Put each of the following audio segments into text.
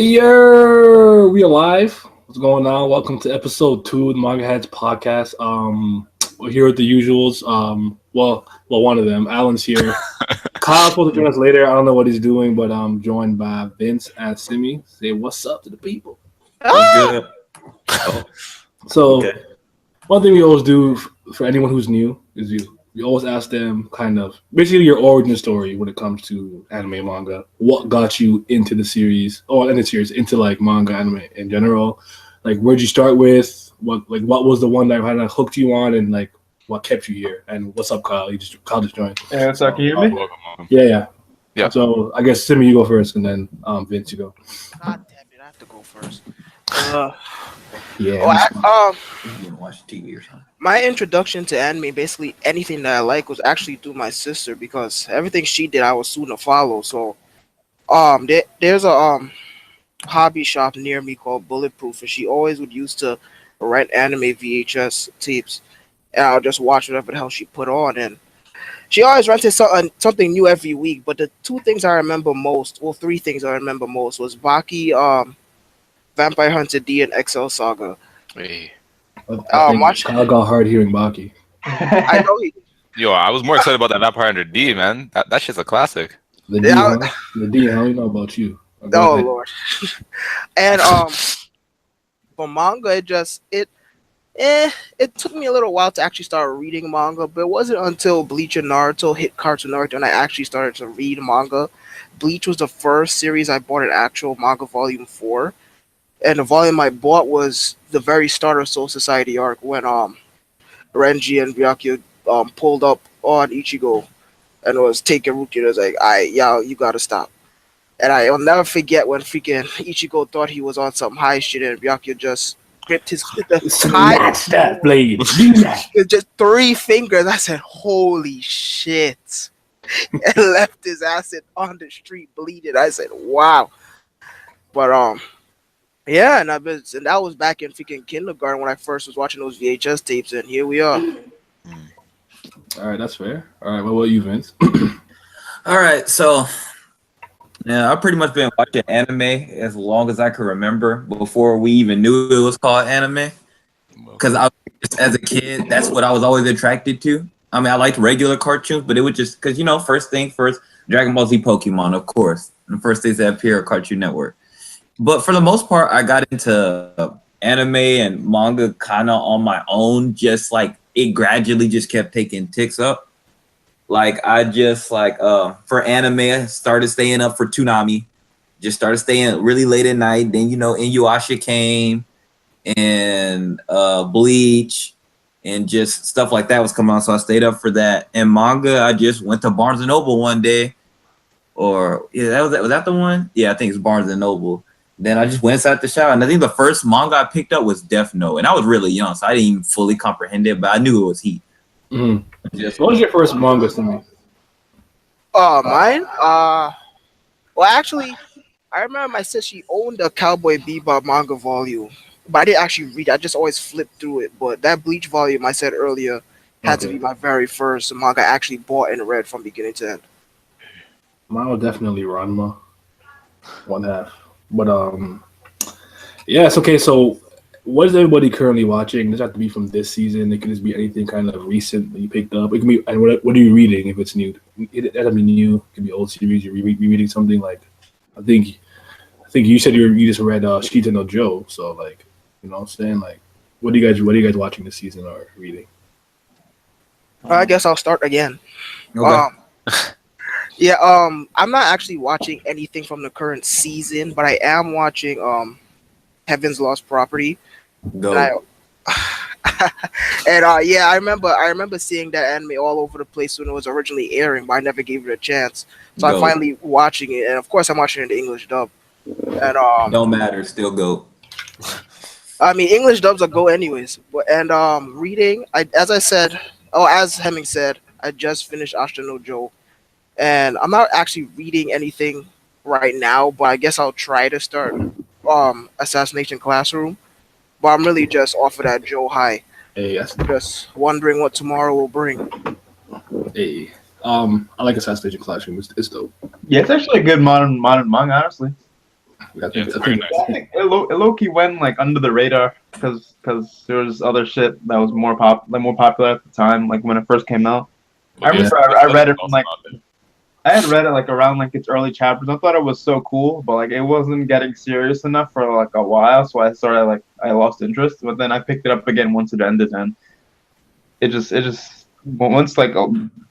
We alive. What's going on? Welcome to episode 2 of the MangaHEADZ podcast. We're here with the usuals. Well, one of them. Alan's here. Kyle's supposed to join us later. I don't know what he's doing, but I'm joined by Vince and Simi. Say what's up to the people. Good. So, one thing we always do for anyone who's new is we always ask them kind of basically your origin story when it comes to anime and manga. What got you into the series, into like manga anime in general? Like, where'd you start with? What was the one that kind of hooked you on, and like what kept you here? And what's up, Kyle? Kyle just joined. Yeah, what's up? Can you hear me? Yeah. So I guess Simi, you go first, and then Vince, you go. God damn it, I have to go first. Watch TV or something. My introduction to anime, basically anything that I like, was actually through my sister because everything she did, I was soon to follow. So, there's a hobby shop near me called Bulletproof, and she always would used to rent anime VHS tapes, and I'll just watch whatever the hell she put on. And she always rented something new every week. But the three things I remember most, was Baki, Vampire Hunter D, and XL Saga. Hey. Kyle got hard hearing Baki. I know he did. Yo, I was more excited about that Vampire Hunter D, man. That shit's a classic. The D, I don't know about you. Oh Lord. And for manga, it took me a little while to actually start reading manga, but it wasn't until Bleach and Naruto hit Cartoon Network and I actually started to read manga. Bleach was the first series I bought an actual manga volume for. And the volume I bought was the very start of Soul Society arc when Renji and Byakuya pulled up on Ichigo and was taking Ruki. It was like, you gotta stop. And I'll never forget when freaking Ichigo thought he was on some high shit and Byakuya just gripped his snatch that blade. Just 3 fingers. I said, holy shit. And left his ass on the street bleeding. I said, wow. But yeah, and that was back in freaking kindergarten when I first was watching those VHS tapes, and here we are. All right, that's fair. All right, what about you, Vince? All right, so yeah, I've pretty much been watching anime as long as I can remember before we even knew it was called anime. Because as a kid, that's what I was always attracted to. I mean, I liked regular cartoons, but it was just because, first thing first, Dragon Ball Z, Pokemon, of course. And the first things that appear on Cartoon Network. But for the most part, I got into anime and manga kind of on my own. Just like it gradually just kept taking ticks up. Like I just for anime, I started staying up for Toonami. Just started staying really late at night. Then Inuyasha came, and Bleach, and just stuff like that was coming on. So I stayed up for that. And manga, I just went to Barnes and Noble one day, was that the one? Yeah, I think it's Barnes and Noble. Then I just went inside the shop, and I think the first manga I picked up was Death Note, and I was really young, so I didn't even fully comprehend it, but I knew it was heat. Mm-hmm. What was your first manga to me? Mine? Well, actually, I remember my sister, she owned a Cowboy Bebop manga volume, but I didn't actually read it. I just always flipped through it, but that Bleach volume I said earlier had to be my very first manga I actually bought and read from beginning to end. Mine was definitely Ranma, 1/2. But yeah, it's okay. So, what is everybody currently watching? It doesn't have to be from this season. It can just be anything kind of recent that you picked up. It can be, and what are you reading if it's new? It doesn't be new. It can be old series. You're reading something like, I think you said you just read Shikita no Joe. So like, you know what I'm saying? Like, what are you guys watching this season or reading? I guess I'll start again. Okay. Yeah, I'm not actually watching anything from the current season, but I am watching Heaven's Lost Property. Go. Yeah, I remember seeing that anime all over the place when it was originally airing, but I never gave it a chance. So I'm finally watching it, and of course I'm watching it in the English dub. And don't matter, still go. I mean, English dubs are go anyways. Reading, as Hemming said, I just finished Ashita no Joe. And I'm not actually reading anything right now, but I guess I'll try to start Assassination Classroom. But I'm really just off of that Joe high. Hey, just wondering what tomorrow will bring. Hey, I like Assassination Classroom. It's dope. Yeah, it's actually a good modern manga, honestly. I think, it's I very think nice. I think it low-key went like under the radar because there was other shit that was more popular at the time, like when it first came out. I remember I read it from like I had read it like around like its early chapters. I thought it was so cool, but like it wasn't getting serious enough for like a while, so I lost interest. But then I picked it up again once it ended, and it just once like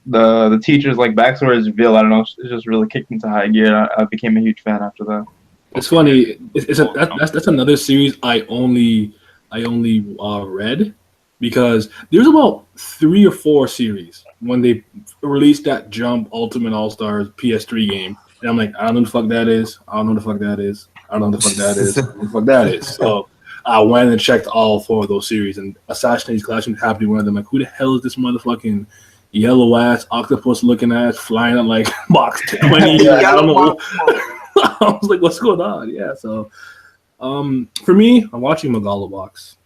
the teacher's like backstory is revealed, I don't know, it just really kicked into high gear. I became a huge fan after that. it's funny. That's another series I only read because there's about 3 or 4 series when they released that Jump Ultimate All Stars PS3 game, and I'm like, I don't know the fuck that is. I don't know the fuck that is. I don't know the fuck that is. I don't know the fuck that is. So I went and checked all 4 of those series, and Assassination Classroom happened to be one of them. Like, who the hell is this motherfucking yellow ass octopus looking ass flying at like box 20? I don't know. I was like, what's going on? Yeah, so for me, I'm watching Megalobox.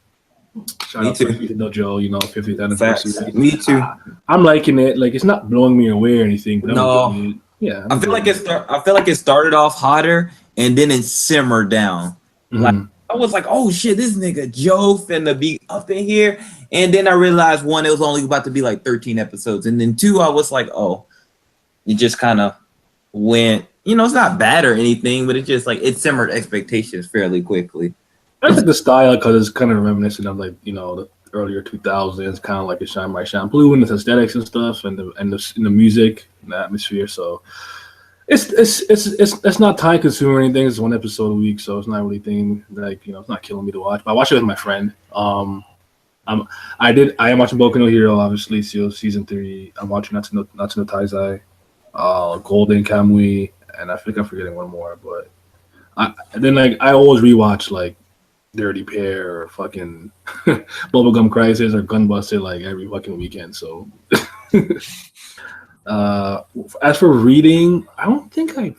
Shout out to Dojo, 50th anniversary. Me too. I'm liking it. Like, it's not blowing me away or anything, but No. I'm enjoying it. Yeah, I feel like it started off hotter and then it simmered down. Like I was like, oh shit, this nigga Joe finna be up in here. And then I realized 1, it was only about to be like 13 episodes. And then 2, I was like, oh, it just kind of went, it's not bad or anything, but it just like it simmered expectations fairly quickly. I like the style because it's kind of reminiscent of like, the earlier 2000s, kind of like a Shine by Shine Blue and its aesthetics and stuff, and the music and the atmosphere. So it's not time consuming or anything. It's 1 episode a week, so it's not really thing like it's not killing me to watch. But I watch it with my friend. I am watching Boku no Hero, obviously, season 3. I'm watching Natsuno Taizai, Golden Kamui, and I think I'm forgetting one more. But I always rewatch like Dirty Pair or fucking Bubblegum Crisis or Gunbuster like every fucking weekend. So as for reading, I don't think I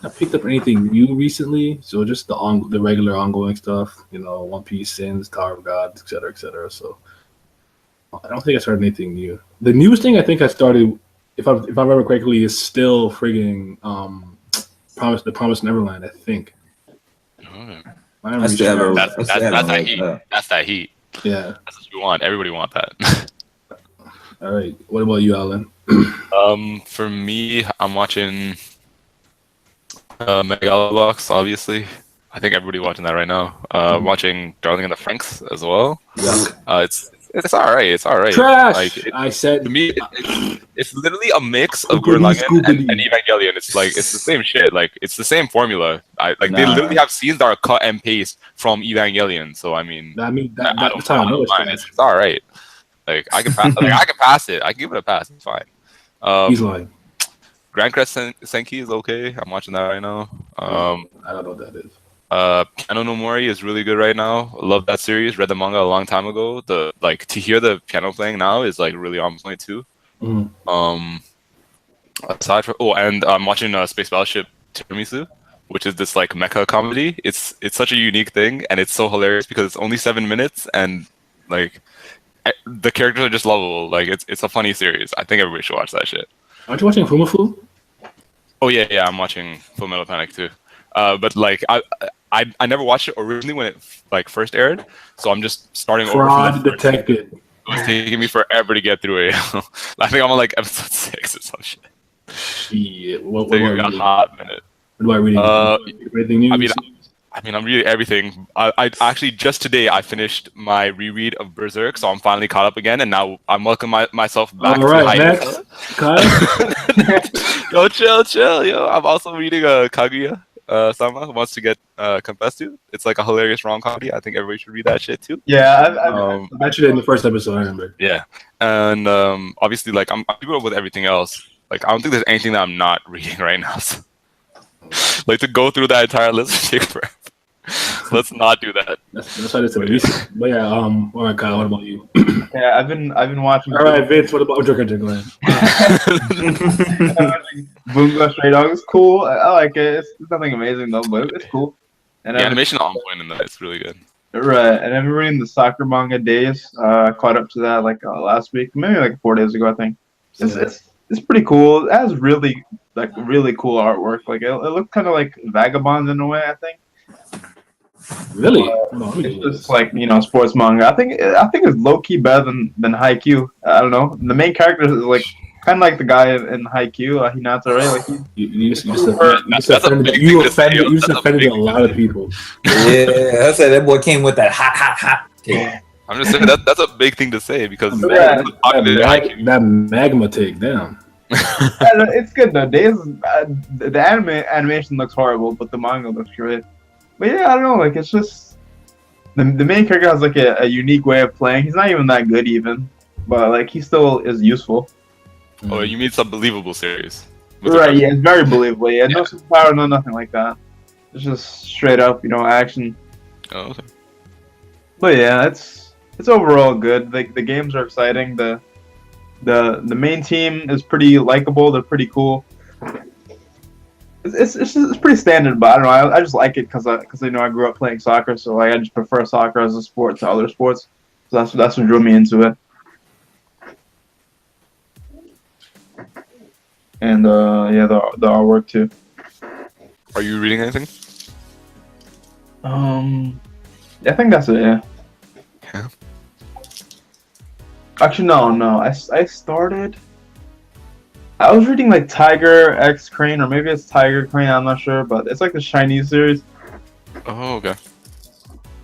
picked up anything new recently. So just the regular ongoing stuff, One Piece, Sins, Tower of God, etc., etc. So I don't think I started anything new. The newest thing I think I started, if I remember correctly, is still frigging The Promised Neverland. I think. That's that heat. That's that heat. Yeah, that's what you want. Everybody want that. All right. What about you, Alan? For me, I'm watching Megalobox, obviously. I think everybody watching that right now. Watching Darling in the Franxx as well. Yeah. It's all right. It's all right. Trash. Like I said to me, it's literally a mix of Gurren Lagann and Evangelion. It's like it's the same shit. Like it's the same formula. They literally have scenes that are cut and paste from Evangelion. So I mean, that's how I know it's all right. Like I can pass. I can pass it. I can give it a pass. It's fine. He's lying. Grand Crest Senki is okay. I'm watching that right now. I don't know what that is. Piano no Mori is really good right now. I love that series. Read the manga a long time ago. To hear the piano playing now is like really on point too. Aside from and I'm watching Space Battleship Tiramisu, which is this like mecha comedy. It's such a unique thing and it's so hilarious because it's only 7 minutes and like the characters are just lovable. Like it's a funny series. I think everybody should watch that shit. Aren't you watching Fumafu? Oh yeah, I'm watching Full Metal Panic too. But like I never watched it originally when it like first aired, so I'm just starting over. Fraud detected. It was taking me forever to get through it. I think I'm on like episode 6 or some shit. Shit. What taking a hot minute. What do I read? Everything new? I mean, I'm reading everything. I actually just today I finished my reread of Berserk, so I'm finally caught up again, and now I'm welcoming myself back. All right, next. Yo, chill. Yo, I'm also reading Kaguya. Sama wants to get confessed to. It's like a hilarious rom comedy. I think everybody should read that shit too. Yeah, I mentioned it in the first episode. I remember. Yeah, and obviously, like I'm keeping up with everything else. Like I don't think there's anything that I'm not reading right now. So, like to go through that entire list would take forever. Let's not do that. That's why it's a recent. But yeah, all right, Kyle. What about you? Yeah, I've been watching. All right, Vince. What about Joker? Bungo Stray Dog is cool. I like it. It's nothing amazing though, but it's cool. And the animation on point in that. It's really good. Right, and I've been reading the soccer manga Days. Caught up to that like last week, maybe like 4 days ago, I think. It's pretty cool. It has really cool artwork. Like it looks kind of like Vagabond in a way, I think. Really? It's just like sports manga. I think it's low key better than Haikyuu. I don't know. The main character is like kind of like the guy in Haikyuu, Hinata, right? Like you just offended a lot of people. Yeah, I said that boy came with that hot. Yeah. I'm just saying that's a big thing to say because that magma take down. It's good though. The animation looks horrible, but the manga looks great. But yeah, I don't know. Like it's just the main character has like a unique way of playing. He's not even that good even, but like he still is useful. Oh, you mean it's a believable series? Right? Yeah, it's very believable. Yeah, no superpower, no nothing like that. It's just straight up, action. Oh, okay. But yeah, it's overall good. The games are exciting. The main team is pretty likable. They're pretty cool. It's pretty standard, but I don't know. I just like it because I grew up playing soccer, so I just prefer soccer as a sport to other sports. So that's what drew me into it. And yeah, the artwork too. Are you reading anything? I think that's it. Yeah. Yeah. Actually, no. I started. I was reading like Tiger X Crane, or maybe it's Tiger Crane. I'm not sure, but it's like the Chinese series. Oh, okay.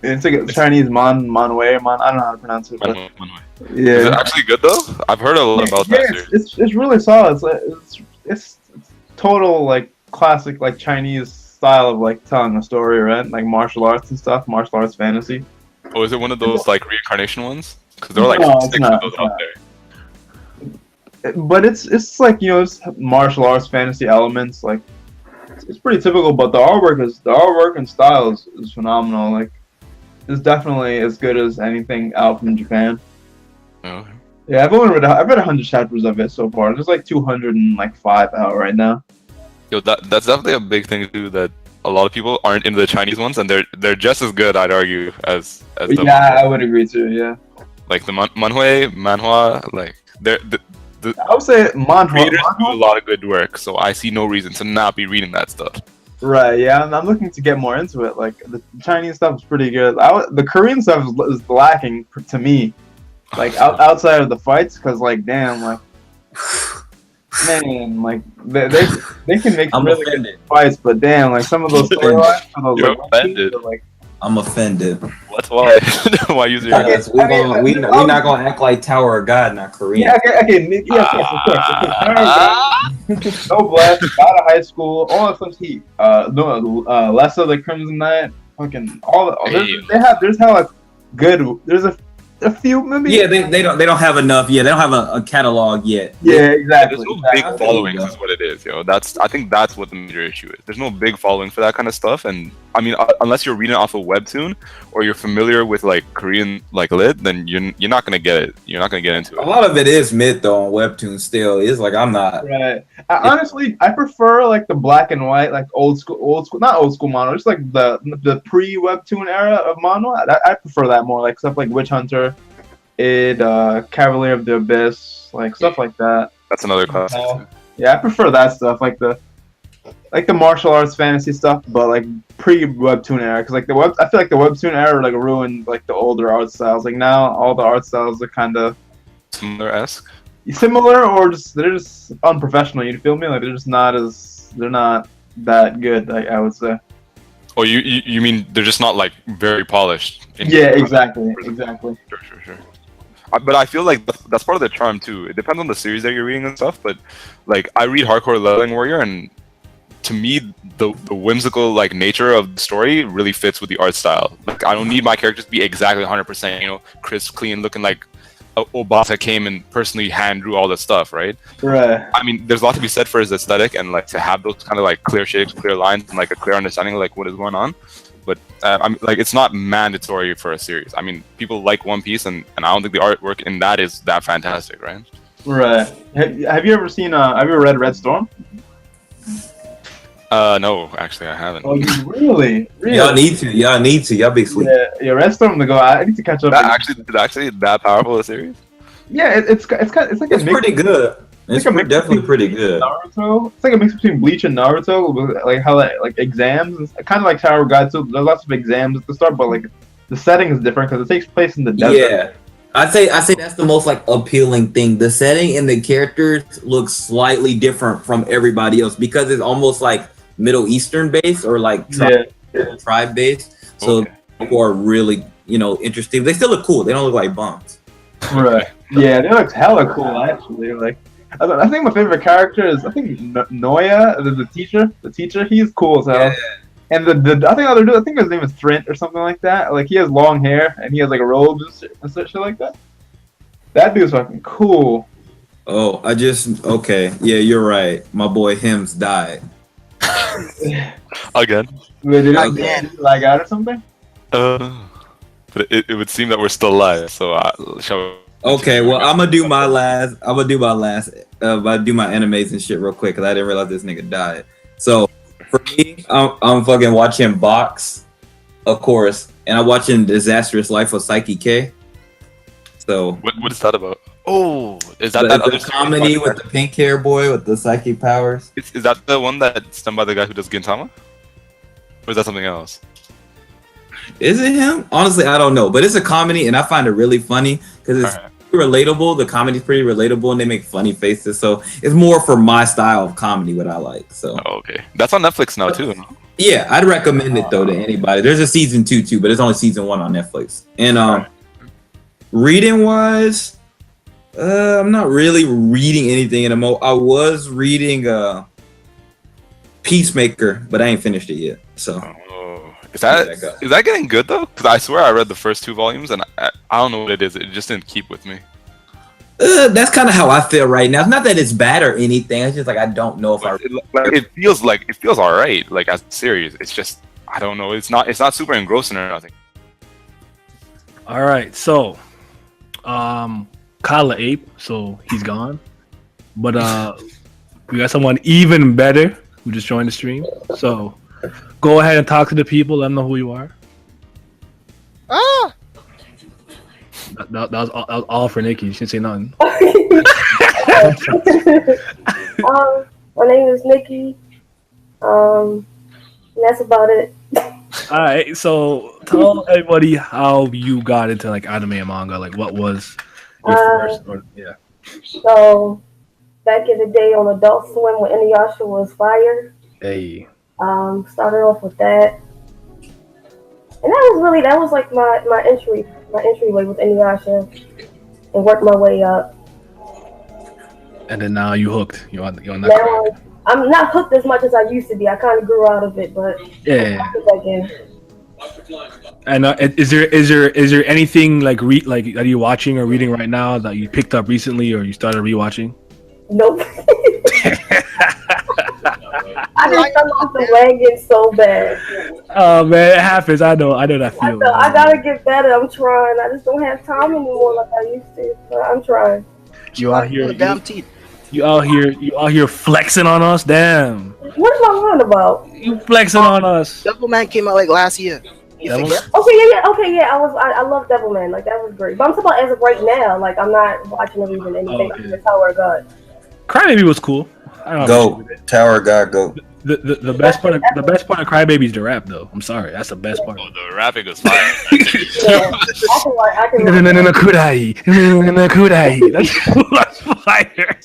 It's like a Chinese manhwa. I don't know how to pronounce it. But yeah. Is it actually good though? I've heard a lot about that series. It's really solid. It's total like classic like Chinese style of like telling a story, right? Like martial arts and stuff, martial arts fantasy. Oh, is it one of those like reincarnation ones? Because there are like 6 of those out there. But it's like it's martial arts fantasy elements. Like it's pretty typical, but the artwork and style is phenomenal. Like it's definitely as good as anything out from Japan. Oh. Yeah, I've read 100 chapters of it so far. There's like 205 out right now. Yo, that's definitely a big thing too. That a lot of people aren't into the Chinese ones, and they're just as good, I'd argue, as the yeah, I would agree too. Yeah, like the manhwa, like I would say manhwa do a lot of good work, so I see no reason to not be reading that stuff. Right, yeah, I'm looking to get more into it. Like the Chinese stuff is pretty good. The Korean stuff is lacking to me. Like outside of the fights, because like damn, like man, like they can make some really good fights, but damn, like some of those storylines, You're offended. Like, I'm offended. What's why? Why use your? We're not gonna act like Tower of God, not Korean. Yeah, okay, yeah, of course. No blast, out of high school, all that stuff's heat. Less of the Crimson Knight, fucking all. There's like good. There's a few maybe. Yeah, they don't have enough. Yeah, they don't have a catalog yet. Yeah, exactly. There's no big following is what it is, yo. I think that's what the major issue is. There's no big following for that kind of stuff, and I mean, unless you're reading off a webtoon or you're familiar with like Korean like lit, then you're not gonna get it. You're not gonna get into it. A lot of it is mid though on webtoon. Still, it's like I'm not. Right. Honestly, I prefer like the black and white, like old school, not old school manhwa, just like the pre webtoon era of manhwa. I prefer that more, like stuff like Witch Hunter. Cavalier of the Abyss, like stuff like that. That's another classic. Yeah, I prefer that stuff, like the martial arts fantasy stuff, but like pre-webtoon era, because like I feel like the webtoon era like ruined like the older art styles. Like now, all the art styles are kind of similar, or they're just unprofessional. You feel me? Like they're not that good. I would say. Oh, you mean they're just not like very polished? Yeah, exactly. Sure. But I feel like that's part of the charm too. It depends on the series that you're reading and stuff. But like I read Hardcore Leveling Warrior, and to me, the whimsical like nature of the story really fits with the art style. Like I don't need my characters to be exactly 100%, crisp, clean, looking like Obata came and personally hand drew all this stuff, right? Right. I mean, there's a lot to be said for his aesthetic and like to have those kind of like clear shapes, clear lines, and like a clear understanding of like what is going on. But I mean, like it's not mandatory for a series. I mean, people like One Piece, and I don't think the artwork in that is that fantastic, right? Right. Have you ever seen? Have you ever read Red Storm? No, actually, I haven't. Oh, you really? Y'all need to. Y'all big sleep. Yeah, Red Storm to go. I need to catch up. Actually that powerful a series? Yeah, it's like it's pretty good. It's definitely pretty good. Naruto. It's like a mix between Bleach and Naruto, with like how like exams, kind of like Tower of God. So there's lots of exams at the start, but like the setting is different because it takes place in the desert. Yeah, I say that's the most like appealing thing. The setting and the characters look slightly different from everybody else because it's almost like Middle Eastern based or like tribe based. So people are really interesting. They still look cool. They don't look like bums. Right. Yeah, they look hella cool actually. Like. I think my favorite character is Noya, the teacher. The teacher, he's cool as hell. Yeah. And I think his name is Trent or something like that. Like he has long hair and he has like a robe and shit like that. That dude's fucking cool. Oh, okay. Yeah, you're right. My boy Hims died. Again. Wait, did it lag out or something? But it would seem that we're still alive. So shall. Okay, well, I'm gonna do my animes and shit real quick because I didn't realize this nigga died. So for me, I'm fucking watching Box, of course, and I'm watching Disastrous Life of Psyche K. So what is that about? Oh, is that the other comedy with the pink hair boy with the psychic powers? Is that the one that's done by the guy who does Gintama? Or is that something else? Is it him? Honestly, I don't know, but it's a comedy, and I find it really funny because it's relatable. The comedy's pretty relatable, and they make funny faces. So it's more for my style of comedy, what I like. So okay, that's on Netflix now too. Yeah, I'd recommend it though to anybody. There's a season 2 too, but it's only season 1 on Netflix. And reading wise, I'm not really reading anything anymore. I was reading Peacemaker, but I ain't finished it yet. So. Is that getting good though? Because I swear I read the first 2 volumes and I don't know what it is. It just didn't keep with me. That's kind of how I feel right now. It's not that it's bad or anything. It's just like I don't know if it feels all right. Like as a series, it's just I don't know. It's not super engrossing or nothing. All right, so Kala Ape, so he's gone, but we got someone even better who just joined the stream. So. Go ahead and talk to the people. Let them know who you are. That was all for Nikki. She didn't say nothing. My name is Nikki. That's about it. All right. So tell everybody how you got into like anime and manga. Like what was your first? So back in the day on Adult Swim when Inuyasha was fire. Hey. Started off with that, and that was like my entryway with Inuyasha, and worked my way up. And then now you hooked. You're on that. I'm not hooked as much as I used to be. I kind of grew out of it, but yeah. And is there anything like that you're watching or reading right now that you picked up recently or you started rewatching? Nope. I just fell off the wagon so bad. Oh man, it happens. I know that feeling. I gotta get better. I'm trying. I just don't have time anymore like I used to. But I'm trying. You out here flexing on us? Damn. What am I lying about? You flexing on us. Devilman came out like last year. Okay, yeah. I love Devilman. Like that was great. But I'm talking about as of right now. Like I'm not watching or reading anything. Okay. Like Tower of God. Crybaby was cool. Go Tower of God. Go. The best part of Crybaby is the rap though. I'm sorry, that's the best part. Oh, the rapping was fire. That's fire.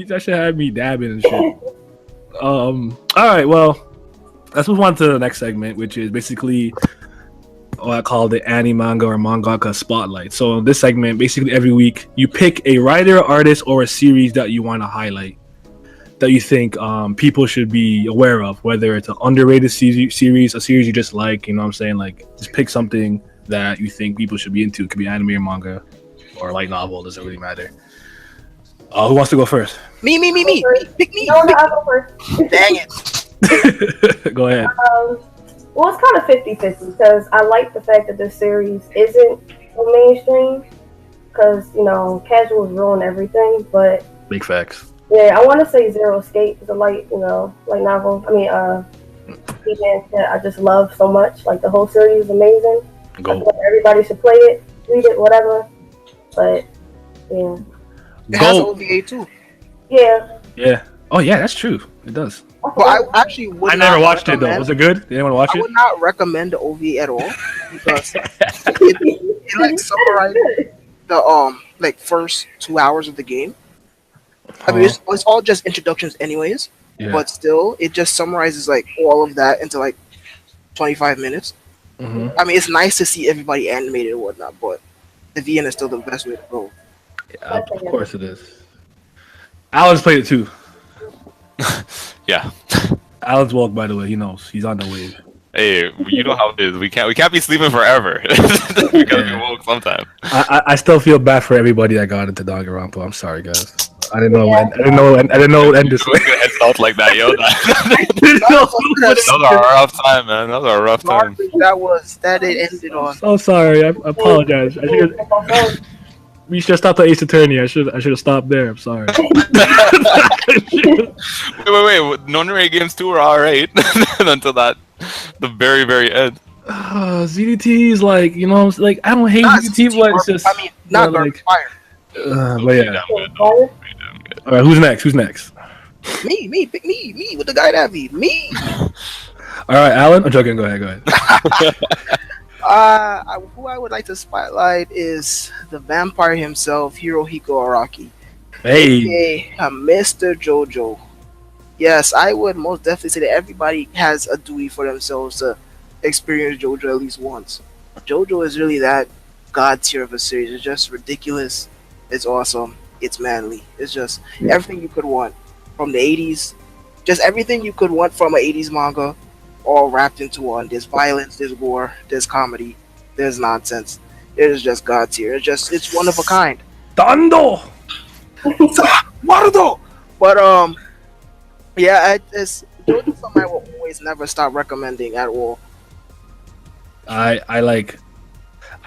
That should have me dabbing and shit. All right, well, let's move on to the next segment, which is basically what I call the manga or mangaka spotlight. So in this segment, basically every week you pick a writer, artist, or a series that you want to highlight, that you think people should be aware of, whether it's an underrated series, a series you just like, you know what I'm saying? Like just pick something that you think people should be into. It could be anime or manga or light novel, doesn't really matter. Who wants to go first? Me. Pick me. No, I'll go first. Dang it. Go ahead. Well, it's kind of 50-50 because I like the fact that this series isn't so mainstream because, casuals ruin everything, but... Big facts. Yeah, I want to say Zero Escape is a light novel. I mean, that I just love so much. Like, the whole series is amazing. Go. Everybody should play it, read it, whatever. But yeah. It has OVA too. Yeah. Yeah. Oh yeah, that's true. It does. But I actually would I never not watched it though. recommend- Was it good? Did anyone watch I it? would not recommend the OVA at all because it like summarizes the like first 2 hours of the game. I mean, it's all just introductions, anyways. Yeah. But still, it just summarizes like all of that into like 25 minutes. Mm-hmm. I mean, it's nice to see everybody animated and whatnot, but the VN is still the best way to go. Yeah, of course it is. Alan's played it too. Yeah. Alan's woke, by the way. He knows. He's on the wave. Hey, you know how it is. We can't be sleeping forever. We gotta be woke sometime. I still feel bad for everybody that got into Danganronpa. I'm sorry, guys. I didn't know. I didn't know it ended this way. Heads like that, yo. Those are a rough time, man. Those are a rough time. That it ended on. So sorry. I apologize. We should have stopped at Ace Attorney. I should have stopped there. I'm sorry. Wait. Nonary games too were alright until the very, very end. ZDT is like, like I don't hate ZDT, but it's just. I mean, not like, fire. But yeah. All right, who's next? Me, pick me with the guy that me. All right, Alan. I'm joking. Go ahead. Who I would like to spotlight is the vampire himself, Hirohiko Araki. Hey, Mr. JoJo. Yes, I would most definitely say that everybody has a duty for themselves to experience JoJo at least once. JoJo is really that god tier of a series. It's just ridiculous. It's awesome. It's manly. It's just everything you could want from the 80s. Just everything you could want from an 80s manga, all wrapped into one. There's violence, there's gore, there's comedy, there's nonsense. It is just god tier. It's one of a kind. Dando! Marudo! But yeah, it's JoJo's something I will always never stop recommending at all. I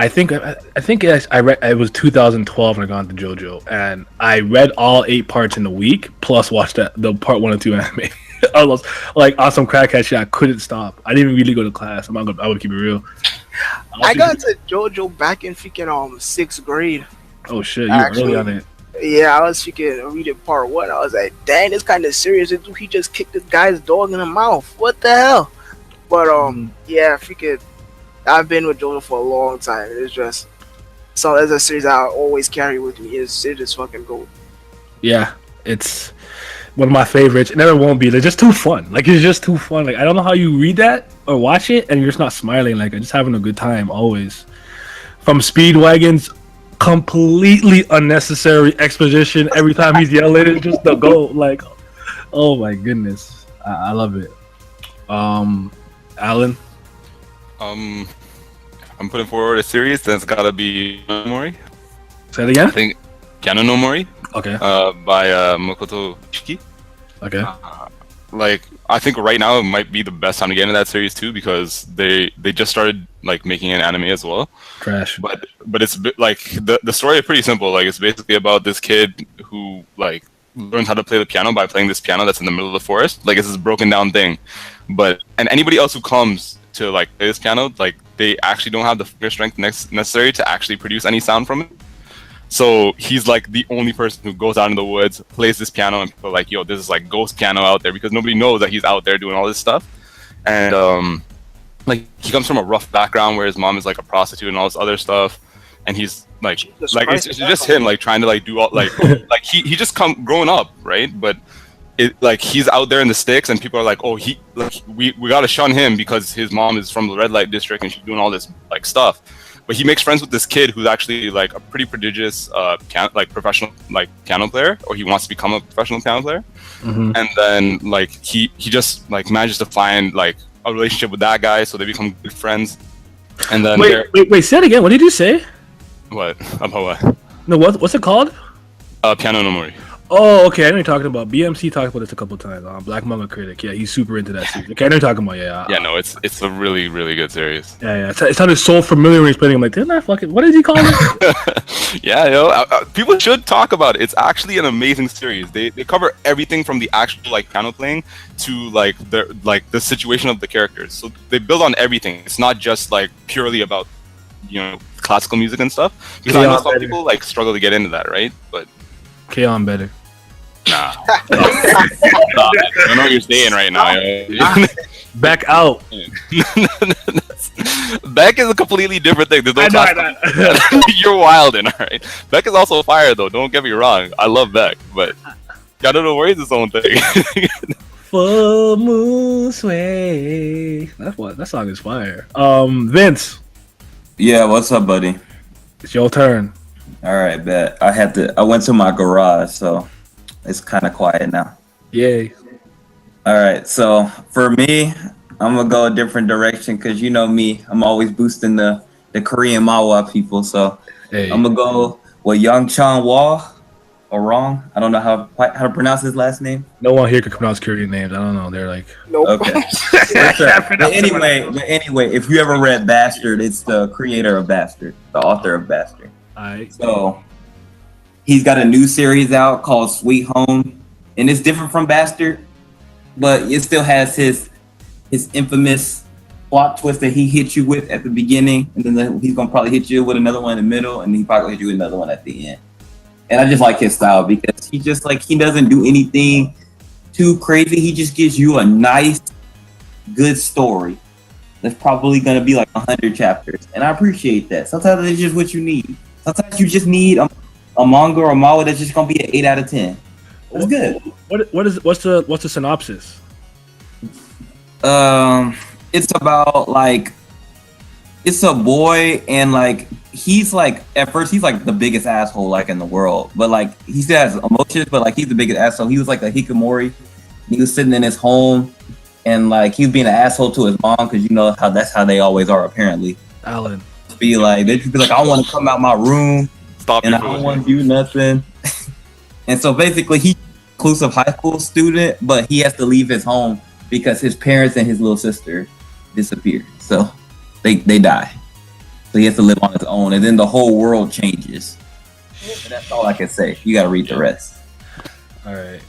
think I read it was 2012 when I got into JoJo, and I read all 8 parts in a week plus watched the part 1 and 2 anime. I was like on some crackhead shit. I couldn't stop. I didn't even really go to class. I would keep it real. I got to JoJo back in freaking 6th grade. Oh shit, you were early on it. Yeah, I was freaking reading part 1. I was like, dang, it's kind of serious. He just kicked this guy's dog in the mouth. What the hell? But yeah, freaking. I've been with JoJo for a long time. It's just as a series I always carry with me. It just fucking gold. Yeah, it's one of my favorites. It never won't be. It's just too fun. Like it's just too fun. Like I don't know how you read that or watch it and you're just not smiling. Like just having a good time always. From Speedwagon's completely unnecessary exposition every time he's yelling, it's just the goal. Like, oh my goodness, I love it. Alan. I'm putting forward a series that's gotta be Mori. Say it again. I think Kano no Mori. Okay. By Makoto Shiki. Okay. I think right now it might be the best time to get into that series too because they just started like making an anime as well. Trash. But it's like the story is pretty simple. Like it's basically about this kid who like learns how to play the piano by playing this piano that's in the middle of the forest. Like it's this broken down thing. And anybody else who comes to like play this piano, like they actually don't have the finger strength necessary to actually produce any sound from it. So he's like the only person who goes out in the woods, plays this piano, and people are like, yo, this is like ghost piano out there because nobody knows that he's out there doing all this stuff. And like he comes from a rough background where his mom is like a prostitute and all this other stuff. And he's like it's just him like trying to like do all like like he just growing up, right? But it like he's out there in the sticks and people are like, oh, we gotta shun him because his mom is from the red light district and she's doing all this like stuff. But he makes friends with this kid who's actually like a pretty prodigious professional like piano player, or he wants to become a professional piano player. Mm-hmm. And then like he just like manages to find like a relationship with that guy, so they become good friends. And then wait, say it again. What did you say? What about what? No, what's it called? Piano no Mori. Oh, okay. I know you're talking about. BMC talked about this a couple times. Black Manga Critic. Yeah, he's super into that series. Okay, I know you're talking about. Yeah. Yeah, no, it's a really, really good series. Yeah. It sounded so familiar when he's playing. I'm like, didn't I fucking? What did he call it? Yeah, people should talk about it. It's actually an amazing series. They cover everything from the actual like piano playing to like the situation of the characters. So they build on everything. It's not just like purely about classical music and stuff. Because I know some people like struggle to get into that, right? But K-On! Better. Nah. Stop it. I know what you're saying right now. Back out. Beck is a completely different thing. There's no You're wildin', alright? Beck is also fire though, don't get me wrong. I love Beck, but gotta know where is his own thing. Full moon sway. That song is fire. Vince. Yeah, what's up, buddy? It's your turn. Alright, bet. I went to my garage, so it's kinda quiet now. Yay. Alright, so for me, I'm gonna go a different direction because you know me, I'm always boosting the Korean manhwa people. So I'm gonna go with Young Chan Wah or wrong. I don't know how to pronounce his last name. No one here can pronounce Korean names. I don't know. They're like okay. But anyway, if you ever read Bastard, it's the creator of Bastard, the author of Bastard. Alright. So he's got a new series out called Sweet Home, and it's different from Bastard, but it still has his infamous plot twist that he hits you with at the beginning, and then he's gonna probably hit you with another one in the middle, and he probably hit you with another one at the end. And I just like his style because he just like he doesn't do anything too crazy. He just gives you a nice, good story that's probably gonna be like 100 chapters, and I appreciate that. Sometimes it's just what you need. Sometimes you just need a manga or a manhwa that's just gonna be an 8 out of 10. That's good. What's the synopsis? It's about like it's a boy and like he's like at first he's like the biggest asshole like in the world, but like he still has emotions, but like he's the biggest asshole. He was like a hikikomori. He was sitting in his home and like he was being an asshole to his mom because you know how that's how they always are apparently. Alan. They just be like, I don't want to come out my room. I don't want to do nothing. And so basically he's an inclusive high school student, but he has to leave his home because his parents and his little sister disappear. So they die. So he has to live on his own, and then the whole world changes. And that's all I can say. You gotta read the rest. All right,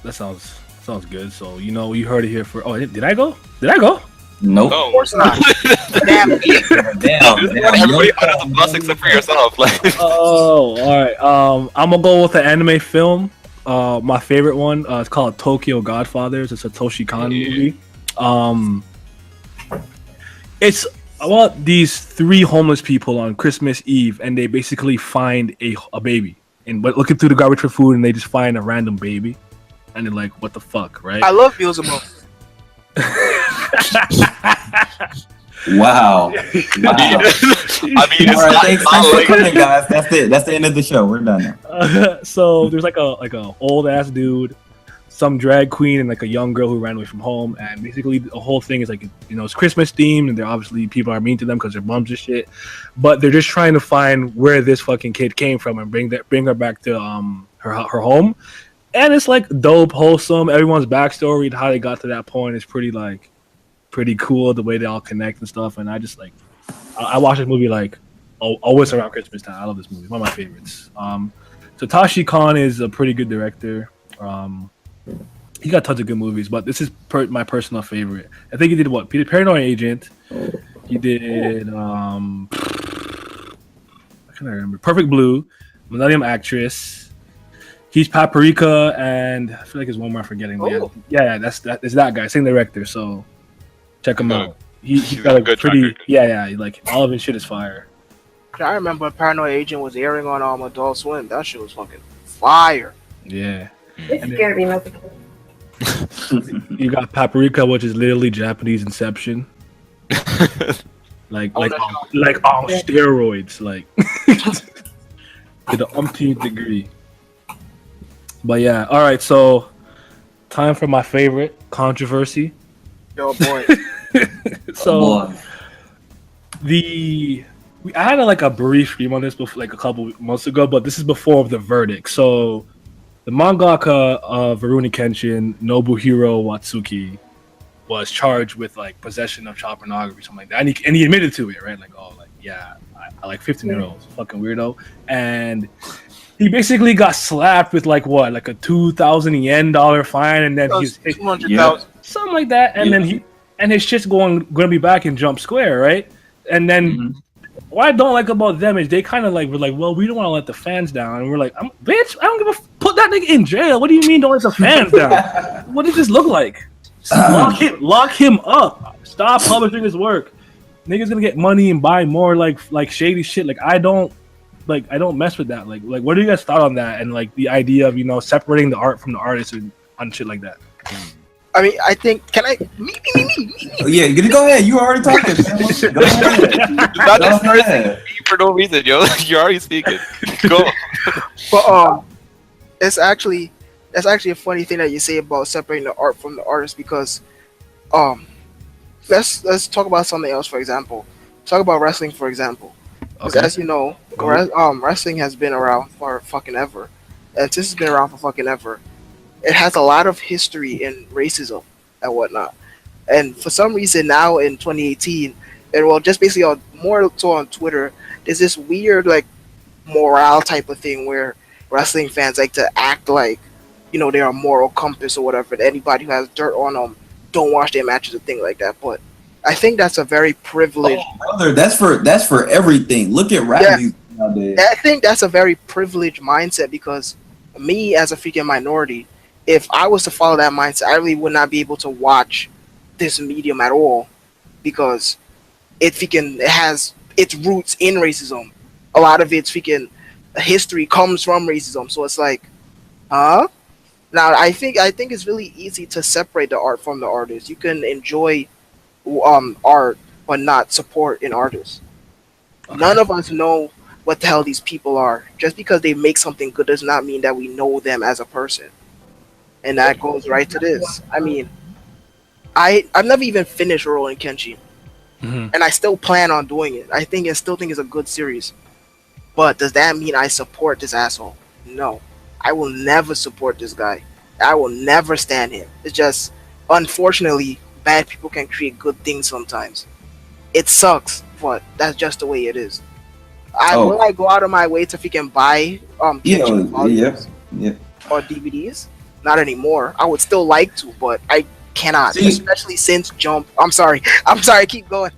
that sounds good. So you heard it here for. Oh, did I go? Nope. No. Of course not. Damn. Everybody under the bus except for yourself. Like. Oh, all right. I'm gonna go with the anime film. My favorite one. It's called Tokyo Godfathers. It's a Satoshi Kon movie. It's about these 3 homeless people on Christmas Eve, and they basically find a baby, but looking through the garbage for food, and they just find a random baby, and they're like, "What the fuck?" Right? I love Beelzebub. Wow. I mean, all right, thanks for coming, guys. That's it. That's the end of the show. We're done now. So there's like a old ass dude, some drag queen, and like a young girl who ran away from home, and basically the whole thing is like it's Christmas themed, and they're obviously people are mean to them because they're bums and shit, but they're just trying to find where this fucking kid came from and bring her back to her home, and it's like dope, wholesome. Everyone's backstory and how they got to that point is pretty cool, the way they all connect and stuff. And I just like I watch this movie like always around Christmas time. I love this movie. One of my favorites. Satoshi Kon is a pretty good director. He got tons of good movies, but this is my personal favorite. I think he did what? Paranoid Agent. He did I can't remember. Perfect Blue, Millennium Actress. He's Paprika, and I feel like there's one more I'm forgetting. Oh. Yeah, that's that guy, same director. So check him out. He's got a good pretty like all of his shit is fire. I remember when Paranoid Agent was airing on Adult Swim. That shit was fucking fire. Yeah. It scared me not to kill. You got Paprika, which is literally Japanese Inception. like on steroids, like to the umpteenth degree. But yeah, all right. So time for my favorite controversy. Yo, boy. So I had a brief stream on this before, like a couple months ago, but this is before the verdict. So the mangaka of Rurouni Kenshin, Nobuhiro Watsuki, was charged with like possession of child pornography, something like that, and he admitted to it, right? Like, I like 15-year-olds, fucking weirdo, and he basically got slapped with like a 2,000 yen fine, and then he's 200,000, something like that, and then his shit's going to be back in Jump Square, right? And then what I don't like about them is they kind of like were like, well, we don't want to let the fans down, and we're like, bitch, I don't give a put that nigga in jail. What do you mean don't let the fans down? What does this look like? Lock him up. Stop publishing his work. Niggas gonna get money and buy more like shady shit. Like I don't mess with that. Like what do you guys thought on that and like the idea of separating the art from the artist and on shit like that? I mean, I think me. Yeah, go ahead. You already talking. Go ahead. Not just me for no reason, yo. You're already speaking. Go. But that's actually a funny thing that you say about separating the art from the artist because let's talk about something else. For example, talk about wrestling. For example, because as you know, wrestling has been around for fucking ever, and since it's been around for fucking ever, it has a lot of history in racism and whatnot. And for some reason now in 2018, and well, just basically more so on Twitter, there's this weird like morale type of thing where wrestling fans like to act like they're a moral compass or whatever. And anybody who has dirt on them don't watch their matches and things like that. But I think that's a very privileged. Oh, brother, that's for everything. Look at rap music nowadays. I think that's a very privileged mindset because me as a freaking minority, if I was to follow that mindset, I really would not be able to watch this medium at all because it has its roots in racism. A lot of its freaking history comes from racism. So it's like, huh? Now I think it's really easy to separate the art from the artist. You can enjoy art but not support an artist. None of us know what the hell these people are. Just because they make something good does not mean that we know them as a person. And that goes right to this. I mean, I've never even finished Rurouni Kenshin, and I still plan on doing it. I still think it's a good series. But does that mean I support this asshole? No, I will never support this guy. I will never stand him. It's just, unfortunately, bad people can create good things sometimes. It sucks, but that's just the way it is. Will I go out of my way to freaking buy Kenshin volumes or DVDs? Not anymore. I would still like to, but I cannot. Especially since Jump. I'm sorry. Keep going.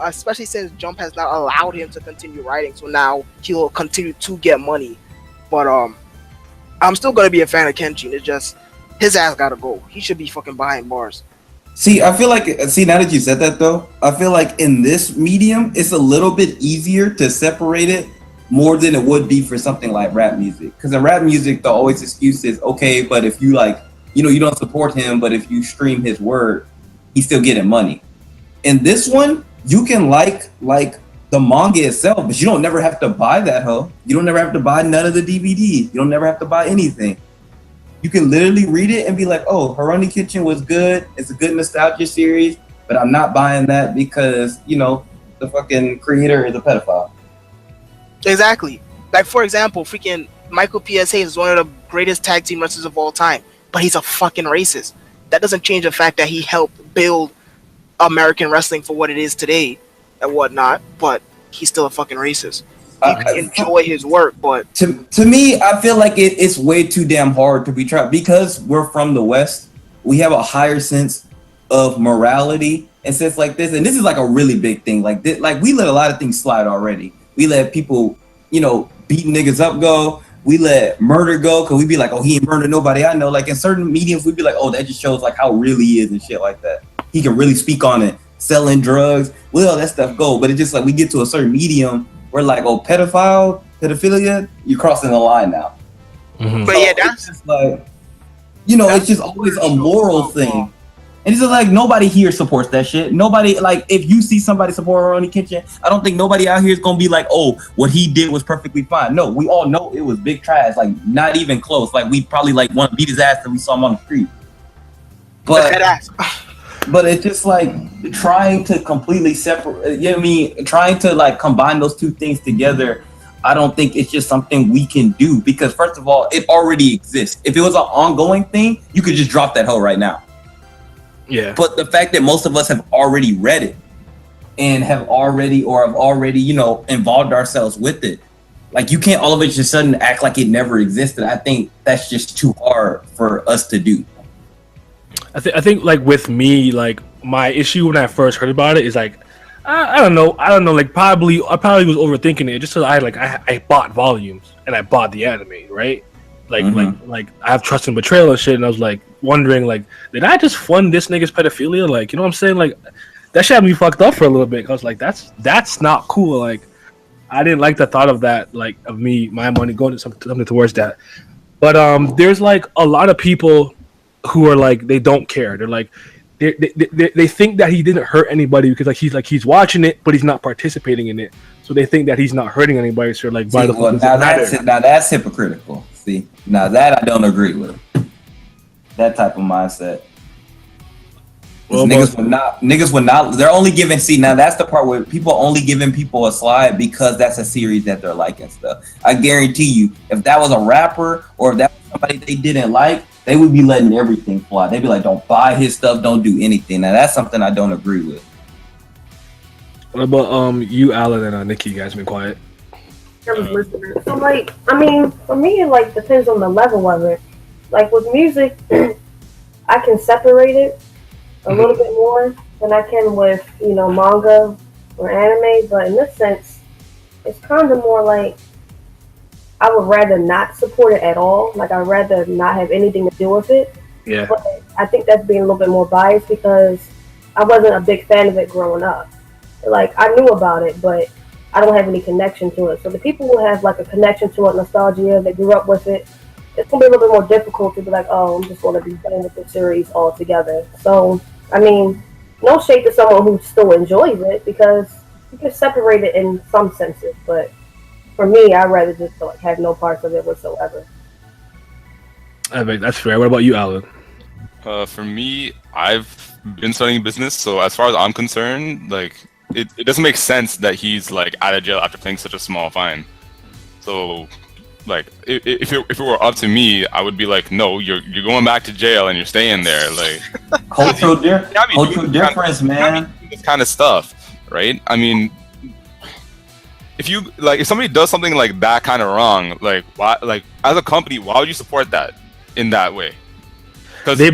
Especially since Jump has not allowed him to continue writing, so now he'll continue to get money. But I'm still gonna be a fan of Kenshin. It's just his ass gotta go. He should be fucking behind bars. I feel like now that you said that though, I feel like in this medium, it's a little bit easier to separate it more than it would be for something like rap music. Because in rap music, the always excuse is, okay, but if you you don't support him, but if you stream his work, he's still getting money. In this one, you can like the manga itself, but you don't never have to buy that hoe. You don't never have to buy none of the DVDs. You don't never have to buy anything. You can literally read it and be like, oh, Rurouni Kenshin was good. It's a good nostalgia series, but I'm not buying that because, the fucking creator is a pedophile. Exactly. Like, for example, freaking Michael P.S. Hayes is one of the greatest tag team wrestlers of all time, but he's a fucking racist. That doesn't change the fact that he helped build American wrestling for what it is today and whatnot, but he's still a fucking racist. You can enjoy his work, but to me, I feel like it's way too damn hard to be tried because we're from the West. We have a higher sense of morality and sense like this, and this is like a really big thing. Like this, like we let a lot of things slide already. We let people, beat niggas up go. We let murder go because we be like, oh, he ain't murdered nobody I know. Like in certain mediums, we'd be like, oh, that just shows like how real he is and shit like that. He can really speak on it. Selling drugs, well, that stuff go. But it's just like we get to a certain medium. We're like, oh, pedophilia, you're crossing the line now. Mm-hmm. But yeah, that's just like, it's just always a moral thing. And it's just like, nobody here supports that shit. Nobody, like, if you see somebody support Rurouni Kenshin, I don't think nobody out here is going to be like, oh, what he did was perfectly fine. No, we all know it was big trash, like, not even close. Like, we probably, like, want to beat his ass if we saw him on the street. But it's just like trying to completely separate, trying to like combine those two things together. I don't think it's just something we can do because first of all, it already exists. If it was an ongoing thing, you could just drop that hoe right now. Yeah. But the fact that most of us have already read it and have already involved ourselves with it. Like you can't all of a sudden act like it never existed. I think that's just too hard for us to do. I think like with me, like my issue when I first heard about it is like I don't know. Like I probably was overthinking it just because I bought volumes and I bought the anime, right? Like I have Trust and Betrayal and shit, and I was like wondering like, did I just fund this nigga's pedophilia? Like, you know what I'm saying? Like that shit had me fucked up for a little bit. I was like, that's not cool. Like I didn't like the thought of that, like of my money going to something towards that. But there's like a lot of people who are like they don't care. They're like they think that he didn't hurt anybody because he's watching it, but he's not participating in it. So they think that he's not hurting anybody. So like, now that's hypocritical. See, now that I don't agree with. That type of mindset. Well, niggas would not. They're only giving. See, now that's the part where people are only giving people a slide because that's a series that they're liking stuff. I guarantee you, if that was a rapper or if that was somebody they didn't like, they would be letting everything fly. They'd be like, "Don't buy his stuff. Don't do anything." Now that's something I don't agree with. What about you, Alan, and Nikki? You guys been quiet. I was listening. So like, I mean, for me, it like depends on the level of it. Like with music, I can separate it a little bit more than I can with, manga or anime, but in this sense, it's kind of more like I would rather not support it at all. Like I'd rather not have anything to do with it. Yeah. But I think that's being a little bit more biased because I wasn't a big fan of it growing up. Like I knew about it, but I don't have any connection to it. So the people who have like a connection to it, nostalgia, that grew up with it, it's gonna be a little bit more difficult to be like, oh, I'm just gonna be done with the series altogether. So I mean, no shade to someone who still enjoys it because you can separate it in some senses. But for me, I'd rather just like have no parts of it whatsoever. I mean, that's fair. What about you, Alan? For me, I've been studying business, so as far as I'm concerned, like it doesn't make sense that he's like out of jail after paying such a small fine. So, like, if it were up to me, I would be like, no, you're going back to jail and you're staying there. Like, cultural difference, man. This kind of stuff, right? I mean, if somebody does something like that kind of wrong, like, why? Like, as a company, why would you support that in that way? Because they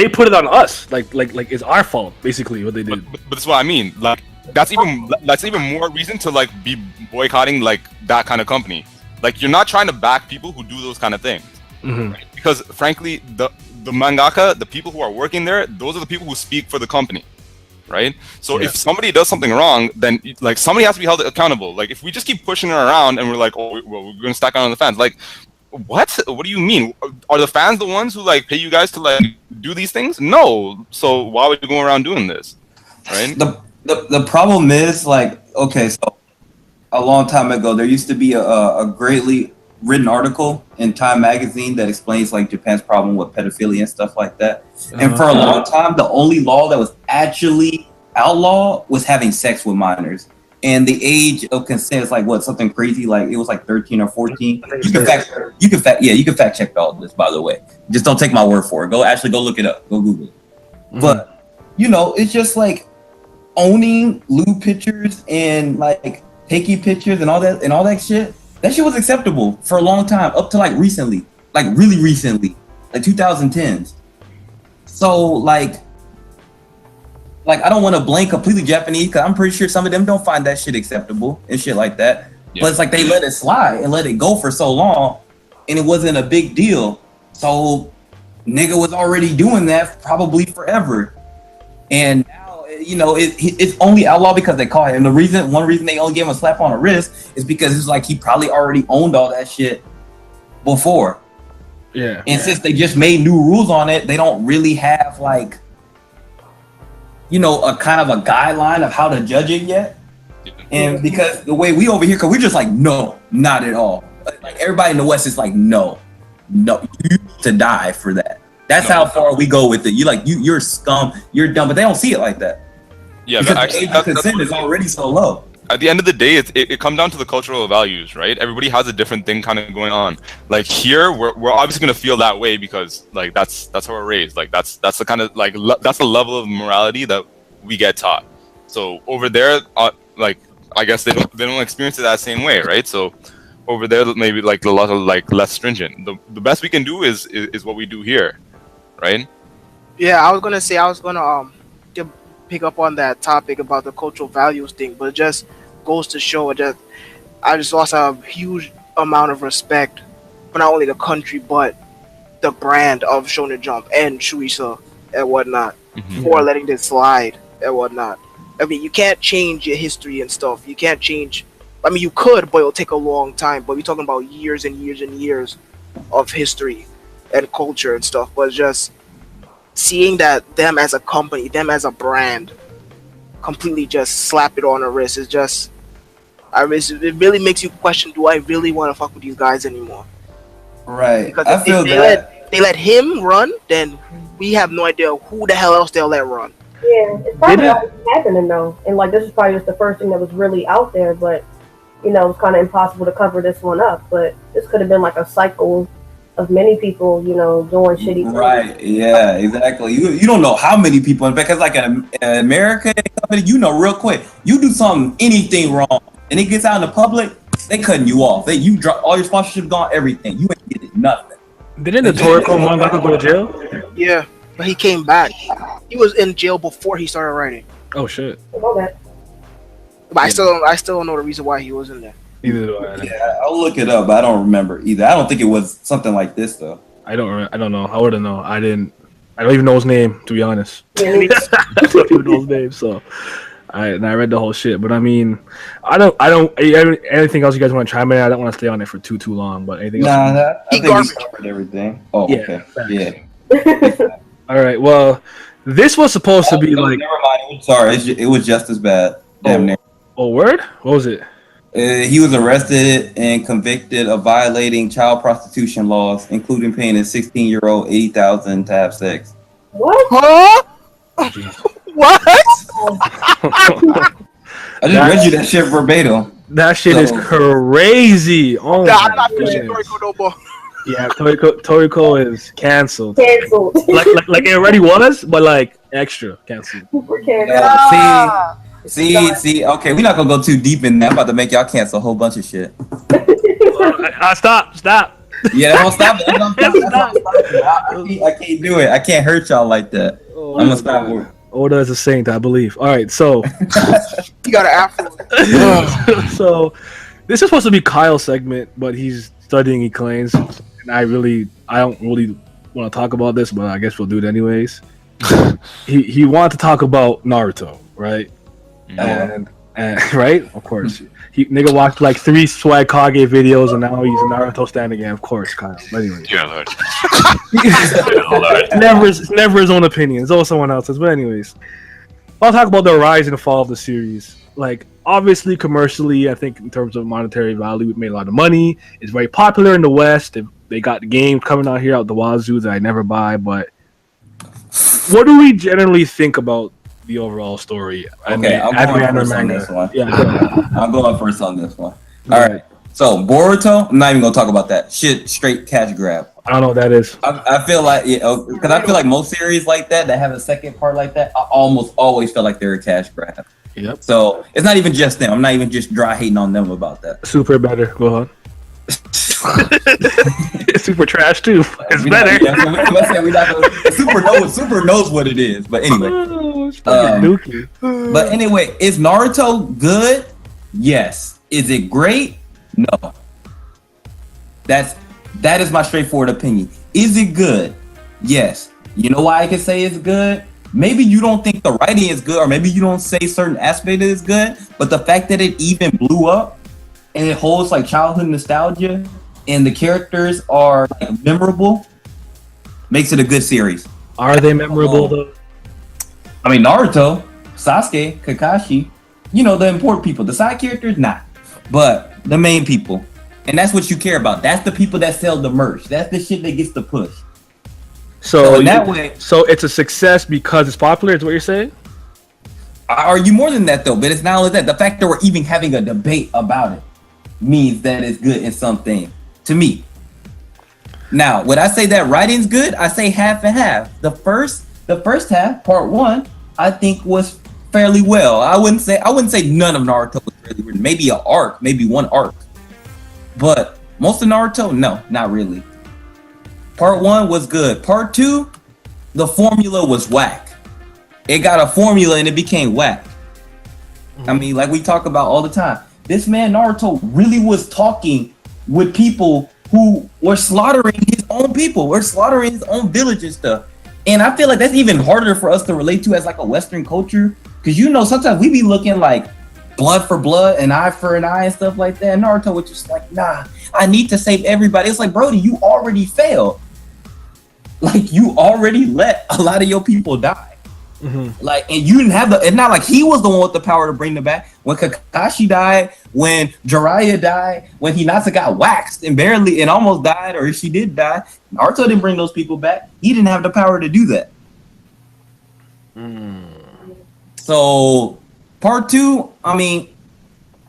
put it on us, like it's our fault, basically what they did. But that's what I mean. Like that's even more reason to like be boycotting like that kind of company. Like you're not trying to back people who do those kind of things, right? Because frankly, the mangaka, the people who are working there, those are the people who speak for the company, right? So if somebody does something wrong, then like somebody has to be held accountable. Like if we just keep pushing it around and we're like, oh, well, we're gonna stack on the fans, like. What do you mean? Are the fans the ones who like pay you guys to like do these things? No. So why would you go around doing this? Right? The problem is like, okay, so a long time ago there used to be a greatly written article in Time magazine that explains like Japan's problem with pedophilia and stuff like that. And for a long time the only law that was actually outlawed was having sex with minors. And the age of consent is like what, something crazy, like it was like 13 or 14. You can fact check all this, by the way. Just don't take my word for it. Go look it up. Go Google it. But it's just like owning lewd pictures and like taking pictures and all that shit. That shit was acceptable for a long time, up to like recently, like really recently, like 2010s. So like I don't want to blame completely Japanese because I'm pretty sure some of them don't find that shit acceptable and shit like that. Yeah. But it's like they let it slide and let it go for so long and it wasn't a big deal. So nigga was already doing that probably forever. And now, it's only outlawed because they caught him. And one reason they only gave him a slap on the wrist is because it's like he probably already owned all that shit before. Yeah. And since they just made new rules on it, they don't really have like, a kind of a guideline of how to judge it yet. And because the way we over here, because we're just like, no, not at all. Like everybody in the West is like, no, you need to die for that. That's how far we go with it. You're scum, you're dumb, but they don't see it like that. Yeah, because the age of consent is already so low. At the end of the day, it comes down to the cultural values, right? Everybody has a different thing kind of going on. Like here, we're obviously gonna feel that way because like that's how we're raised. Like that's the kind of like that's the level of morality that we get taught. So over there, like I guess they don't experience it that same way, right? So over there, maybe like a lot of like less stringent. The best we can do is what we do here, right? Yeah, I was gonna pick up on that topic about the cultural values thing, but it just goes to show that I just lost a huge amount of respect for not only the country but the brand of Shonen Jump and Shueisha and whatnot for letting this slide and whatnot. I mean, you can't change your history and stuff. You can't change. I mean, you could, but it'll take a long time. But we're talking about years and years and years of history and culture and stuff. But just seeing that them as a company, them as a brand, completely just slap it on the wrist is just. It really makes you question: do I really want to fuck with these guys anymore? Right. Because I feel if they let him run, then we have no idea who the hell else they'll let run. Yeah, it's probably not happening though, and like this is probably just the first thing that was really out there, but you know it's kind of impossible to cover this one up. But this could have been like a cycle of many people, you know, doing shitty things. Right. Yeah. Exactly. You don't know how many people, because like an American company, you know, real quick, you do anything wrong, and it gets out in the public, they cutting you off. You drop all your sponsorship gone, everything. You ain't getting nothing. Didn't the Toriko mangaka go to jail? Yeah, but he came back. He was in jail before he started writing. Oh shit! Okay. But I still don't know the reason why he was in there. Neither do I. Yeah, I'll look it up, but I don't remember either. I don't think it was something like this though. I don't know. I wouldn't know. I don't even know his name, to be honest. Yeah, I don't even know his name. So, I read the whole shit. But I mean, I don't. Anything else you guys want to chime in? I don't want to stay on it for too long. But anything else? I think garbage. we covered everything. Oh, Yeah, okay. facts. Yeah. All right. Well, this was supposed to be like. Never mind. Sorry, it was just as bad. Damn near. Oh, word? What was it? He was arrested and convicted of violating child prostitution laws, including paying a 16-year-old $80,000 to have sex. What? Huh? What? I just read you that shit verbatim. That shit is crazy. Oh Nah, my I'm not finishing goodness. Toriko no more. Yeah, Toriko is canceled. Canceled. like it already was, but like extra canceled. Super canceled. See. Okay, we're not gonna go too deep in that. I'm about to make y'all cancel a whole bunch of shit. Stop. Yeah, don't stop it. I can't do it. I can't hurt y'all like that. I'm gonna stop work. Oda is a saint, I believe. All right, so You got an afro. so this is supposed to be Kyle's segment, but he's studying, he claims, and I don't really want to talk about this, but I guess we'll do it anyways. he wanted to talk about Naruto, right? And right, of course. Nigga watched like 3 Swag Kage videos, and now he's a Naruto stan again. Of course, Kyle. But anyway, Yeah, Lord. it's never his own opinion. It's always someone else's. But anyways, I'll talk about the rise and fall of the series. Like, obviously, commercially, I think in terms of monetary value, it made a lot of money. It's very popular in the West. They got the games coming out here out the wazoo that I never buy. But what do we generally think about the overall story? Okay, I'm going first on this one. Yeah, I'm going first on this one. All right. So Boruto, I'm not even gonna talk about that shit. Straight cash grab. I don't know what that is. I feel like because I feel like most series like that have a second part like that, I almost always feel like they're a cash grab. Yep. So it's not even just them. I'm not even just dry hating on them about that. Super better. Go on. Super trash too. It's better. Super knows what it is. But anyway. Oh, it's fucking dookie. But anyway, is Naruto good? Yes. Is it great? No. That is my straightforward opinion. Is it good? Yes. You know why I can say it's good? Maybe you don't think the writing is good, or maybe you don't say certain aspect is good, but the fact that it even blew up and it holds like childhood nostalgia and the characters are like, memorable makes it a good series. Are they memorable though? I mean, Naruto, Sasuke, Kakashi, you know, the important people. The side characters, not. But the main people. And that's what you care about. That's the people that sell the merch. That's the shit that gets the push. So in that way, so it's a success because it's popular, is what you're saying? I argue more than that though, but it's not only that. The fact that we're even having a debate about it means that it's good in something to me. Now, when I say that writing's good, I say half and half. The first half, part 1, I think was fairly well. I wouldn't say none of Naruto was really written. Maybe an arc, maybe one arc. But most of Naruto, no, not really. Part 1 was good. Part 2, the formula was whack. it got a formula and it became whack. I mean, like we talk about all the time. This man Naruto really was talking with people who were slaughtering his own people, were slaughtering his own village and stuff. And I feel like that's even harder for us to relate to as like a Western culture, because you know sometimes we be looking like blood for blood and eye for an eye and stuff like that. And Naruto was just like, nah, I need to save everybody. It's like, Brody, you already failed. Like you already let a lot of your people die. Mm-hmm. Like, and you didn't have it's not like he was the one with the power to bring them back. When Kakashi died, when Jiraiya died, when Hinata got waxed and almost died, or if she did die, Naruto didn't bring those people back. He didn't have the power to do that. So part 2, I mean,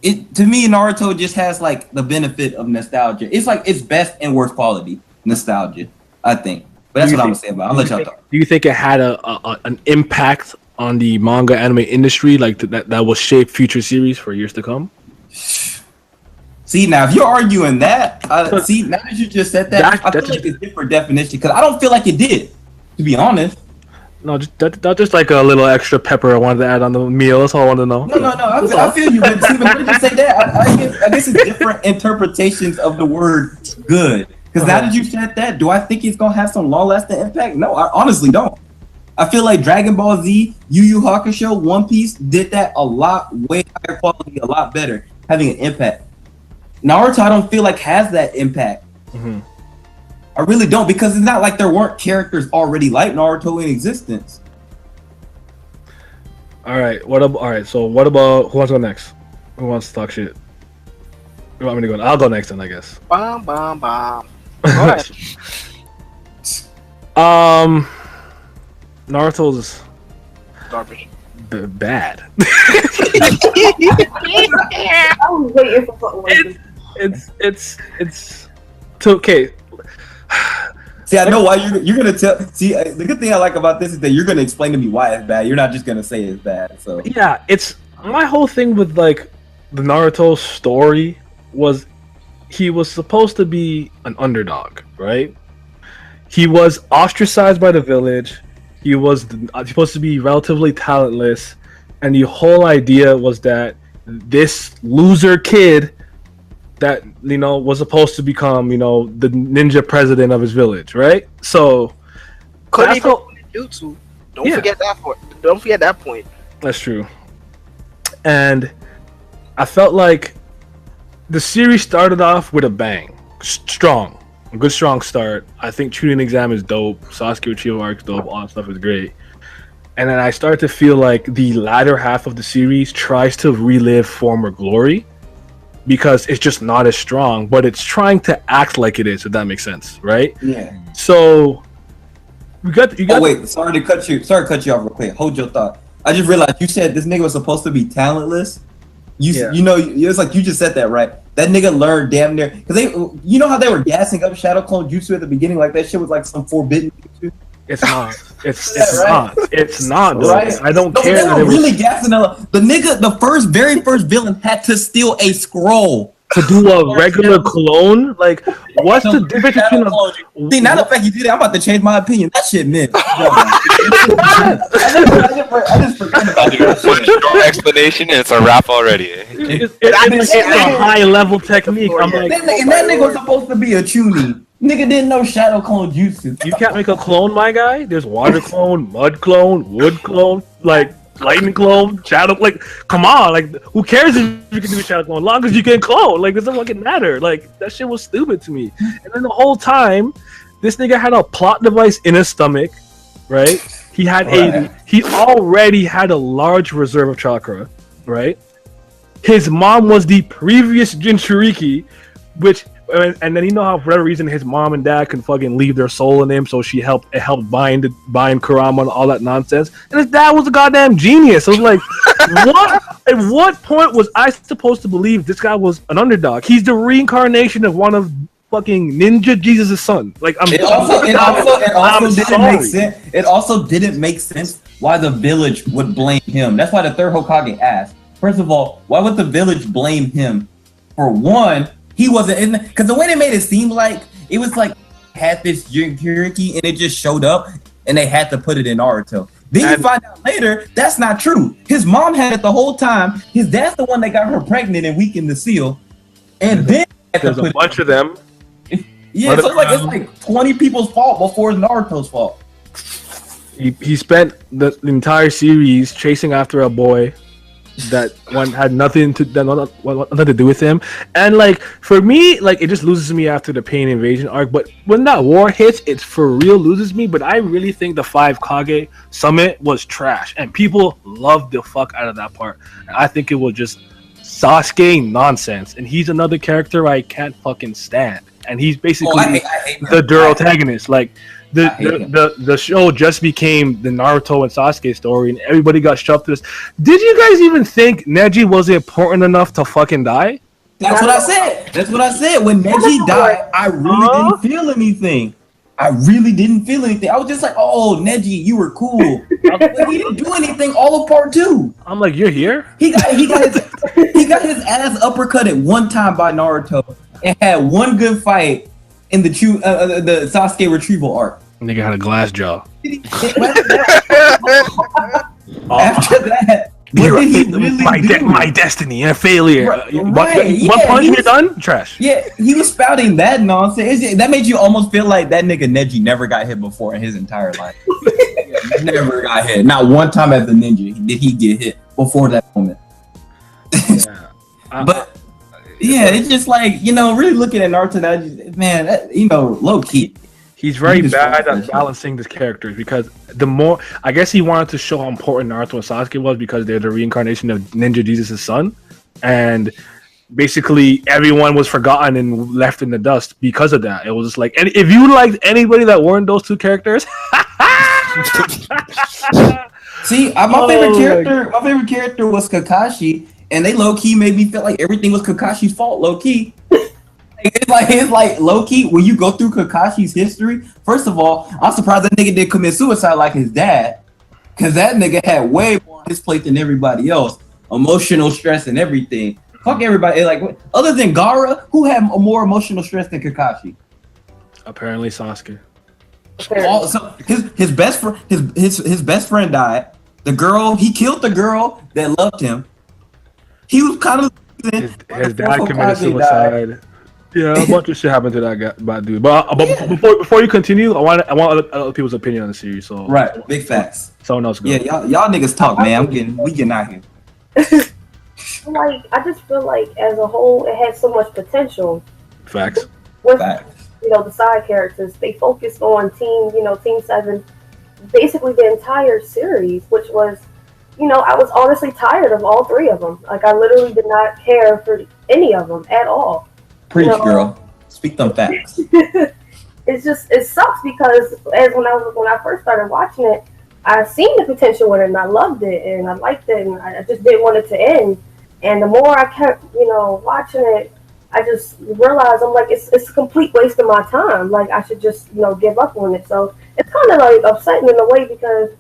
to me, Naruto just has like the benefit of nostalgia. It's like its best and worst quality nostalgia, I think. But that's what I'm gonna say about it. I'll let y'all talk. Do you think it had an impact on the manga anime industry, like that will shape future series for years to come? See, now if you're arguing that, see, now that you just said that, I feel like it's different definition, because I don't feel like it did, to be honest. No, that's just like a little extra pepper I wanted to add on the meal. That's all I want to know. No, I feel you, but Steven, why did you say that? I guess it's different interpretations of the word good. Because now that you said that, do I think it's going to have some long-lasting impact? No, I honestly don't. I feel like Dragon Ball Z, Yu Yu Hakusho, One Piece did that a lot, way higher quality, a lot better, having an impact. Naruto, I don't feel like has that impact. Mm-hmm. I really don't, because it's not like there weren't characters already like Naruto in existence. All right, so what about, who wants to go next? Who wants to talk shit? You want me to go? I'll go next then, I guess. Bomb. Naruto's garbage. Bad. I was waiting for something like this. It's okay. See, I know why you're gonna tell. See, the good thing I like about this is that you're gonna explain to me why it's bad. You're not just gonna say it's bad. So yeah, it's my whole thing with like the Naruto story was he was supposed to be an underdog, right? He was ostracized by the village. He was supposed to be relatively talentless, and the whole idea was that this loser kid that, you know, was supposed to become, you know, the ninja president of his village, right? So couldn't even Jutsu. Don't forget that point. That's true. And I felt like the series started off with a bang. A good strong start. I think Chunin Exam is dope. Sasuke Uchiha arc's dope. All that stuff is great. And then I start to feel like the latter half of the series tries to relive former glory, because it's just not as strong, but it's trying to act like it is, if that makes sense, right? Yeah. So you got. Oh wait, sorry to cut you off real quick. Hold your thought. I just realized you said this nigga was supposed to be talentless. You know, it's like you just said that, right? That nigga learned damn near, because you know how they were gassing up Shadow Clone Jutsu at the beginning, like that shit was like some forbidden jutsu. It's not. It's not. Right? I don't care. They were really gassing up. The nigga, the very first villain had to steal a scroll to do a regular clone. Like, what's the difference between a? See, now the fact you did it, I'm about to change my opinion. That shit meant. I just forgot about it. One short explanation, and it's a wrap already. It's a high level technique. I'm like, that nigga was supposed to be a Chunin. Nigga didn't know Shadow Clone Jutsu. You can't make a clone, my guy. There's water clone, mud clone, wood clone, like lightning clone, shadow. Like, come on, like, who cares if you can do a shadow clone? As long as you can clone, like, it doesn't fucking matter. Like, that shit was stupid to me. And then the whole time, this nigga had a plot device in his stomach, right? He already had a large reserve of chakra, right? His mom was the previous Jinchuriki, which. And then you know how for whatever reason his mom and dad can fucking leave their soul in him, so it helped bind Kurama and all that nonsense. And his dad was a goddamn genius. I was like, what? At what point was I supposed to believe this guy was an underdog? He's the reincarnation of one of fucking Ninja Jesus' son. Like, it also didn't make sense why the village would blame him. That's why the third Hokage asked. First of all, why would the village blame him? For one, he wasn't in, because the way they made it seem like it was like had this Jinchuriki and it just showed up and they had to put it in Naruto. Then you find out later that's not true. His mom had it the whole time. His dad's the one that got her pregnant and weakened the seal. And then there's a bunch of them. Yeah, so it's like 20 people's fault before Naruto's fault. He spent the entire series chasing after a boy that one had nothing to do with him, and like for me, like it just loses me after the Pain Invasion arc. But when that war hits, it's for real loses me. But I really think the 5 Kage summit was trash, and people loved the fuck out of that part. I think it was just Sasuke nonsense, and he's another character I can't fucking stand, and he's basically I hate the protagonist. Like the show just became the Naruto and Sasuke story, and everybody got shoved to this. Did you guys even think Neji was important enough to fucking die? That's what I said. That's what I said. When Neji died, I really didn't feel anything. I was just like, oh, Neji, you were cool. But he didn't do anything all of part 2. I'm like, you're here? He got his ass uppercutted one time by Naruto and had one good fight in the Sasuke retrieval arc. Nigga had a glass jaw. After that, what did he really do? My destiny and failure. One punch, you're done? Trash. Yeah, he was spouting that nonsense. That made you almost feel like that nigga Neji never got hit before in his entire life. Never got hit. Not one time as a ninja did he get hit before that moment. But yeah, it's just like, really looking at Naruto now, man, low key. He's very bad at balancing the characters, because the more, I guess he wanted to show how important Naruto and Sasuke was because they're the reincarnation of Ninja Jesus' son. And basically everyone was forgotten and left in the dust because of that. It was just like, and if you liked anybody that weren't those two characters, see, my favorite character was Kakashi, and they low key made me feel like everything was Kakashi's fault, low key. It's like low key when you go through Kakashi's history. First of all, I'm surprised that nigga didn't commit suicide like his dad, because that nigga had way more on his plate than everybody else, emotional stress and everything. Fuck everybody. Like, other than Gaara, who had more emotional stress than Kakashi? Apparently Sasuke. So his best friend, his best friend died. The girl, he killed the girl that loved him. He was kind of his dad committed suicide. Died. Yeah, a bunch of shit happened to that bad dude. But before you continue, I want other people's opinion on the series. So right, big facts. Someone else go. Yeah, y'all niggas talk, man. We getting out here. Like, I just feel like as a whole, it had so much potential. Facts. With the side characters, they focused on Team 7, basically the entire series, which was, I was honestly tired of all 3 of them. Like, I literally did not care for any of them at all. Preach, girl. Speak them facts. It sucks because when I first started watching it, I seen the potential with it and I loved it and I liked it and I just didn't want it to end. And the more I kept, watching it, I just realized I'm like, it's a complete waste of my time. Like, I should just, give up on it. So it's kind of like upsetting in a way, because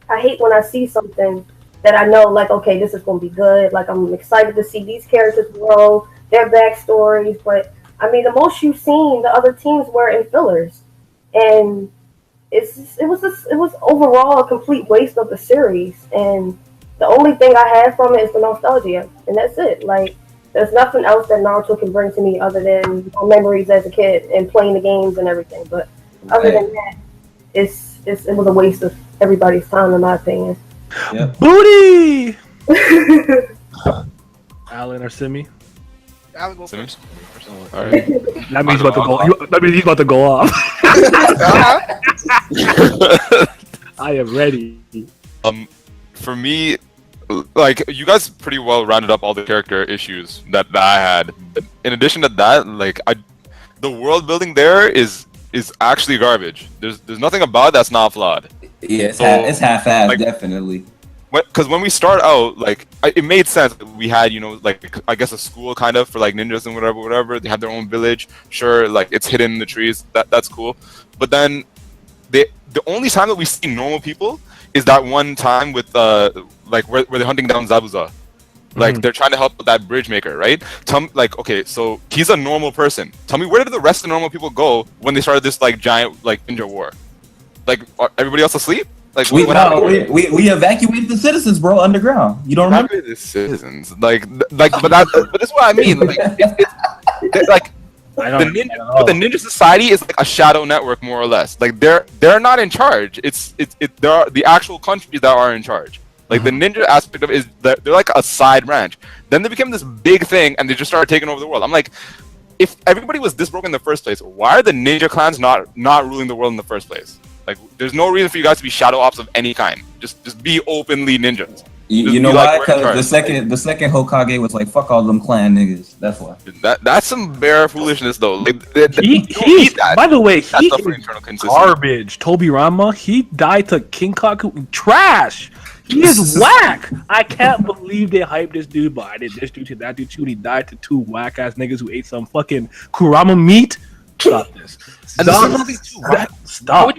I hate when I see something that I know, like, okay, this is going to be good. Like, I'm excited to see these characters grow, their backstories. But, I mean, the most you've seen the other teams were in fillers. And it was overall a complete waste of the series. And the only thing I have from it is the nostalgia. And that's it. Like, there's nothing else that Naruto can bring to me other than my memories as a kid and playing the games and everything. But other than that, it was a waste of everybody's time, in my opinion. Yep. Booty! Alan or Simi? Alan, go first. All right. That means he's about to go off. I am ready. For me, like, you guys pretty well rounded up all the character issues that I had. But in addition to that, like, the world building there is actually garbage. There's nothing about it that's not flawed. Yeah, it's half-assed, like, definitely. Because when we start out, like, it made sense. We had, like, I guess a school kind of for like ninjas and whatever. They have their own village. Sure, like, it's hidden in the trees. That's cool. But then the only time that we see normal people is that one time with like where they're hunting down Zabuza. Like, they're trying to help that bridge maker, right? Like, okay, so he's a normal person. Tell me, where did the rest of the normal people go when they started this, like, giant, like, ninja war? Like, are everybody else asleep? Like we evacuated the citizens, bro, underground. You don't remember? The citizens, but that's what I mean. Like, it's like the Ninja Society is like a shadow network, more or less. Like they're not in charge. There are the actual countries that are in charge. Like the ninja aspect of it is that they're like a side branch. Then they became this big thing, and they just started taking over the world. I'm like, if everybody was this broken in the first place, why are the ninja clans not ruling the world in the first place? Like, there's no reason for you guys to be shadow ops of any kind. Just be openly ninjas. You know why? Because the second Hokage was like, "Fuck all them clan niggas." That's why. That's some bare foolishness, though. Like, by the way, he is garbage. Toby Ranma, he died to King Kaku. Trash. He is whack. I can't believe they hyped this dude, but I did this dude to that dude too. And he died to two whack ass niggas who ate some fucking kurama meat. Stop this. Stop.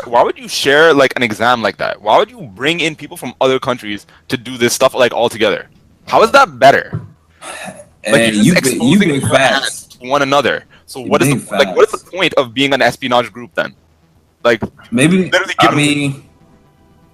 Why would you share like an exam like that? Why would you bring in people from other countries to do this stuff like all together? How is that better? Like, you're just exposing fans to one another. So what is the point of being an espionage group then? Like, maybe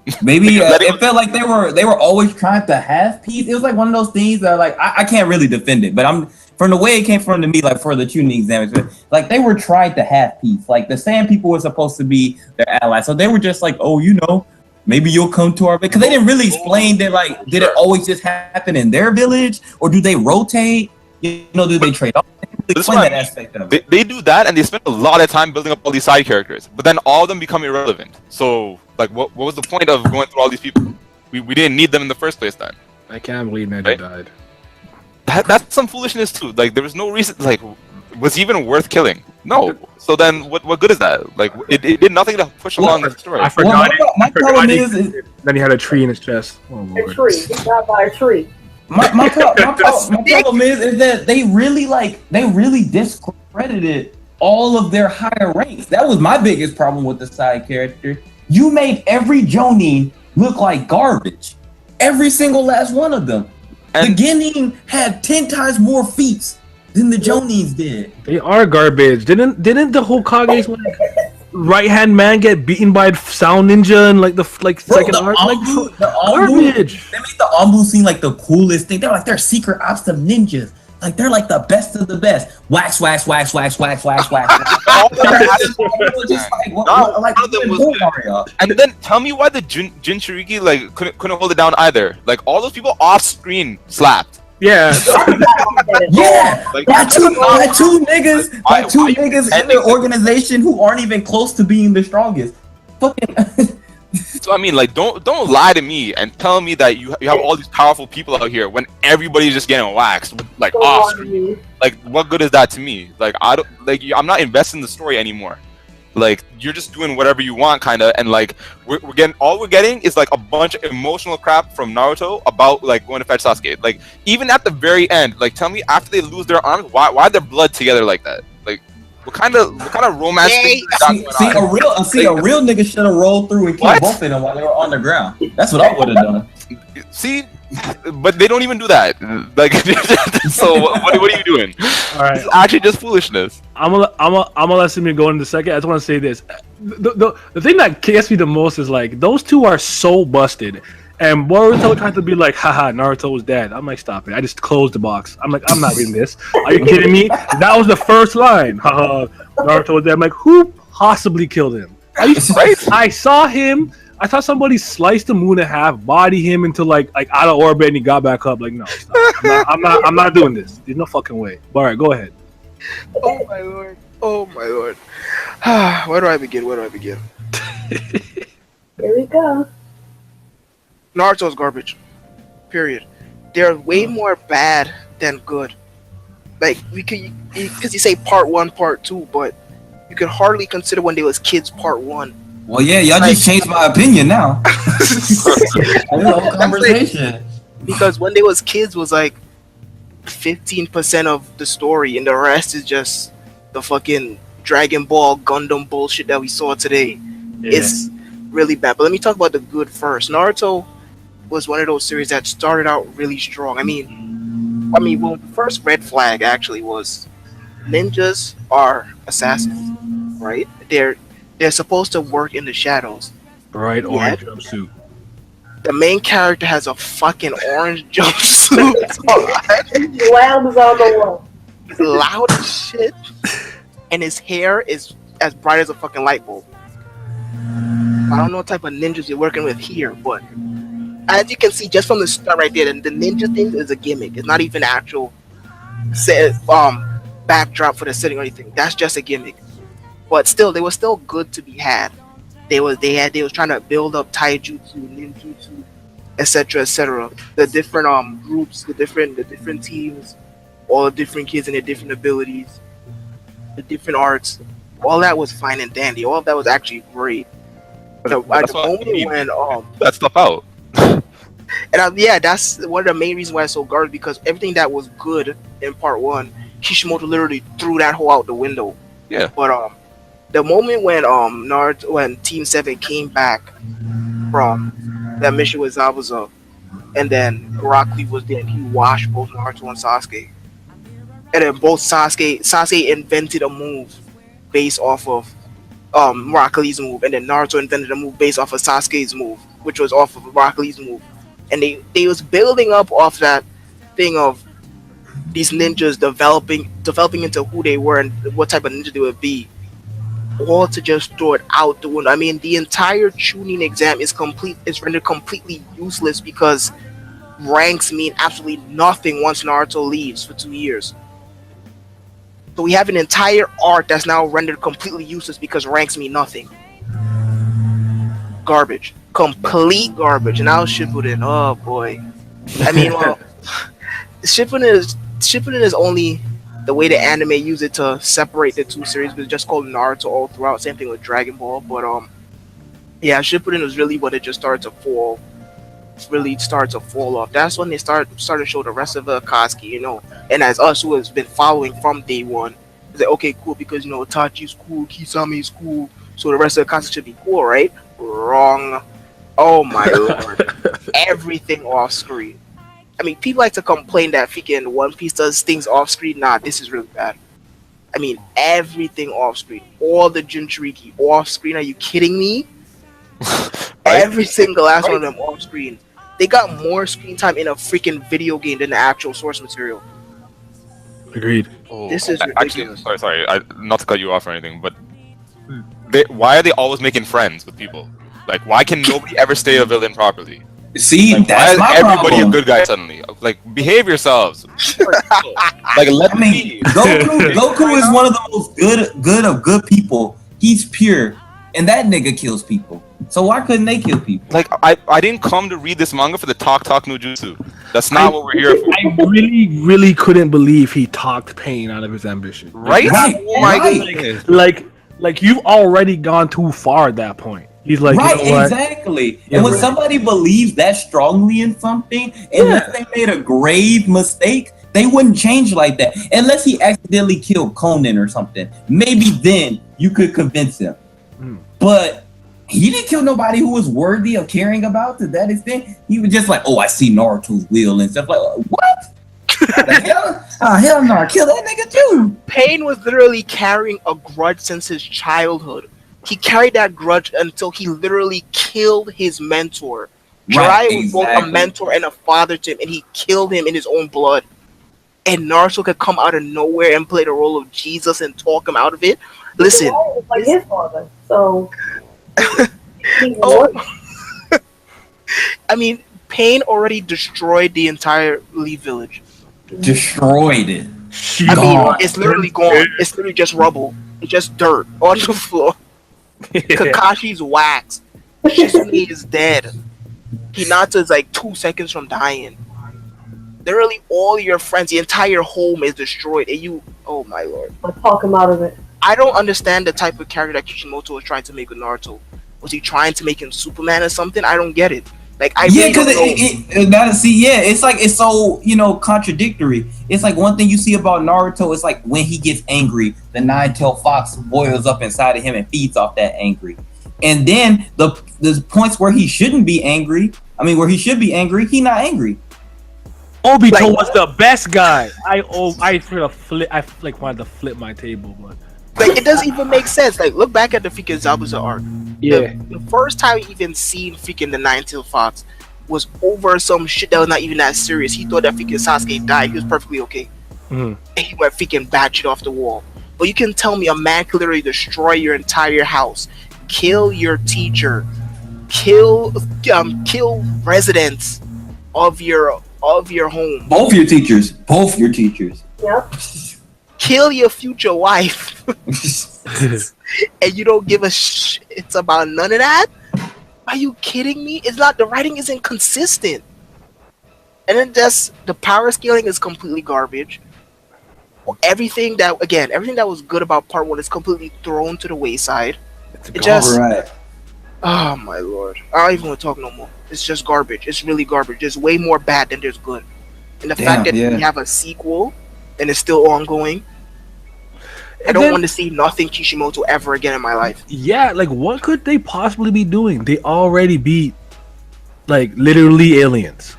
it felt like they were always trying to have peace. It was like one of those things that like I can't really defend it, but I'm from the way it came from to me, like for the tuning exams, like they were trying to have peace. Like the Sand people were supposed to be their allies, so they were just like, oh, you know, maybe you'll come to our village, because they didn't really explain that. Like, did it always just happen in their village, or do they rotate? You know, do they trade off? That aspect of it. They do that, and they spend a lot of time building up all these side characters, but then all of them become irrelevant. So, like, what was the point of going through all these people? We didn't need them in the first place then. I can't believe Neji died. That's some foolishness too. Like, there was no reason. Like, was he even worth killing? No. So then, what good is that? Like, it did nothing to push along the story. I forgot. My problem is then he had a tree in his chest. Oh, a tree. He died by a tree. My problem is that they really discredited all of their higher ranks. That was my biggest problem with the side character. You made every Jonin look like garbage. Every single last one of them. And the Genin had 10 times more feats than the Jonins did. They are garbage. Didn't the Hokage's like right-hand man get beaten by Sound Ninja and like second arc? Garbage. They made the Anbu seem like the coolest thing. They're like they're secret ops of ninjas. Like they're like the best of the best. Wax. All and then tell me why the Jinchuriki like couldn't hold it down either. Like all those people off screen slapped. Yeah. Like, by two niggas in their organization who aren't even close to being the strongest. Fucking. So I mean, like, don't lie to me and tell me that you have all these powerful people out here when everybody's just getting waxed, like off screen. Like, what good is that to me? Like, I'm not invested in the story anymore. Like, you're just doing whatever you want, kind of, and like we're getting is like a bunch of emotional crap from Naruto about like going to fetch Sasuke. Like, even at the very end, like, tell me after they lose their arms, why their blood together like that? Like, what kind of romance? A real nigga should have rolled through and killed both of them while they were on the ground. That's what I would have done. See, but they don't even do that. Like, so what are you doing? All right, it's actually just foolishness. I'm gonna let Simeon go in a second. I just want to say this: the thing that gets me the most is like those two are so busted. And Boruto tried to be like, haha, Naruto was dead. I'm like, stop it. I just closed the box. I'm like, I'm not reading this. Are you kidding me? That was the first line. Haha, Naruto was dead. I'm like, who possibly killed him? I saw him. I saw somebody slice the moon in half, body him into like out of orbit, and he got back up. Like, no, stop. I'm not doing this. There's no fucking way. All right, go ahead. Oh my lord. Where do I begin? Here we go. Naruto's garbage. Period. They're way more bad than good. Like, because you say part 1, part 2, but you could hardly consider when they was kids part 1. Well, yeah, y'all just changed my opinion now. Whole conversation. Because when they was kids was like 15% of the story, and the rest is just the fucking Dragon Ball Gundam bullshit that we saw today. Yeah. It's really bad. But let me talk about the good first. Naruto was one of those series that started out really strong. I mean, well, the first red flag actually was ninjas are assassins, right? They're supposed to work in the shadows. Bright orange jumpsuit. The main character has a fucking orange jumpsuit. Loud as all the world. He's loud as shit, and his hair is as bright as a fucking light bulb. I don't know what type of ninjas you're working with here, but as you can see just from the start right there, the ninja thing is a gimmick. It's not even actual backdrop for the setting or anything. That's just a gimmick. But still, they were still good to be had. They was trying to build up taijutsu, ninjutsu, etc. The different groups, the different teams, all the different kids and their different abilities, the different arts. All that was fine and dandy. All of that was actually great. At the moment when that stuff out. And that's one of the main reasons why it's so garbage, because everything that was good in part 1, Kishimoto literally threw that whole out the window. Yeah. But the moment when Naruto, when Team 7 came back from that mission with Zabuza, and then Rock Lee was there, and he washed both Naruto and Sasuke. And then both Sasuke invented a move based off of Rock Lee's move, and then Naruto invented a move based off of Sasuke's move, which was off of Rock Lee's move. And they was building up off that thing of these ninjas developing into who they were and what type of ninja they would be, all to just throw it out the window. I mean, the entire Chunin exam is rendered completely useless because ranks mean absolutely nothing once Naruto leaves for 2 years. So we have an entire arc that's now rendered completely useless because ranks mean nothing. Garbage. Complete garbage. And now Shippuden, oh boy. I mean, well, Shippuden is only the way the anime use it to separate the two series, but it's just called Naruto all throughout. Same thing with Dragon Ball, but yeah, Shippuden was really when it just started to fall. Really started to fall off. That's when they started to show the rest of the Akatsuki, you know. And as us who has been following from day one, it's like, okay, cool, because you know Itachi's cool, Kisame is cool, so the rest of the Akatsuki should be cool, right? Wrong. Oh my lord. Everything off screen. I mean, people like to complain that freaking One Piece does things off screen. Nah, this is really bad. I mean, everything off screen. All the Jinchuriki off screen. Are you kidding me? Every single last one of them off screen. They got more screen time in a freaking video game than the actual source material. Agreed. This is ridiculous. Actually, sorry, not to cut you off or anything, but why are they always making friends with people? Like, why can nobody ever stay a villain properly? See, like, that's why my is everybody problem. a good guy suddenly? Like, behave yourselves. Like, let me. Goku is one of the most good people. He's pure, and that nigga kills people. So why couldn't they kill people? Like, I didn't come to read this manga for the talk no jutsu. That's not what we're here for. I really couldn't believe he talked Pain out of his ambition. Right? Oh my goodness. Like you've already gone too far at that point. He's like, right, you know what? Exactly. And when somebody believes that strongly in something, unless they made a grave mistake, they wouldn't change like that. Unless he accidentally killed Conan or something. Maybe then you could convince him. But he didn't kill nobody who was worthy of caring about to that extent. He was just like, oh, I see Naruto's will and stuff like, what? Hell no, kill that nigga too. Pain was literally carrying a grudge since his childhood. He carried that grudge until he literally killed his mentor. Jiraiya was both a mentor and a father to him, and he killed him in his own blood. And Naruto could come out of nowhere and play the role of Jesus and talk him out of it. Listen, It's like his father, so. I mean, Pain already destroyed the entire Lee village. Destroyed it. I mean, it's literally gone. It's literally just rubble. It's just dirt on the floor. Kakashi's wax. Shizune is dead. Hinata is like 2 seconds from dying. Literally all your friends, the entire home is destroyed. And you, oh my lord. I'll talk him out of it. I don't understand the type of character that Kishimoto was trying to make with Naruto. Was he trying to make him Superman or something? I don't get it. Like, I really don't know. It's like, it's so, contradictory. It's like one thing you see about Naruto is like when he gets angry, the nine-tailed fox boils up inside of him and feeds off that angry. And then the points where he shouldn't be angry, where he should be angry, he not angry. Obito was the best guy. I wanted to flip my table, but like, it doesn't even make sense. Like, look back at the freaking Zabuza arc. Yeah. The first time he even seen freaking the Nine-Tailed Fox was over some shit that was not even that serious. He thought that freaking Sasuke died. He was perfectly okay. Mhm. And he went freaking batshit off the wall. But you can tell me a man could literally destroy your entire house, kill your teacher, kill residents of your home. Both your teachers. Both your teachers. Yep. Kill your future wife. And you don't give a shit about none of that? Are you kidding me? It's not, the writing isn't consistent. And then just the power scaling is completely garbage. Everything that was good about part 1 is completely thrown to the wayside. It just Right. Oh my lord. I don't even want to talk no more. It's just garbage. It's really garbage. There's way more bad than there's good. And the fact that we have a sequel and it's still ongoing, I don't want to see nothing Kishimoto ever again in my life. Yeah, like what could they possibly be doing? They already beat like literally aliens.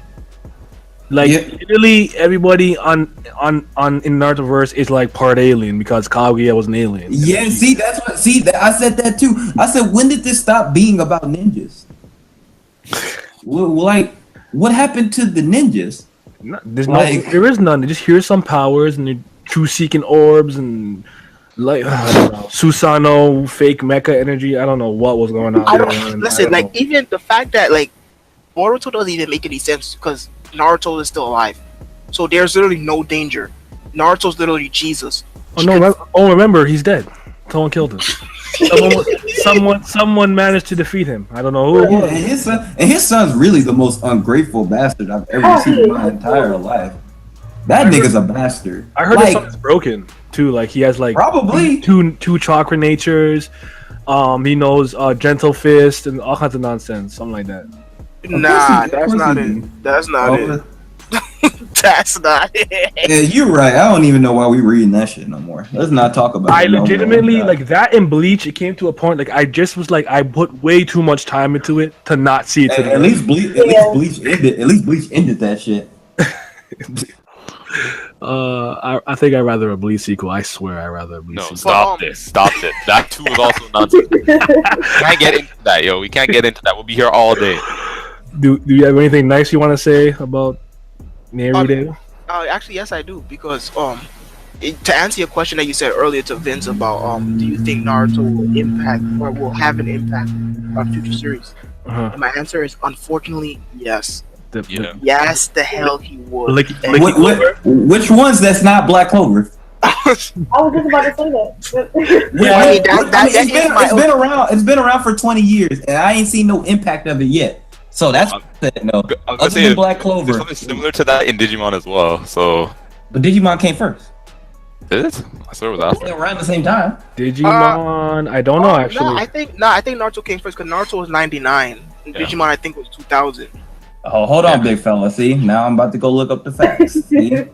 Like literally everybody on in Narutoverse is like part alien because Kaguya was an alien. Yeah, see, that's what. See, I said that too. I said, when did this stop being about ninjas? Like, what happened to the ninjas? There's there is none. They just hear some powers and they're true seeking orbs and like I don't know, Susanoo fake mecha energy. I don't know what was going on. Listen, like even the fact that like Boruto doesn't even make any sense because Naruto is still alive, so there's literally no danger. Naruto's literally Jesus. Remember, he's dead. Someone killed him. Someone managed to defeat him. I don't know who. Yeah, and his son's really the most ungrateful bastard I've ever seen in my entire life. That nigga's a bastard. I heard his son's broken too. Like he has like probably two chakra natures. He knows gentle fist and all kinds of nonsense. Something like that. Nah, that's not it. That's not it. That's not it. Yeah, you're right. I don't even know why we reading that shit no more. Let's not talk about it. I legitimately like that in Bleach. It came to a point like I just was like I put way too much time into it to not see it. At least Bleach ended that shit. I think I'd rather a Bleach sequel. I swear I'd rather a Bleach sequel. Stop this. That too was also nonsense. We can't get into that, yo. We can't get into that. We'll be here all day. Do you have anything nice you want to say about Naruto? Actually, yes, I do. Because to answer your question that you said earlier to Vince about do you think Naruto will impact or will have an impact on future series? And my answer is unfortunately yes. Yes, the hell he would. Which ones that's not Black Clover? I was just about to say that. It's been around for 20 years, and I ain't seen no impact of it yet. So that's no. Other than Black Clover, there's something similar to that in Digimon as well. So, but Digimon came first. Did it? I thought it was after. Around the same time. Digimon, I don't know actually. I think Naruto came first because Naruto was 99. And Digimon I think was 2000. Oh, hold on, big fella. See, now I'm about to go look up the facts. See?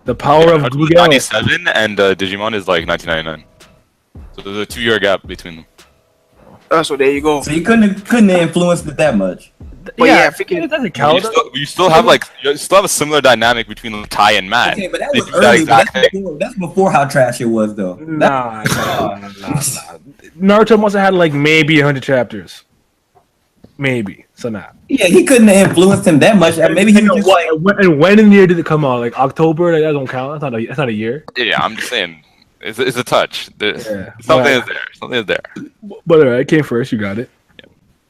The power of Google. 97 and Digimon is like 1999. So there's a 2-year gap between them. So there you go. So you couldn't have influenced it that much. But freaking it doesn't count. You still have a similar dynamic between like, Tai and Matt. Okay, but that was early. That's before how trash it was, though. Nah. Naruto must have had like maybe 100 chapters. Maybe. So not. Yeah, he couldn't have influenced him that much. Maybe he was just and when in the year did it come out? Like October? That don't count. That's not a year. Yeah, I'm just saying. It's a touch. Something is there. Something is there. But alright, it came first. You got it.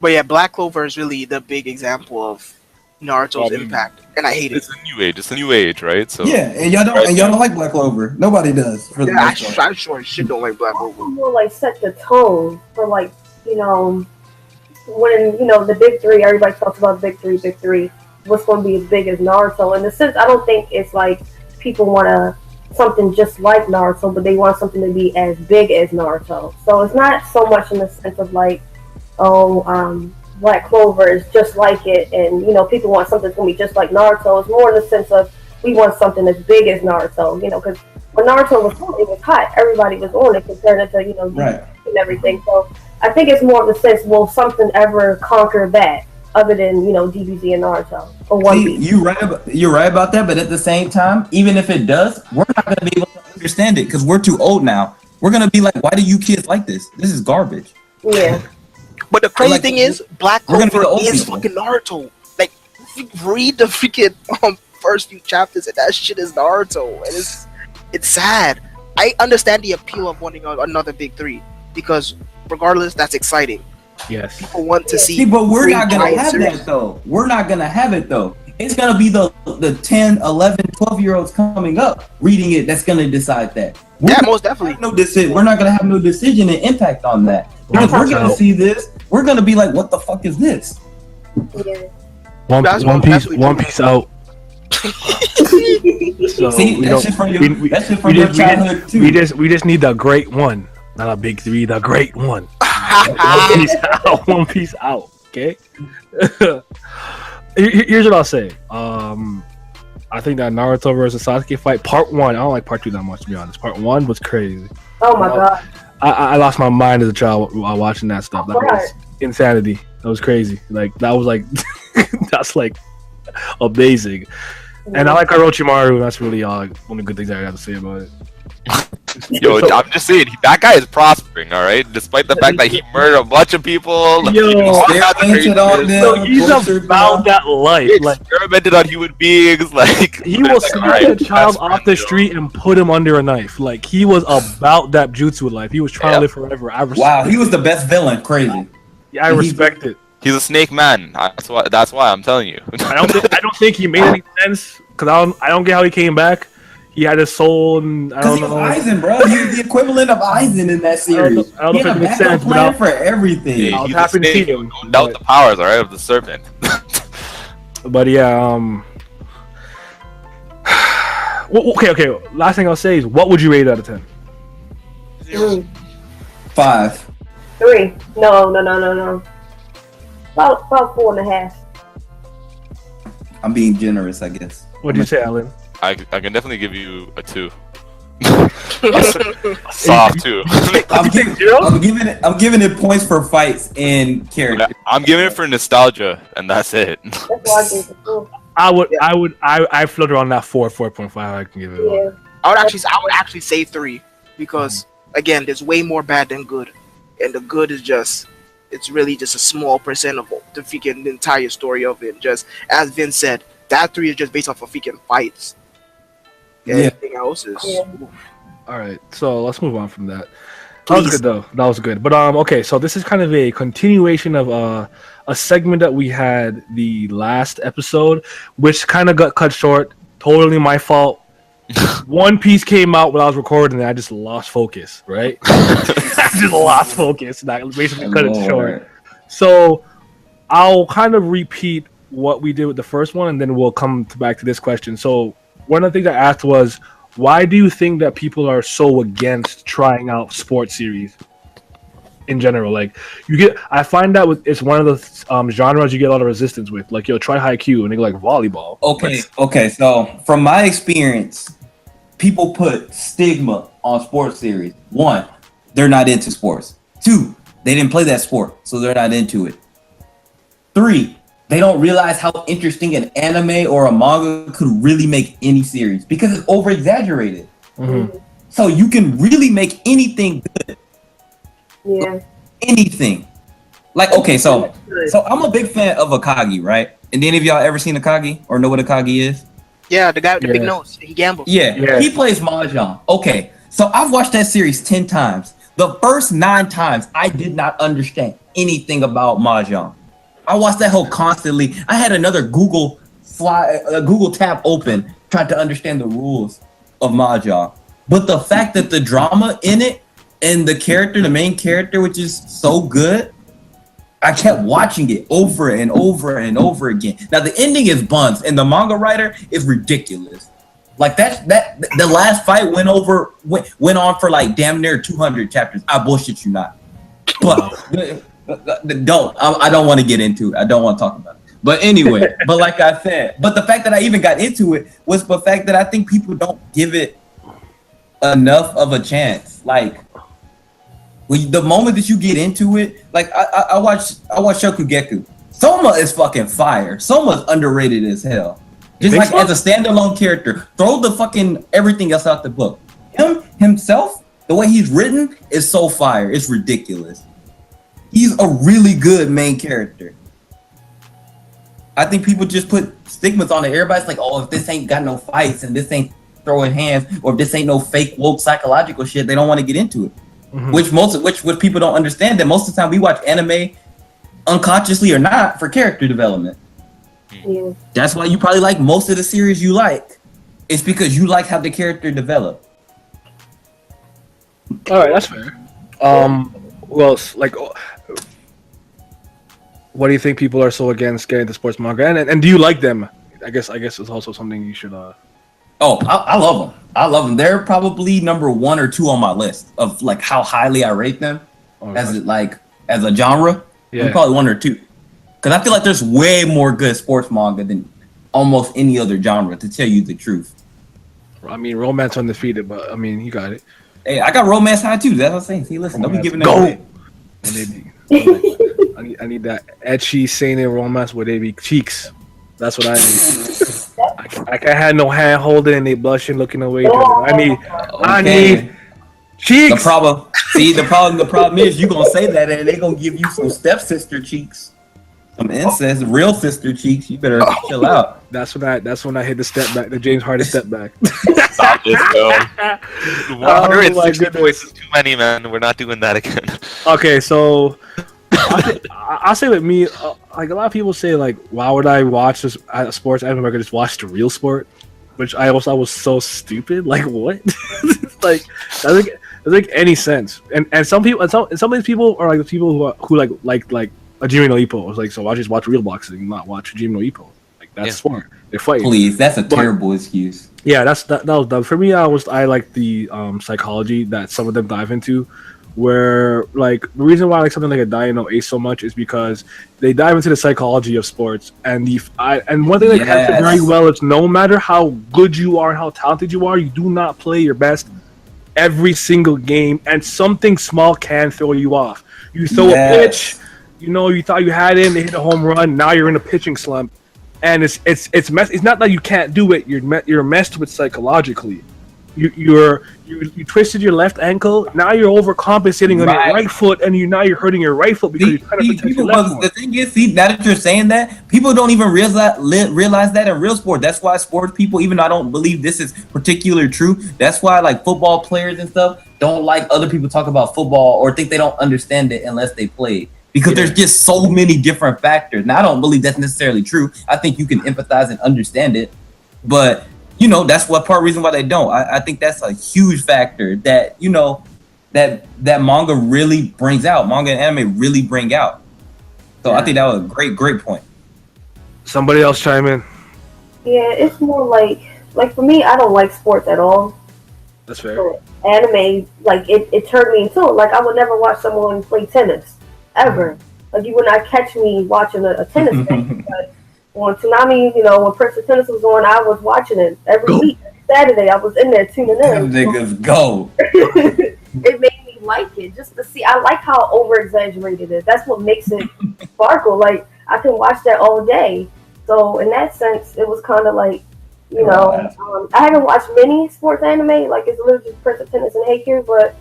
But yeah, Black Clover is really the big example of Naruto's impact, and I hate it. It's a new age. It's a new age, right? So yeah, and y'all don't like Black Clover. Nobody does. For the I sure shit don't like Black Clover. More like set the tone for like when the big three. Everybody talks about big three. What's going to be as big as Naruto? In a sense, I don't think it's like people want something just like Naruto, but they want something to be as big as Naruto. So it's not so much in the sense of like, Black Clover is just like it, and people want something that's gonna be just like Naruto. It's more in the sense of we want something as big as Naruto, because when Naruto was on, it was hot. Everybody was on it compared to right. and everything. So I think it's more of the sense, will something ever conquer that other than DBZ and Naruto or One Piece? You're right about that, but at the same time, even if it does, we're not gonna be able to understand it because we're too old now. We're gonna be like, why do you kids like this? This is garbage. Yeah. But the crazy Like, thing is, Black we're gonna be Clover the old is people. fucking Naruto. Like, you read the freaking first few chapters, and that shit is Naruto, and it's sad. I understand the appeal of wanting another big three because, regardless, that's exciting. Yes. People want to see. See, but we're three not gonna giant have series. that though. We're not gonna have it though. It's gonna be the 10, 11, 12-year-olds coming up reading it that's gonna decide that. We're Yeah, not most gonna definitely. have no decision. We're not gonna have no decision and impact on that. Because we're gonna see this, we're gonna be like, what the fuck is this? Yeah. One That's Piece definitely out. So See, we that's don't- shit from your, we- that's shit we from your just- we childhood too. we just need the great one, not a big three. The great one. One Piece out. One Piece out. Okay. Here's what I'll say. I think that Naruto versus Sasuke fight, part 1. I don't like part 2 that much, to be honest. Part 1 was crazy. Oh my god. I lost my mind as a child while watching that stuff. That was insanity. That was crazy. Like that was like that's like amazing. And I like Orochimaru. That's really one of the good things I got to say about it. Yo, I'm just saying, that guy is prospering, all right? Despite the fact that he murdered a bunch of people. Like, Yo, experimented on them. So he's about that life. He Like experimented on human beings. Like he will snatch a child off the street and put him under a knife. Like he was about that jutsu life. He was trying to live forever. I respect Wow, he was the best villain. Crazy. Yeah, I respect it. He's a snake man. That's why I'm telling you. I don't think he made any sense because I don't get how he came back. He had his soul, and I Because don't he was know. Aizen, bro. He was the equivalent of Aizen in that series. I don't know He if had it a makes backup sense, but plan for everything. Yeah, I was he's a happy to see snake. him. Don't doubt the powers, all right, of the serpent. But yeah, okay. Last thing I'll say is, what would you rate it out of 10? 5. 3. No. About 4.5. I'm being generous, I guess. What'd you say, Alan? I can definitely give you a 2. Soft 2. I'm giving it points for fights and character. I'm giving it for nostalgia, and that's it. That's why I gave it 4. I float around that 4.5. I can give it. Yeah. I would actually say 3 because again, there's way more bad than good, and the good is it's really just a small percent of the freaking entire story of it. Just as Vince said, that 3 is just based off of freaking fights. Everything else is. Yeah. All right, so let's move on from that. That was good though. That was good. But okay, so this is kind of a continuation of a segment that we had the last episode, which kind of got cut short. Totally my fault. One Piece came out when I was recording, and I just lost focus. Right? I just lost focus, and I basically cut it short. So I'll kind of repeat what we did with the first one, and then we'll come back to this question. So one of the things I asked was, why do you think that people are so against trying out sports series in general? Like, I find that it's one of the genres you get a lot of resistance with. Like, try Haikyuu, and they go like volleyball. Okay. So from my experience, people put stigma on sports series. 1, they're not into sports. 2, they didn't play that sport, so they're not into it. 3, they don't realize how interesting an anime or a manga could really make any series because it's over exaggerated. Mm-hmm. So you can really make anything good. Yeah. Anything. Like, okay, so I'm a big fan of Akagi, right? And any of y'all ever seen Akagi or know what Akagi is? Yeah, the guy with the big nose. He gambles. Yeah, he plays Mahjong. Okay, so I've watched that series 10 times. The first 9 times, I did not understand anything about Mahjong. I watched that whole constantly. I had another Google tab open, trying to understand the rules of Mahjong. But the fact that the drama in it and the main character, which is so good, I kept watching it over and over and over again. Now the ending is buns, and the manga writer is ridiculous. Like that the last fight went on for like damn near 200 chapters. I bullshit you not. But I don't want to get into it. I don't want to talk about it. But anyway, but like I said, but the fact that I even got into it was the fact that I think people don't give it enough of a chance. Like the moment that you get into it, like I watch Shokugeki. Soma is fucking fire. Soma's underrated as hell. Just like as a standalone character, throw the fucking everything else out the book. Himself, the way he's written is so fire. It's ridiculous. He's a really good main character. I think people just put stigmas on it. Everybody's like, oh, if this ain't got no fights and this ain't throwing hands, or if this ain't no fake woke psychological shit, they don't want to get into it. Mm-hmm. Which people don't understand that most of the time we watch anime, unconsciously or not, for character development. Yeah. That's why you probably like most of the series you like. It's because you like how the character developed. All right, that's fair. Well, like, what do you think people are so against getting into sports manga? And do you like them? I guess it's also something you should. Oh, I love them. I love them. They're probably number 1 or 2 on my list of like how highly I rate them as a genre. Yeah. I'm probably 1 or 2, because I feel like there's way more good sports manga than almost any other genre. To tell you the truth. I mean, romance undefeated, but I mean, you got it. Hey, I got romance high too. That's what I'm saying. See, listen, don't be giving that away. I need that etchy seinen romance where they be cheeks. That's what I need. I can't have no hand holding and they blushing, looking away. I need cheeks. The problem is you gonna say that and they gonna give you some stepsister cheeks, some incest, real sister cheeks. You better chill out. That's when I hit the step back, the James Harden step back. Stop this, though. 160 voices is too many, man. We're not doing that again. Okay, so I'll say with me, like a lot of people say, like, why would I watch this sports anime? I could just watch the real sport, which I also was so stupid. Like, what? Like, doesn't make any sense. And some people, and some of these people are like the people who like Hajime no Ippo. It's like, so I just watch real boxing, not watch Hajime no Ippo. Like, that's sport. They're fighting. Please, that's a terrible excuse. Yeah, that was dumb. For me, I like the psychology that some of them dive into, where like the reason why I like something like a Dino Ace so much is because they dive into the psychology of sports, and one thing they capture very well is no matter how good you are and how talented you are, you do not play your best every single game, and something small can throw you off. You throw a pitch, you thought you had it, they hit a home run, now you're in a pitching slump. And it's not that you can't do it. You're messed with psychologically. You twisted your left ankle. Now you're overcompensating on your right foot, and now you're hurting your right foot because you're trying to protect your left one. The thing is, now that you're saying that, people don't even realize that in real sport. That's why sports people, even though I don't believe this is particularly true, that's why like football players and stuff don't like other people talk about football or think they don't understand it unless they play. Because there's just so many different factors. Now, I don't believe that's necessarily true. I think you can empathize and understand it. But, that's what part of the reason why they don't. I think that's a huge factor that, that manga really brings out. Manga and anime really bring out. So I think that was a great point. Somebody else chime in. Yeah, it's more like for me, I don't like sports at all. That's fair. So anime, like, it turned me into it. Like, I would never watch someone play tennis. Ever. Like, you would not catch me watching a tennis game. But on Toonami, when Prince of Tennis was on, I was watching it every week. Saturday, I was in there tuning in. Them niggas go. It made me like it, just to see. I like how over-exaggerated it is. That's what makes it sparkle. Like, I can watch that all day. So, in that sense, it was kind of like, I haven't watched many sports anime. Like, it's literally just Prince of Tennis and Haikyuu, but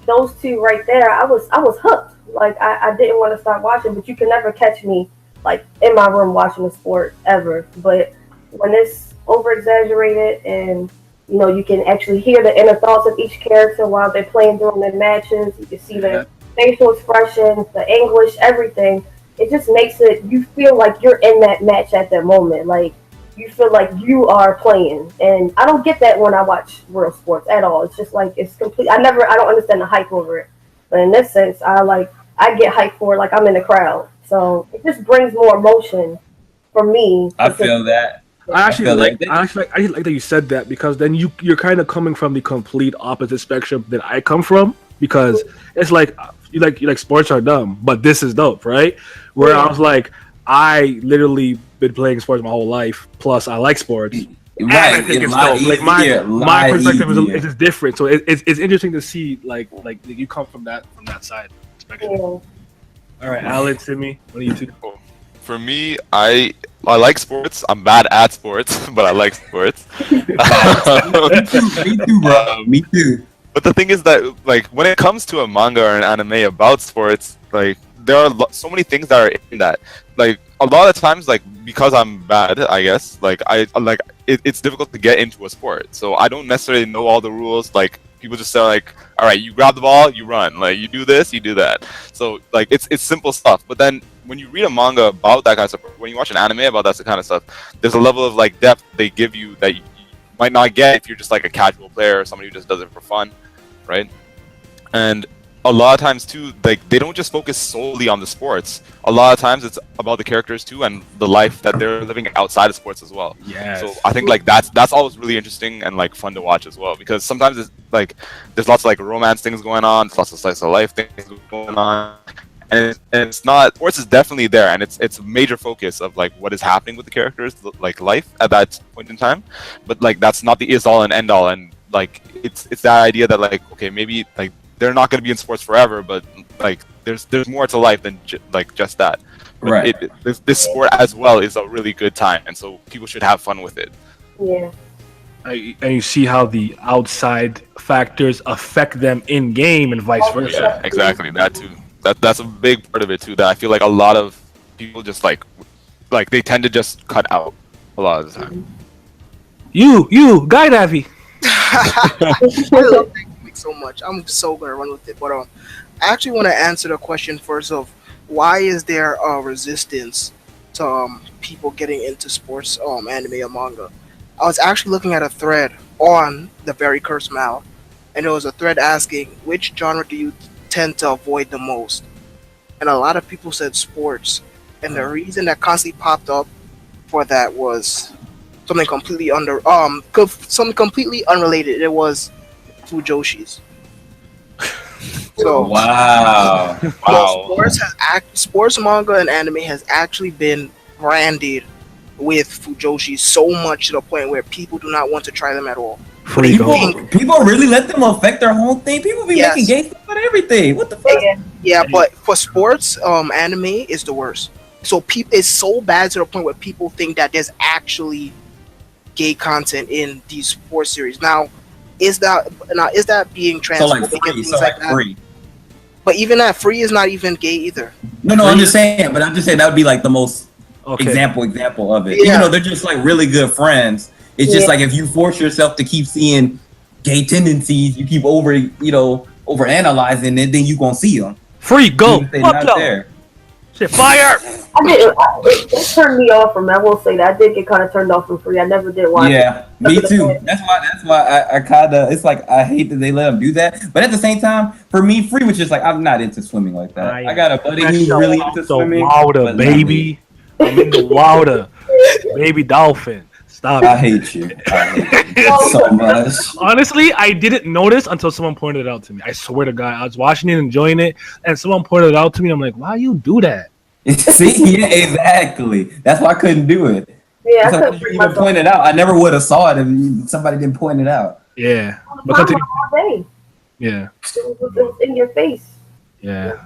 those two right there, I was hooked. Like, I didn't want to stop watching, but you can never catch me, like, in my room watching a sport, ever. But when it's over-exaggerated and, you can actually hear the inner thoughts of each character while they're playing during their matches. You can see their facial expressions, the English, everything. It just makes it, you feel like you're in that match at that moment. Like, you feel like you are playing. And I don't get that when I watch real sports at all. It's just like, it's complete. I don't understand the hype over it. But in this sense, I get hyped for it, like I'm in the crowd. So it just brings more emotion for me. I feel that. I actually like that you said that, because then you're kind of coming from the complete opposite spectrum that I come from, because it's like you like sports are dumb, but this is dope, right? Where I was like, I literally been playing sports my whole life, plus I like sports. Right. I think it's dope. Like my perspective is just different. So it's interesting to see like you come from that side. Yeah. All right, Alex, Timmy, what do you two? For me, I like sports. I'm bad at sports, but I like sports. Me too, bro. Me too. But the thing is that, like, when it comes to a manga or an anime about sports, like, there are so many things that are in that. Like, a lot of times, like, because I'm bad, I guess, like, it's difficult to get into a sport. So I don't necessarily know all the rules. Like, people just say, like, all right, you grab the ball, you run. Like, you do this, you do that. So, like, it's simple stuff. But then when you read a manga about that kind of stuff, when you watch an anime about that kind of stuff, there's a level of, like, depth they give you that you might not get if you're just, like, a casual player or somebody who just does it for fun, right? And a lot of times too, like, they don't just focus solely on the sports. A lot of times it's about the characters too and the life that they're living outside of sports as well. Yes. So I think, like, that's always really interesting and, like, fun to watch as well, because sometimes it's like there's lots of, like, romance things going on, there's lots of slice of life things going on, and it's not, sports is definitely there, and it's a major focus of, like, what is happening with the characters, like, life at that point in time. But, like, that's not the is all and end all, and, like, it's that idea that, like, okay, maybe, like, they're not going to be in sports forever, but, like, there's more to life than just that. But Right. This sport as well is a really good time, and so people should have fun with it. Yeah. And you see how the outside factors affect them in game and vice versa. Yeah, exactly. That too. That's a big part of it too. That I feel like a lot of people just like they tend to just cut out a lot of the time. You, Guy Davy. I love that gimmick so much. I'm so gonna run with it. But I actually want to answer the question first of why is there a resistance to people getting into sports anime or manga. I was actually looking at a thread on the Very Cursed Mouth, and there was a thread asking which genre do you tend to avoid the most, and a lot of people said sports, and the reason that constantly popped up for that was something completely something completely unrelated. It was Fujoshis. So Wow. so sports manga and anime has actually been branded with Fujoshi so much to the point where people do not want to try them at all. People really let them affect their whole thing. People be making gay stuff about everything. What the fuck? Yeah, but for sports, anime is the worst. So it's so bad to the point where people think that there's actually gay content in these sports series. Now, is that being transphobic? So like free. But even that free is not even gay either. No, I'm just saying. But I'm just saying that would be like the most example of it. Yeah. Even though they're just like really good friends, it's just like if you force yourself to keep seeing gay tendencies, you keep over analyzing it, then you gonna see them. Free go. They're not there. Shit, fire! It turned me off from. I will say that I did get kind of turned off from free. I never did watch. Yeah, me too. That's why I kind of. It's like I hate that they let them do that. But at the same time, for me, free was just like I'm not into swimming like that. I got a buddy who's really into swimming. Water, baby. I'm in the water, baby dolphin. Stop. I hate you. So much. Honestly, I didn't notice until someone pointed it out to me. I swear to God, I was watching it, enjoying it, and someone pointed it out to me. I'm like, why you do that? See, yeah, exactly. That's why I couldn't do it. Yeah, I couldn't even point it out. I never would have saw it if somebody didn't point it out. Yeah, but yeah, it was in your face. Yeah.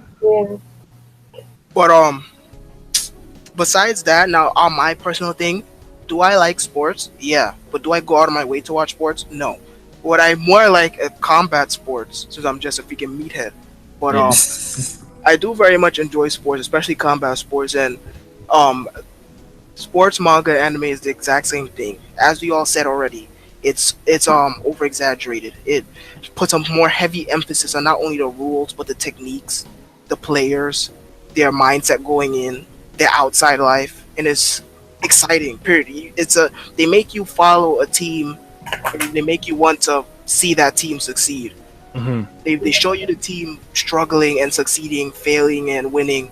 But besides that, now on my personal thing, do I like sports? Yeah, but do I go out of my way to watch sports? No. What I more like combat sports, since I'm just a freaking meathead. But I do very much enjoy sports, especially combat sports, and sports manga and anime is the exact same thing. As we all said already, it's over exaggerated. It puts a more heavy emphasis on not only the rules but the techniques, the players, their mindset going in, their outside life, and it's exciting. Period. They make you follow a team, and they make you want to see that team succeed. Mm-hmm. They show you the team struggling and succeeding, failing and winning.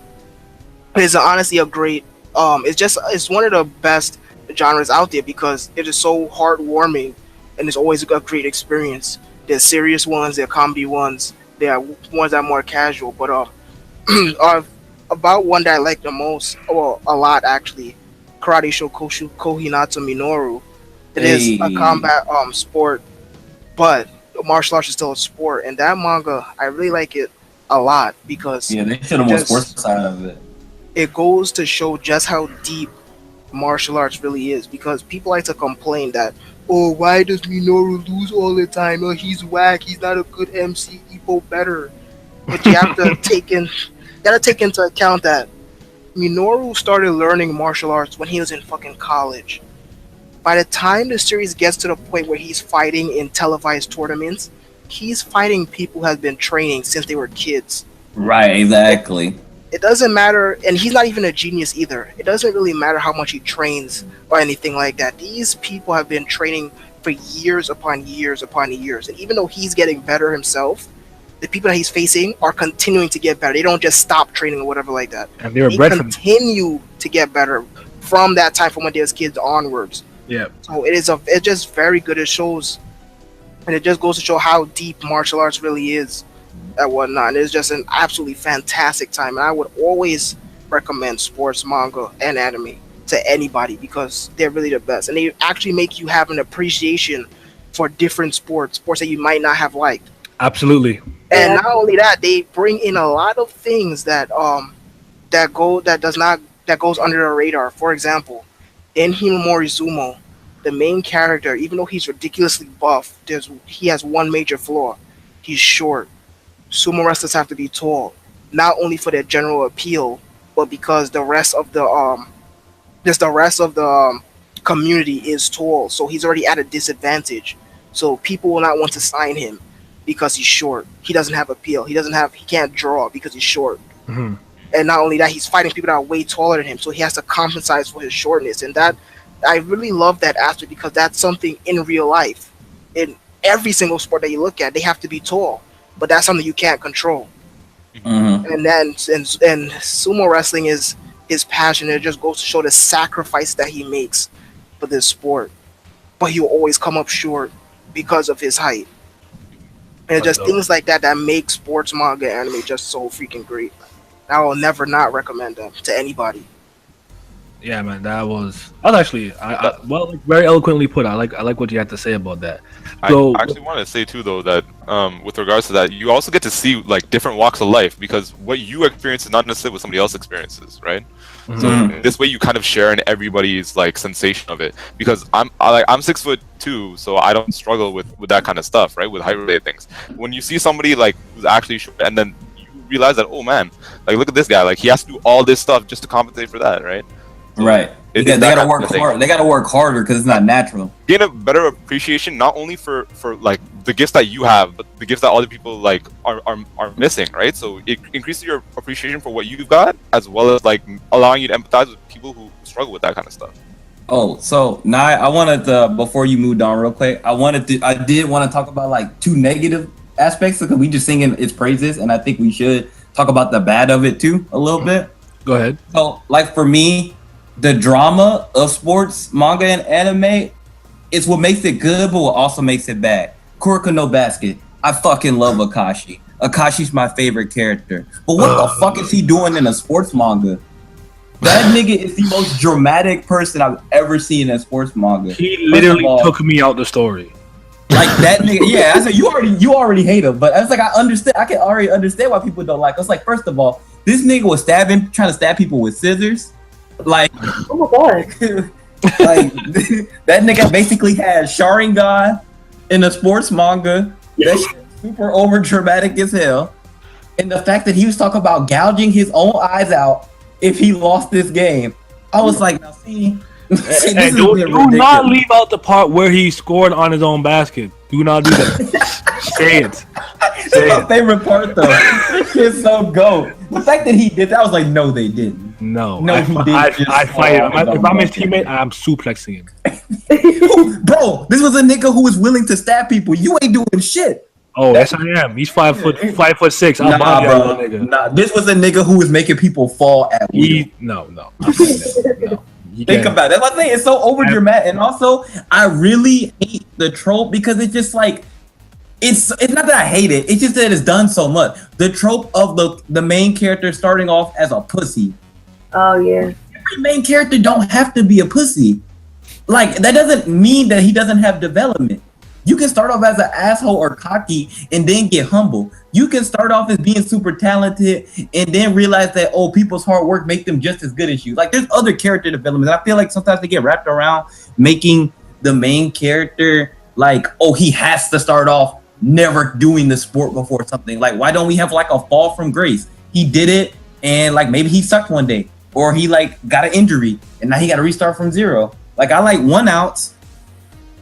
It's honestly a great. It's one of the best genres out there because it is so heartwarming, and it's always a great experience. There's serious ones, there are comedy ones, there are ones that are more casual. But about one that I like the most, well, a lot actually, Karate Shokoshu Kohinata Minoru. It is a combat sport, but martial arts is still a sport, and that manga I really like it a lot because they should have more sports side of it. It goes to show just how deep martial arts really is, because people like to complain that oh, why does Minoru lose all the time? Oh, he's whack. He's not a good MC. Ippo better. But you have to take into account that Minoru started learning martial arts when he was in fucking college. By the time the series gets to the point where he's fighting in televised tournaments, he's fighting people who have been training since they were kids. Right, exactly. It doesn't matter, and he's not even a genius either. It doesn't really matter how much he trains or anything like that. These people have been training for years upon years upon years. And even though he's getting better himself, the people that he's facing are continuing to get better. They don't just stop training or whatever like that. And they continue to get better from that time, from when they was kids onwards. Yeah. So it's just very good. It shows, and it just goes to show how deep martial arts really is and whatnot. And it's just an absolutely fantastic time. And I would always recommend sports manga and anime to anybody because they're really the best. And they actually make you have an appreciation for different sports that you might not have liked. Absolutely. And not only that, they bring in a lot of things that goes under the radar. For example, in Himomori, the main character, even though he's ridiculously buff, he has one major flaw. He's short. Sumo wrestlers have to be tall, not only for their general appeal, but because the rest of the community is tall. So he's already at a disadvantage. So people will not want to sign him because he's short. He doesn't have appeal. He can't draw because he's short. Mm-hmm. And not only that, he's fighting people that are way taller than him, so he has to compensate for his shortness. And that, I really love that aspect because that's something in real life. In every single sport that you look at, they have to be tall, but that's something you can't control. Mm-hmm. And then, and sumo wrestling is his passion. It just goes to show the sacrifice that he makes for this sport, but he will always come up short because of his height. And it's just things like that make sports manga anime just so freaking great. I will never not recommend them to anybody. Yeah, man, that was actually well, very eloquently put. I like what you had to say about that. So, I actually want to say too, though, that with regards to that, you also get to see like different walks of life because what you experience is not necessarily what somebody else experiences, right? Mm-hmm. So this way, you kind of share in everybody's like sensation of it. Because I'm 6'2", so I don't struggle with that kind of stuff, right? With height related things. When you see somebody like who's actually short, and then you realize that, oh man, like look at this guy, like he has to do all this stuff just to compensate for that, right? So right. They gotta work hard. They gotta work harder because it's not natural. Gain a better appreciation not only for like the gifts that you have, but the gifts that other people like are missing, right? So it increases your appreciation for what you've got, as well as like allowing you to empathize with people who struggle with that kind of stuff. Oh, so now I wanted to, before you moved on real quick, I did want to talk about like two negative aspects because we just singing its praises, and I think we should talk about the bad of it too a little bit. Go ahead. So like for me, the drama of sports manga and anime is what makes it good, but what also makes it bad. Kuroko no Basket. I fucking love Akashi. Akashi's my favorite character. But what the fuck is he doing in a sports manga? That nigga is the most dramatic person I've ever seen in a sports manga. He literally took me out the story. Like that nigga, yeah. I said you already hate him, but I was like, I can already understand why people don't like us. Like, first of all, this nigga was trying to stab people with scissors. Like, oh my god. Like that nigga basically had Sharingan in a sports manga. That shit super over dramatic as hell. And the fact that he was talking about gouging his own eyes out if he lost this game, I was like, now see, and do not leave out the part where he scored on his own basket. Do not do that. Say it. That's my favorite part though. This shit's so goat. The fact that he did that, I was like, no, they didn't. No, he didn't. I fight him. If I'm his teammate, I'm suplexing him. Bro, this was a nigga who was willing to stab people. You ain't doing shit. Oh, yes, I am. He's 5'6". I'll bomb bro. that nigga. Nah, this was a nigga who was making people fall at will. No. I'm saying that. No. Think about it. That's what I'm saying. It's so over dramatic, and also I really hate the trope because it's just like it's not that I hate it. It's just that it's done so much. The trope of the main character starting off as a pussy. Oh yeah. Every main character don't have to be a pussy. Like that doesn't mean that he doesn't have development. You can start off as an asshole or cocky and then get humble. You can start off as being super talented and then realize that, people's hard work make them just as good as you. Like there's other character development. I feel like sometimes they get wrapped around making the main character, like, oh, he has to start off never doing the sport before something. Like, why don't we have like a fall from grace? He did it, and like maybe he sucked one day, or he like got an injury, and now he got to restart from zero. Like, I like one outs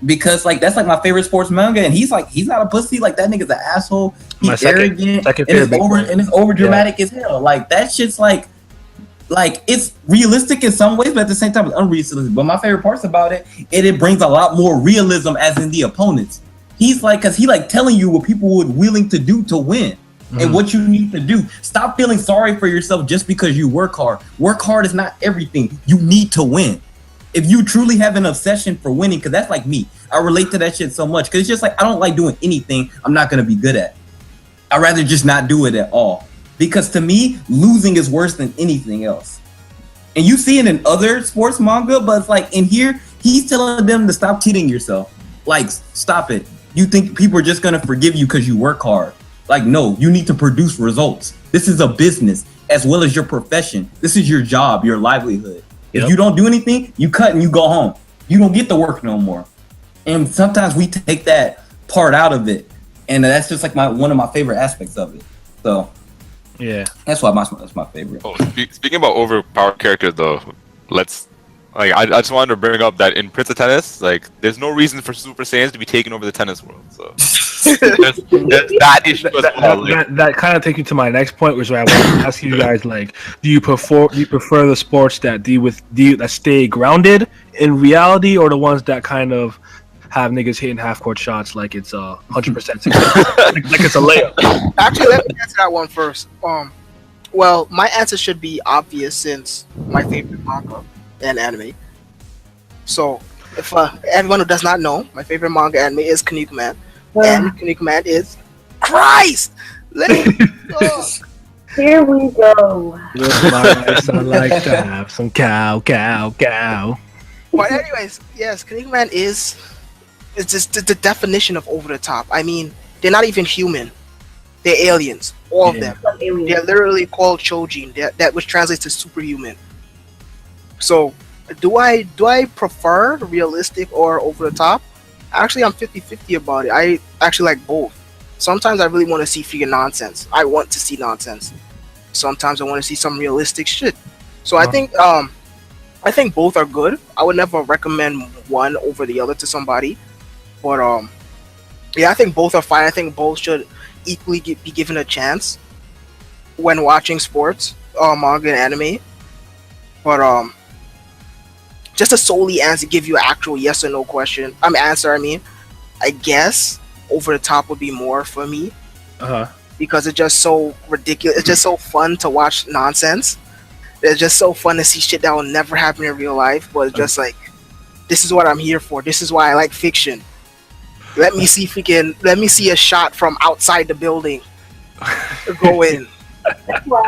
because like that's like my favorite sports manga, and he's not a pussy. Like, that nigga's an asshole. He's arrogant, and it's over dramatic as hell. Like, that shit's like it's realistic in some ways, but at the same time it's unrealistic. But my favorite parts about it, it brings a lot more realism as in the opponents. He's like, cause he like telling you what people would willing to do to win. And what you need to do. Stop feeling sorry for yourself just because you work hard. Work hard is not everything. You need to win. If you truly have an obsession for winning, because that's like me. I relate to that shit so much. Because it's just like, I don't like doing anything I'm not going to be good at. I'd rather just not do it at all. Because to me, losing is worse than anything else. And you see it in other sports manga, but it's like in here, he's telling them to stop cheating yourself. Like, stop it. You think people are just going to forgive you because you work hard. Like, no, you need to produce results. This is a business as well as your profession. This is your job, your livelihood. If you don't do anything, you cut and you go home. You don't get to work no more. And sometimes we take that part out of it. And that's just like one of my favorite aspects of it. So, yeah, that's my favorite. Oh, speaking about overpowered characters, though, I just wanted to bring up that in Prince of Tennis, like, there's no reason for Super Saiyans to be taking over the tennis world. So there's that issue as well. That kind of takes me to my next point, which I want to ask you guys: like, do you prefer the sports that that stay grounded in reality, or the ones that kind of have niggas hitting half court shots like it's 100% success, like it's a layup? Actually, let me answer that one first. Well, my answer should be obvious since my favorite manga and anime. So, if everyone who does not know, my favorite manga anime is Kinnikuman, and Kinnikuman is Christ. Let me go. Here we go. I like to have some cow. But anyways, yes, Kinnikuman is just the definition of over the top. I mean, they're not even human; they're aliens. All of them. They're literally called Chojin, that which translates to superhuman. So, do I prefer realistic or over the top? Actually, I'm 50-50 about it. I actually like both. Sometimes I really want to see freaking nonsense. I want to see nonsense. Sometimes I want to see some realistic shit. So I think both are good. I would never recommend one over the other to somebody. But yeah, I think both are fine. I think both should equally be given a chance when watching sports, manga and anime. But just to solely give you an actual yes or no answer. I guess over the top would be more for me. Because it's just so ridiculous. It's just so fun to watch nonsense. It's just so fun to see shit that will never happen in real life. But it's just like, this is what I'm here for. This is why I like fiction. Let me see a shot from outside the building go in.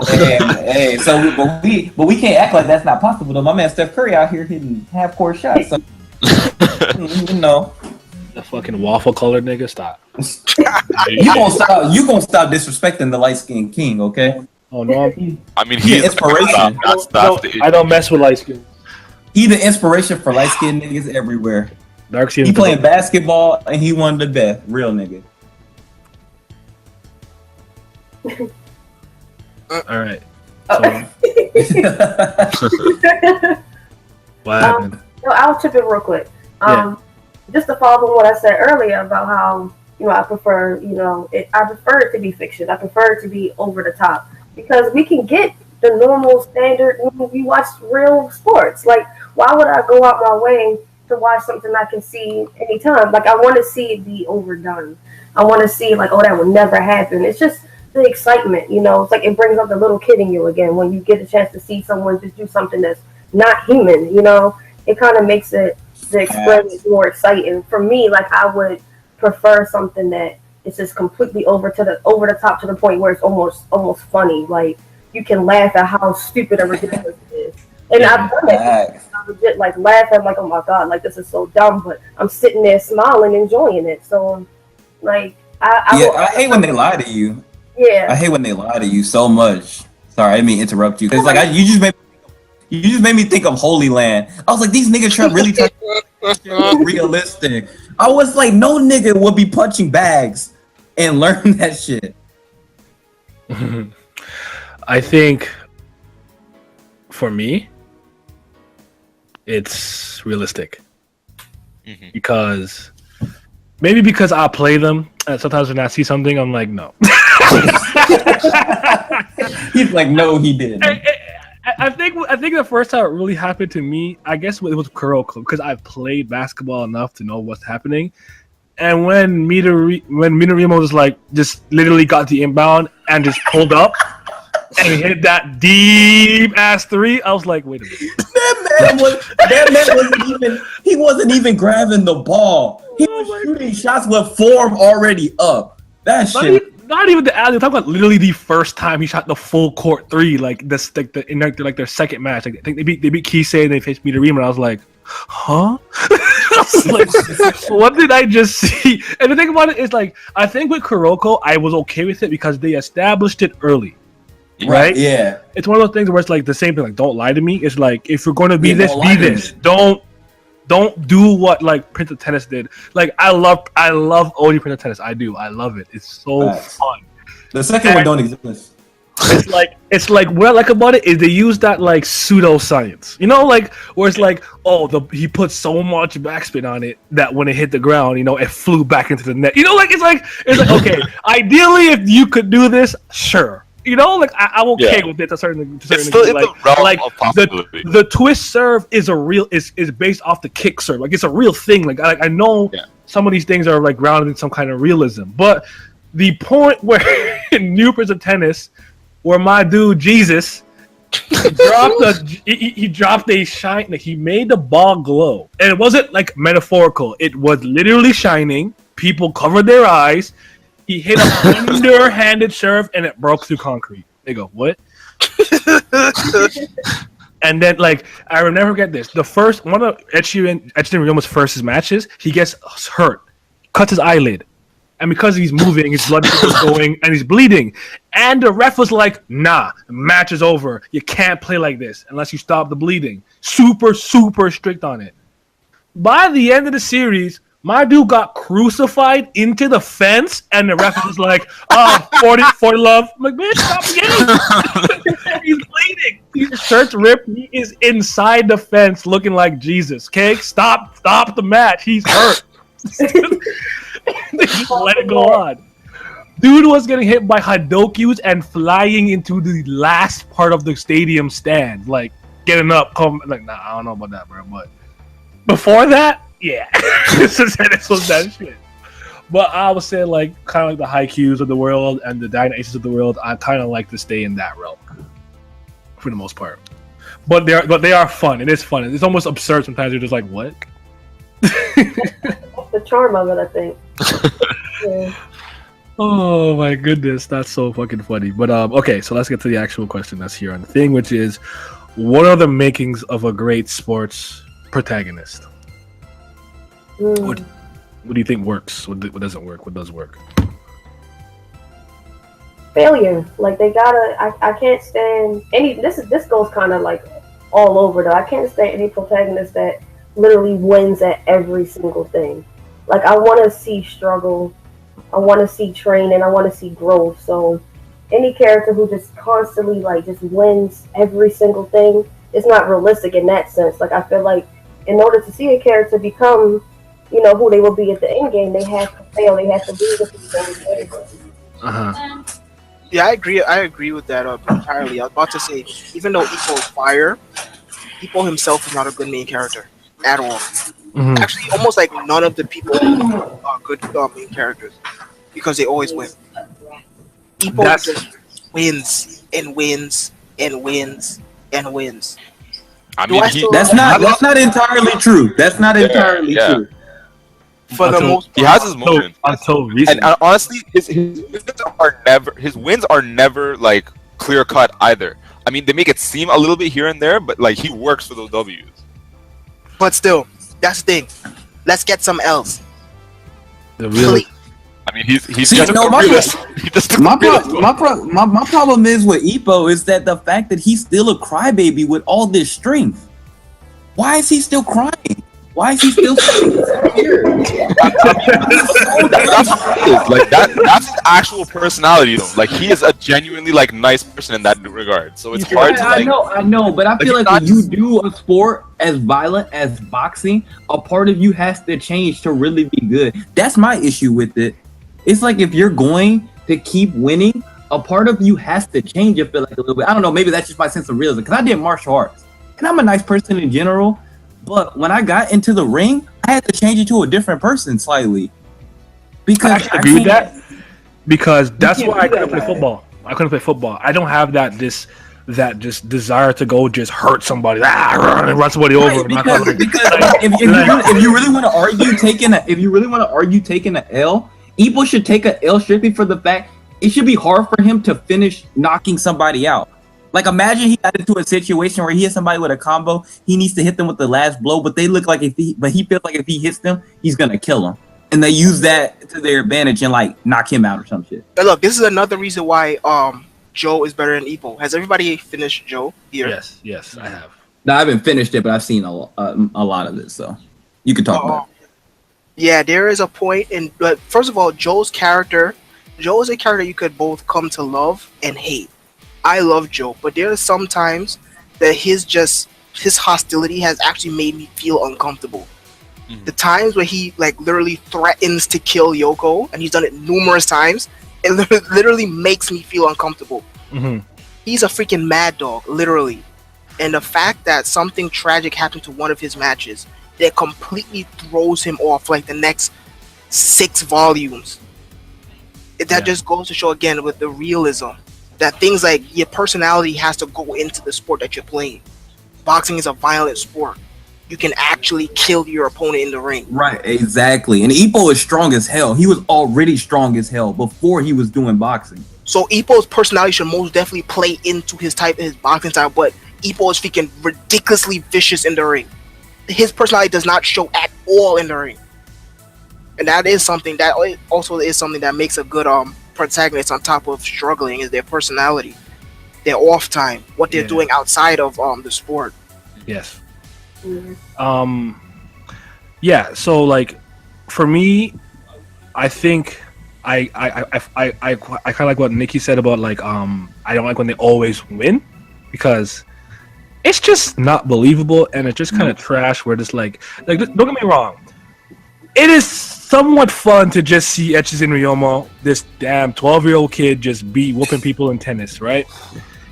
Hey, but we can't act like that's not possible though. My man Steph Curry out here hitting half court shots. So, you know, the fucking waffle colored nigga. Stop. You gonna stop disrespecting the light skinned king, okay? Oh no. I mean, he's inspiration. I don't mess with light skin. He the inspiration for light skinned niggas everywhere. Dark skin. He playing basketball and he one of the best. Real nigga. All right. So, what happened? No, I'll chip in real quick. Just to follow on what I said earlier about how I prefer it to be fiction. I prefer it to be over the top because we can get the normal standard when we watch real sports. Like, why would I go out my way to watch something I can see anytime? Like, I want to see it be overdone. I want to see like, oh, that would never happen. It's just the excitement, It's like it brings up the little kid in you again when you get a chance to see someone just do something that's not human. It kind of makes the experience more exciting. For me, like, I would prefer something that is just completely over the top to the point where it's almost funny. Like, you can laugh at how stupid or ridiculous it is. And I've done it. I legit like laugh at like, oh my god, like this is so dumb, but I'm sitting there smiling, enjoying it. So, like, I hate when they lie to you. Yeah, I hate when they lie to you so much. Sorry, I didn't mean to interrupt you. It's like you just made me think of Holy Land. I was like, these niggas really trying to Realistic. I was like, no nigga would be punching bags and learn that shit. I think for me, it's realistic because I play them, and sometimes when I see something, I'm like, no. He's like, no, he didn't. I think the first time it really happened to me, I guess it was Kuroko, because I've played basketball enough to know what's happening. And when Minarimo was like, just literally got the inbound and just pulled up and hit that deep ass three, I was like, wait a minute. He wasn't even grabbing the ball. He was shooting shots with form already up. That shit. Not even the alley. I'm talking about literally the first time he shot the full court three, like this, in their second match. Like, I think they beat Kisei and they faced Midorima, and I was like, huh? I was like, what did I just see? And the thing about it is, like, I think with Kuroko, I was okay with it because they established it early, right? Yeah. It's one of those things where it's like the same thing. Like, don't lie to me. It's like, if you're going to be this, be this. Don't do what like Prince of Tennis did. Like I love OG Prince of Tennis. I do. I love it. It's so fun. The second one don't exist. It's like what I like about it is they use that like pseudoscience. You know, like where it's like, he put so much backspin on it that when it hit the ground, you know, it flew back into the net. You know, like it's like okay, ideally if you could do this, sure. You know, like I'm okay with it to a certain degree. Like the twist serve is is based off the kick serve. Like it's a real thing. Like I know some of these things are like grounded in some kind of realism. But the point where in New Prince of Tennis, where my dude Jesus he dropped a shine. Like, he made the ball glow, and it wasn't like metaphorical. It was literally shining. People covered their eyes. He hit a underhanded serve and it broke through concrete. They go, what? And then, like, I will never forget this. The first one of Echiden Ryoma's first matches, he gets hurt, cuts his eyelid, and because he's moving, his blood is going, and he's bleeding. And the ref was like, "Nah, the match is over. You can't play like this unless you stop the bleeding." Super, super strict on it. By the end of the series, my dude got crucified into the fence, and the ref was like, 40 love. I'm like, man, stop getting He's bleeding. His shirt's ripped. He is inside the fence looking like Jesus. Okay? Stop the match. He's hurt. They just let it go on. Dude was getting hit by Hadokyus and flying into the last part of the stadium stand. Like, getting up, like, nah, I don't know about that, bro. But before that, yeah, this was that shit. But I would say, like, kind of like the Haikyuus of the world and the Dyna Aces of the world, I kind of like to stay in that realm for the most part. But they are fun. It is fun. It's almost absurd sometimes. You're just like, what? That's the charm of it, I think. Yeah. Oh my goodness, that's so fucking funny. But okay, so let's get to the actual question that's here on the thing, which is, what are the makings of a great sports protagonist? What do you think works? What doesn't work? What does work? Failure. Like, they gotta. I can't stand any. This goes kind of like all over though. I can't stand any protagonist that literally wins at every single thing. Like, I want to see struggle. I want to see training. I want to see growth. So any character who just constantly like just wins every single thing, it's not realistic in that sense. Like, I feel like in order to see a character become, you know, who they will be at the end game, they have to fail. They have to be the same. Yeah, I agree with that entirely. I was about to say, even though Ippo is fire, Ippo himself is not a good main character at all. Mm-hmm. Actually, almost like none of the people are good main characters because they always win. Ippo just wins and wins and wins and wins. I mean, that's not entirely true. That's not entirely true. For the most part, he has his moments. Until recently. And honestly, his wins are never like clear cut either. I mean, they make it seem a little bit here and there, but like he works for those W's. But still, that's the thing. Let's get some L's. The real. I mean, he's just my problem is with Ippo is that the fact that he's still a crybaby with all this strength. Why is he still crying? Why is he still here? That's what it is. Like that's his actual personality though. Like he is a genuinely like nice person in that regard. So it's hard to like. I know, but I feel like when you do a sport as violent as boxing, a part of you has to change to really be good. That's my issue with it. It's like if you're going to keep winning, a part of you has to change. I feel like a little bit. I don't know. Maybe that's just my sense of realism. Because I did martial arts, and I'm a nice person in general. But when I got into the ring, I had to change into a different person slightly. Because I actually agree with that. Because that's why I couldn't play football. I couldn't play football. I don't have that just desire to go just hurt somebody, and run somebody over. Because if you really want to argue taking an L, Ippo should take an L strictly for the fact it should be hard for him to finish knocking somebody out. Like imagine he got into a situation where he hits somebody with a combo, he needs to hit them with the last blow, but he feels like if he hits them, he's gonna kill them. And they use that to their advantage and like knock him out or some shit. Now look, this is another reason why Joe is better than Ippo. Has everybody finished Joe here? Yes, I have. No, I haven't finished it, but I've seen a lot of it, so you can talk about it. Yeah, there is a point but first of all, Joe is a character you could both come to love and hate. I love Joe, but there are some times that his hostility has actually made me feel uncomfortable. Mm-hmm. The times where he like literally threatens to kill Yoko, and he's done it numerous times, it literally makes me feel uncomfortable. Mm-hmm. He's a freaking mad dog, literally. And the fact that something tragic happened to one of his matches that completely throws him off like the next 6 volumes. That just goes to show again with the realism that things like your personality has to go into the sport that you're playing. Boxing is a violent sport. You can actually kill your opponent in the ring. Right, exactly. And Ippo is strong as hell. He was already strong as hell before he was doing boxing. So Ippo's personality should most definitely play into his boxing style, but Ippo is freaking ridiculously vicious in the ring. His personality does not show at all in the ring. And that is something that also is something that makes a good protagonist on top of struggling is their personality, their off time, what they're doing outside of the sport. Yes. So like for me, I think I kind of like what Nikki said about like I don't like when they always win because it's just not believable and it's just kind of trash where it's like don't get me wrong, it is somewhat fun to just see Echizen Ryomo, this damn 12-year-old kid, just be whooping people in tennis, right?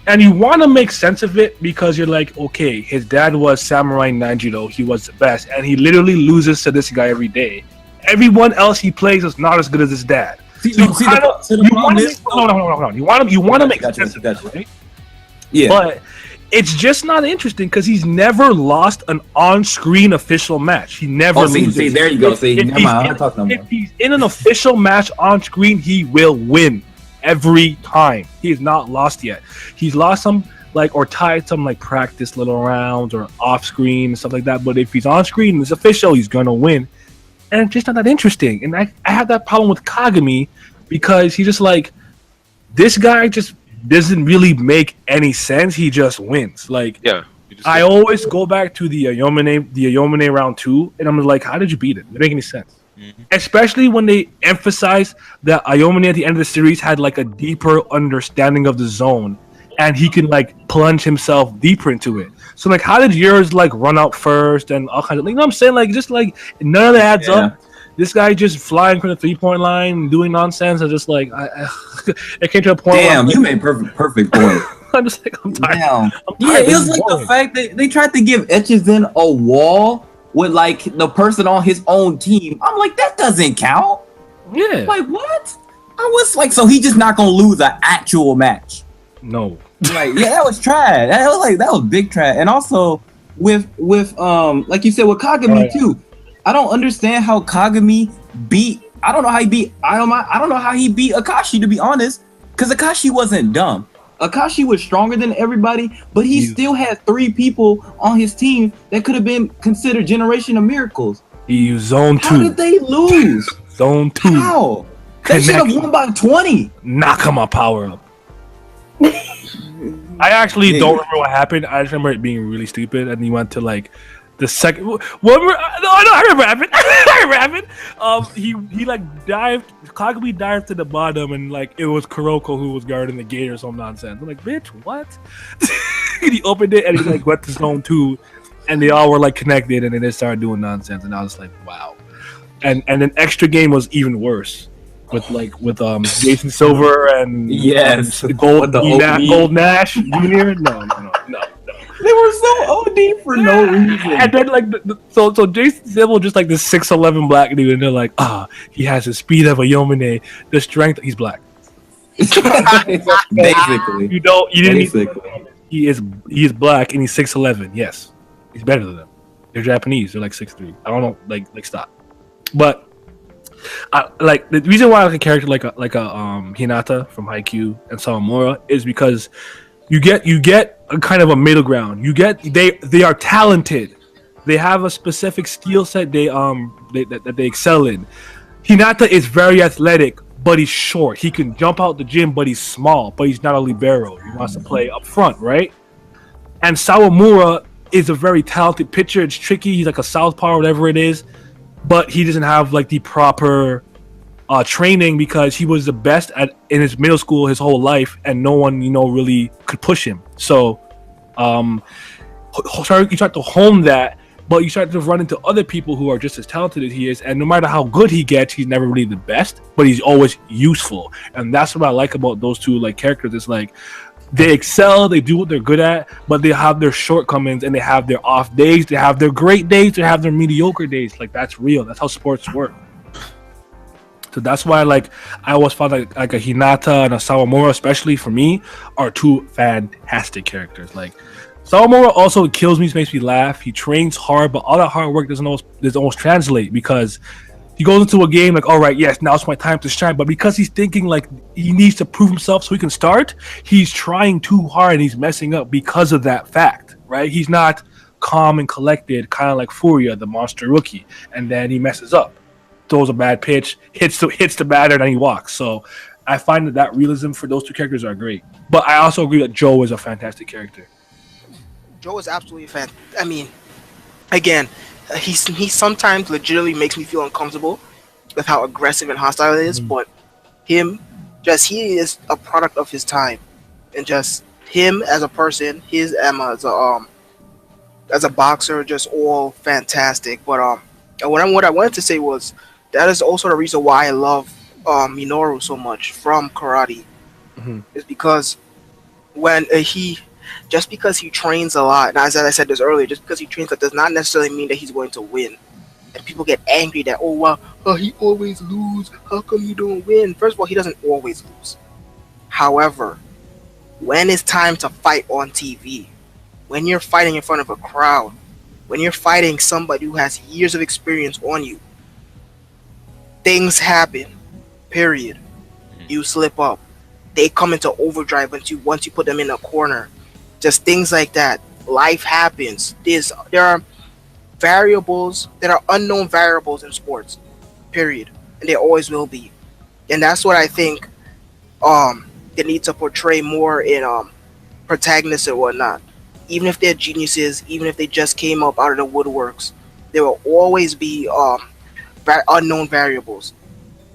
And you want to make sense of it because you're like, okay, his dad was Samurai Nanjiro, he was the best, and he literally loses to this guy every day. Everyone else he plays is not as good as his dad. You want to make sense of it, right? Yeah. But it's just not interesting because he's never lost an on-screen official match. He never loses. See, there you go. If he's in an official match on screen, he will win every time. He has not lost yet. He's lost some or tied some practice little rounds or off-screen and stuff like that. But if he's on screen and it's official, he's gonna win. And it's just not that interesting. And I have that problem with Kagami because he's just this guy just doesn't really make any sense. He just wins. I always go back to the Ayomine round 2, and I'm like, how did you beat it? It doesn't make any sense. Mm-hmm. Especially when they emphasize that Ayomine at the end of the series had a deeper understanding of the zone, and he can plunge himself deeper into it. So how did yours run out first and all kinds of you know what I'm saying? None of that adds up. This guy just flying from the 3-point line, doing nonsense. I just it came to a point. Damn, you made perfect point. I'm just I'm tired. Damn. It was the fact that they tried to give Echizen a wall with the person on his own team. I'm like, that doesn't count. Yeah. What? I was so he just not gonna lose an actual match. No. That was trash. That was big trash. And also with like you said with Kagami too. I don't understand how Kagami beat. I don't know how he beat Ayoma. I don't know how he beat Akashi, to be honest, because Akashi wasn't dumb. Akashi was stronger than everybody, but he still had 3 people on his team that could have been considered Generation of Miracles. He used Zone 2. How did they lose? Zone 2. How? They should have won by 20. Nakama power up. I actually don't remember what happened. I just remember it being really stupid, and he went to The second one, I remember happened. I remember happened. He like dived, Kagami dived to the bottom, and like it was Kuroko who was guarding the gate or some nonsense. I'm like, bitch, what? And he opened it and he like went to zone 2, and they all were like connected, and then they started doing nonsense, and I was like, wow. And then extra game was even worse with Jason Silver and Gold Nash Jr. No. They were so OD for no reason. And then like so Jason Silver just like this 6'11" black dude, and they're like, he has the speed of a Yomine, the strength. He's black. Basically, you didn't. He is black and he's 6'11". Yes, he's better than them. They're Japanese. They're like 6'3". I don't know. Like stop. But like the reason why I like a character like a Hinata from Haikyuu and Sawamura is because you get a kind of a middle ground. They are talented. They have a specific skill set that they excel in. Hinata is very athletic, but he's short. He can jump out the gym, but he's small. But he's not a libero. He wants to play up front, right? And Sawamura is a very talented pitcher. It's tricky. He's like a southpaw, whatever it is, but he doesn't have like the proper training because he was the best in his middle school his whole life, and no one really could push him. So you start to hone that, but you start to run into other people who are just as talented as he is, and no matter how good he gets, he's never really the best, but he's always useful. And that's what I like about those two like characters. It's like they excel, they do what they're good at, but they have their shortcomings, and they have their off days, they have their great days, they have their mediocre days. Like that's real. That's how sports work. So that's why like I always found like a Hinata and a Sawamura, especially for me, are two fantastic characters. Like Sawamura also kills me, makes me laugh. He trains hard, but all that hard work doesn't always translate, because he goes into a game like, all right, yes, now it's my time to shine. But because he's thinking like he needs to prove himself so he can start, he's trying too hard and he's messing up because of that fact, right? He's not calm and collected, kind of like Furia, the monster rookie, and then he messes up, throws a bad pitch, hits the batter, and then he walks. So I find that realism for those two characters are great. But I also agree that Joe is a fantastic character. Joe is absolutely I mean, again, he sometimes legitimately makes me feel uncomfortable with how aggressive and hostile it is, but he is a product of his time, and just him as a person, his Emma as a boxer, just all fantastic. But what I wanted to say was that is also the reason why I love Minoru so much from karate, is because when just because he trains a lot, and as I said this earlier, just because he trains, that does not necessarily mean that he's going to win. And people get angry that, he always lose. How come you don't win? First of all, he doesn't always lose. However, when it's time to fight on TV, when you're fighting in front of a crowd, when you're fighting somebody who has years of experience on you, things happen. Period. You slip up. They come into overdrive once you put them in a corner. Just things like that. Life happens. There are variables that are unknown variables in sports. Period. And there always will be. And that's what I think they need to portray more in protagonists and whatnot. Even if they're geniuses, even if they just came up out of the woodworks, there will always be unknown variables.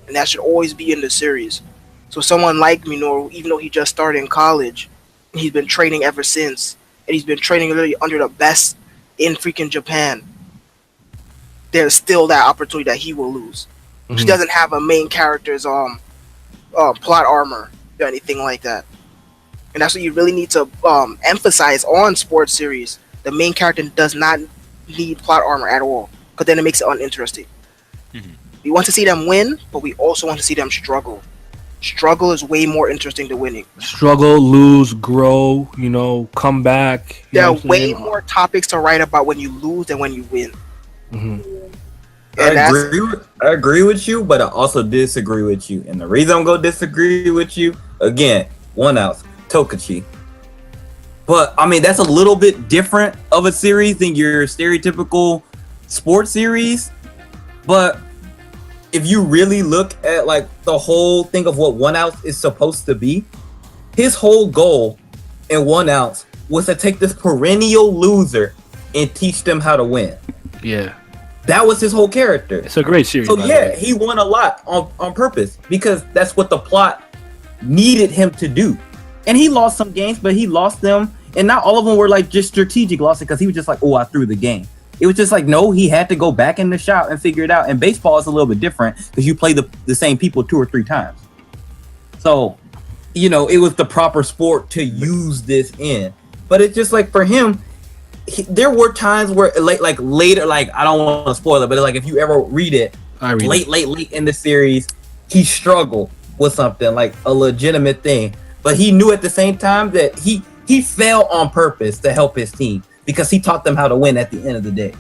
And that should always be in the series. So someone like Minoru, even though he just started in college, he's been training ever since, and he's been training literally under the best in freaking Japan, there's still that opportunity that he will lose. He doesn't have a main character's plot armor or anything like that. And that's what you really need to emphasize on sports series. The main character does not need plot armor at all, because then it makes it uninteresting. We want to see them win, but we also want to see them struggle. Struggle is way more interesting than winning. Struggle, lose, grow, come back. There are way more topics to write about when you lose than when you win. I agree with you, but I also disagree with you. And the reason I'm going to disagree with you, again, 1 ounce, Tokachi. But, I mean, that's a little bit different of a series than your stereotypical sports series. But if you really look at like the whole thing of what 1 ounce is supposed to be, his whole goal in 1 ounce was to take this perennial loser and teach them how to win. Yeah. That was his whole character. It's a great series. So yeah, he won a lot on purpose because that's what the plot needed him to do. And he lost some games, but he lost them, and not all of them were like just strategic losses because he was just like, oh, I threw the game. It was just like, no, he had to go back in the shop and figure it out. And baseball is a little bit different because you play the same people 2 or 3 times. So, you know, it was the proper sport to use this in. But it's just like for him, there were times where like later, like I don't want to spoil it, but like if you ever read it, late in the series, he struggled with something like a legitimate thing, but he knew at the same time that he fell on purpose to help his team because he taught them how to win at the end of the day.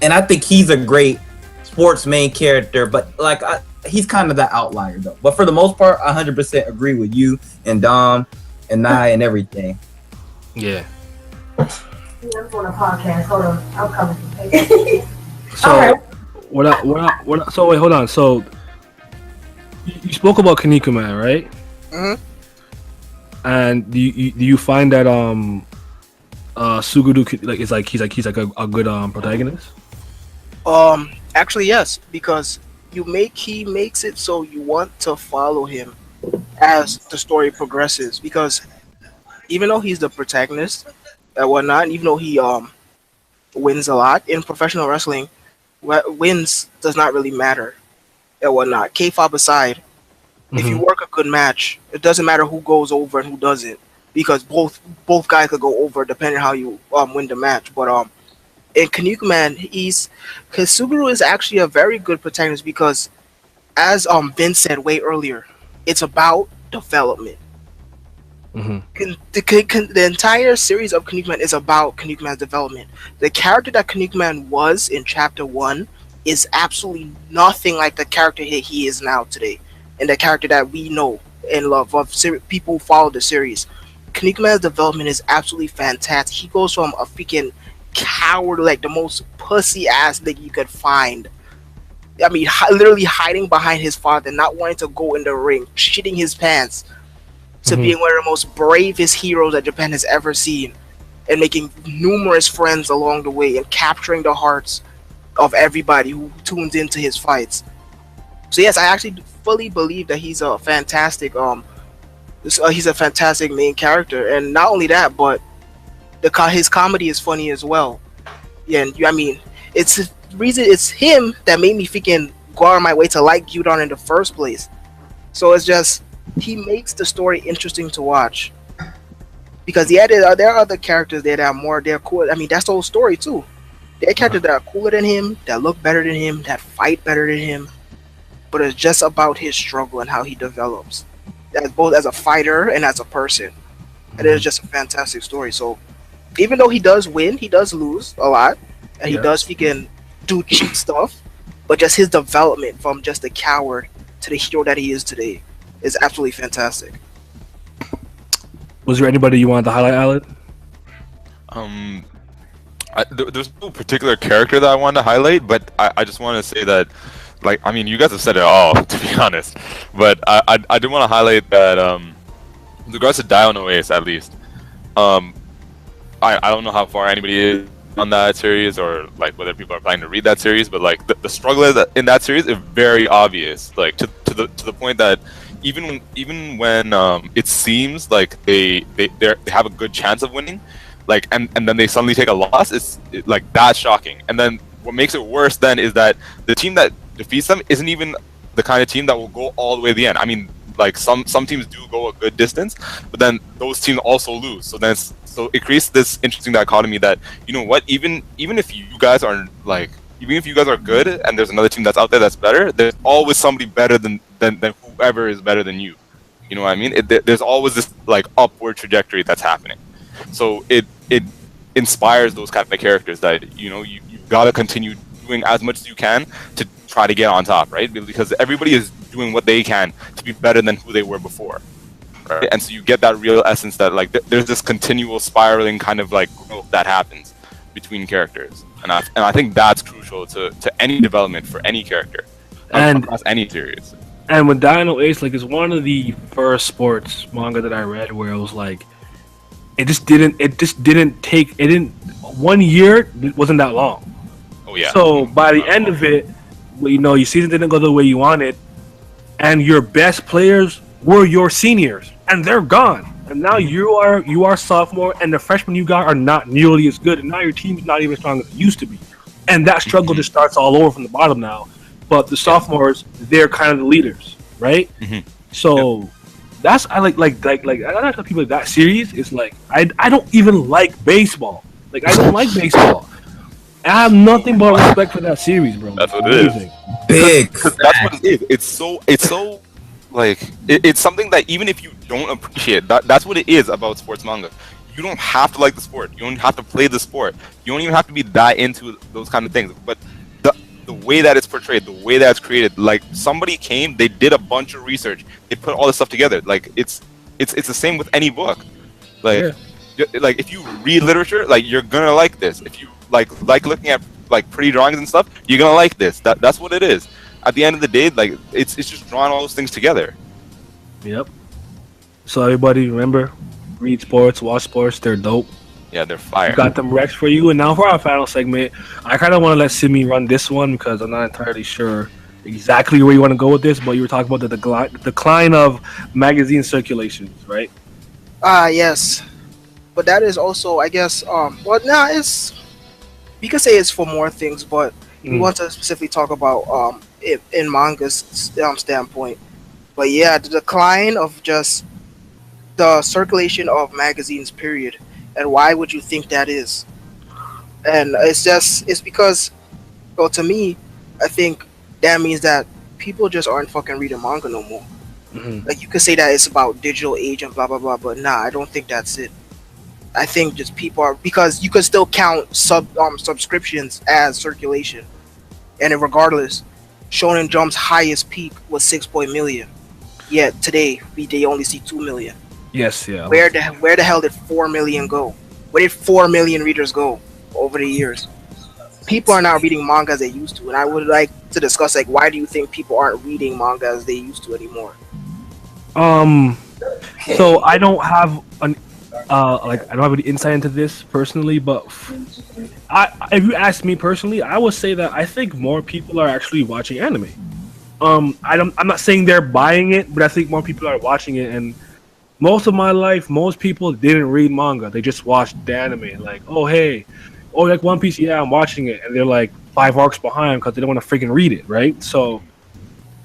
And I think he's a great sports main character, but like he's kind of the outlier though. But for the most part, I 100% agree with you and Dom and Nye and everything. Yeah. I'm on a podcast. Hold on, I'm coming. So, right. What? So wait, hold on. So, you spoke about Kinnikuman, right? Mm-hmm. And do you find that Suguru like he's like a good protagonist? Actually yes, because he makes it so you want to follow him as the story progresses. Because even though he's the protagonist and whatnot, even though he wins a lot in professional wrestling, wins does not really matter and whatnot. K-pop aside, if you work a good match, it doesn't matter who goes over and who doesn't, because both guys could go over depending on how you win the match. But in Kinnikuman, Suguru is actually a very good protagonist because, as Vince said way earlier, it's about development. The entire series of Kinnikuman is about Kinnikuman's development. The character that Kinnikuman was in Chapter 1 is absolutely nothing like the character he is now today, and the character that we know and love of people who follow the series. Kinnikuman's development is absolutely fantastic. He goes from a freaking coward, like the most pussy ass nigga you could find. I mean, literally hiding behind his father, not wanting to go in the ring, shitting his pants, to being one of the most bravest heroes that Japan has ever seen, and making numerous friends along the way, and capturing the hearts of everybody who tunes into his fights. So yes, I actually fully believe that he's a fantastic main character, and not only that, but his comedy is funny as well. Yeah, and I mean, it's him that made me freaking go out of my way to like Gyudon in the first place. So it's just, he makes the story interesting to watch, because there are other characters there that they're cool. I mean, that's the whole story too. There are characters that are cooler than him, that look better than him, that fight better than him, but it's just about his struggle and how he develops, as both as a fighter and as a person. And it's just a fantastic story. So even though he does win, he does lose a lot, and he can do cheat stuff, but just his development from just the coward to the hero that he is today is absolutely fantastic. Was there anybody you wanted to highlight, Alan? There's no particular character that I wanted to highlight, but I just want to say that, like, I mean, you guys have said it all, to be honest, but I do want to highlight that with regards to Dial Ace, at least, I don't know how far anybody is on that series, or like whether people are planning to read that series, but like the struggle in that series is very obvious, like to the point that even when it seems like they have a good chance of winning, like and then they suddenly take a loss, like that's shocking. And then what makes it worse then is that the team that defeats them isn't even the kind of team that will go all the way to the end. I mean, like some teams do go a good distance, but then those teams also lose. So it creates this interesting dichotomy that, you know what, even if you guys are like, even if you guys are good and there's another team that's out there that's better, there's always somebody better than whoever is better than you. You know what I mean? There's always this like upward trajectory that's happening. So it inspires those kind of characters that, you know, you gotta continue doing as much as you can to try to get on top, right? Because everybody is doing what they can to be better than who they were before. Right? And so you get that real essence that like there's this continual spiraling kind of like growth that happens between characters, and I think that's crucial to any development for any character and across any series. And with Dino Ace, like, it's one of the first sports manga that I read where it was like, it didn't 1 year wasn't that long. Oh yeah. So by the end of it, your season didn't go the way you wanted, and your best players were your seniors, and they're gone. And now you are sophomore, and the freshmen you got are not nearly as good, and now your team's not even as strong as it used to be. And that struggle just starts all over from the bottom now. But the sophomores, they're kind of the leaders, right? So that's I like the people like that series is like I don't even like baseball. Like I don't like baseball. I have nothing but respect for that series, bro. That's what it is. Big. That's what it is. It's so like it's something that even if you don't appreciate that's what it is about sports manga. You don't have to like the sport. You don't have to play the sport. You don't even have to be that into those kind of things. But the way that it's portrayed, the way that it's created, like somebody came, they did a bunch of research, they put all this stuff together. Like it's the same with any book. Like like if you read literature, like you're gonna like this. If you like looking at like pretty drawings and stuff, you're gonna like this. That's what it is. At the end of the day, like it's just drawing all those things together. Yep. So everybody remember, read sports, watch sports, they're dope. Yeah, they're fire. We got them Rex for you. And now for our final segment, I kind of want to let Simi run this one because I'm not entirely sure exactly where you want to go with this, but you were talking about the decline of magazine circulations, right? Yes. But that is also, I guess, we could say it's for more things, but we want to specifically talk about it in manga's standpoint. But yeah, the decline of just the circulation of magazines, period. And why would you think that is? And it's because, well, to me, I think that means that people just aren't fucking reading manga no more. Like you could say that it's about digital age and blah blah blah, but nah, I don't think that's it. I think just people are, because you could still count subscriptions as circulation, and regardless, Shonen Jump's highest peak was 6 million. Yet today they only see 2 million. Yes, yeah. Where the hell did 4 million go? Where did 4 million readers go over the years? People are not reading manga as they used to, and I would like to discuss like why do you think people aren't reading manga as they used to anymore? So I don't have I don't have any insight into this personally, but if you ask me personally, I would say that I think more people are actually watching anime. I'm not saying they're buying it, but I think more people are watching it. And most of my life, most people didn't read manga; they just watched the anime. Like, like One Piece, yeah, I'm watching it, and they're like 5 arcs behind because they don't want to freaking read it, right? So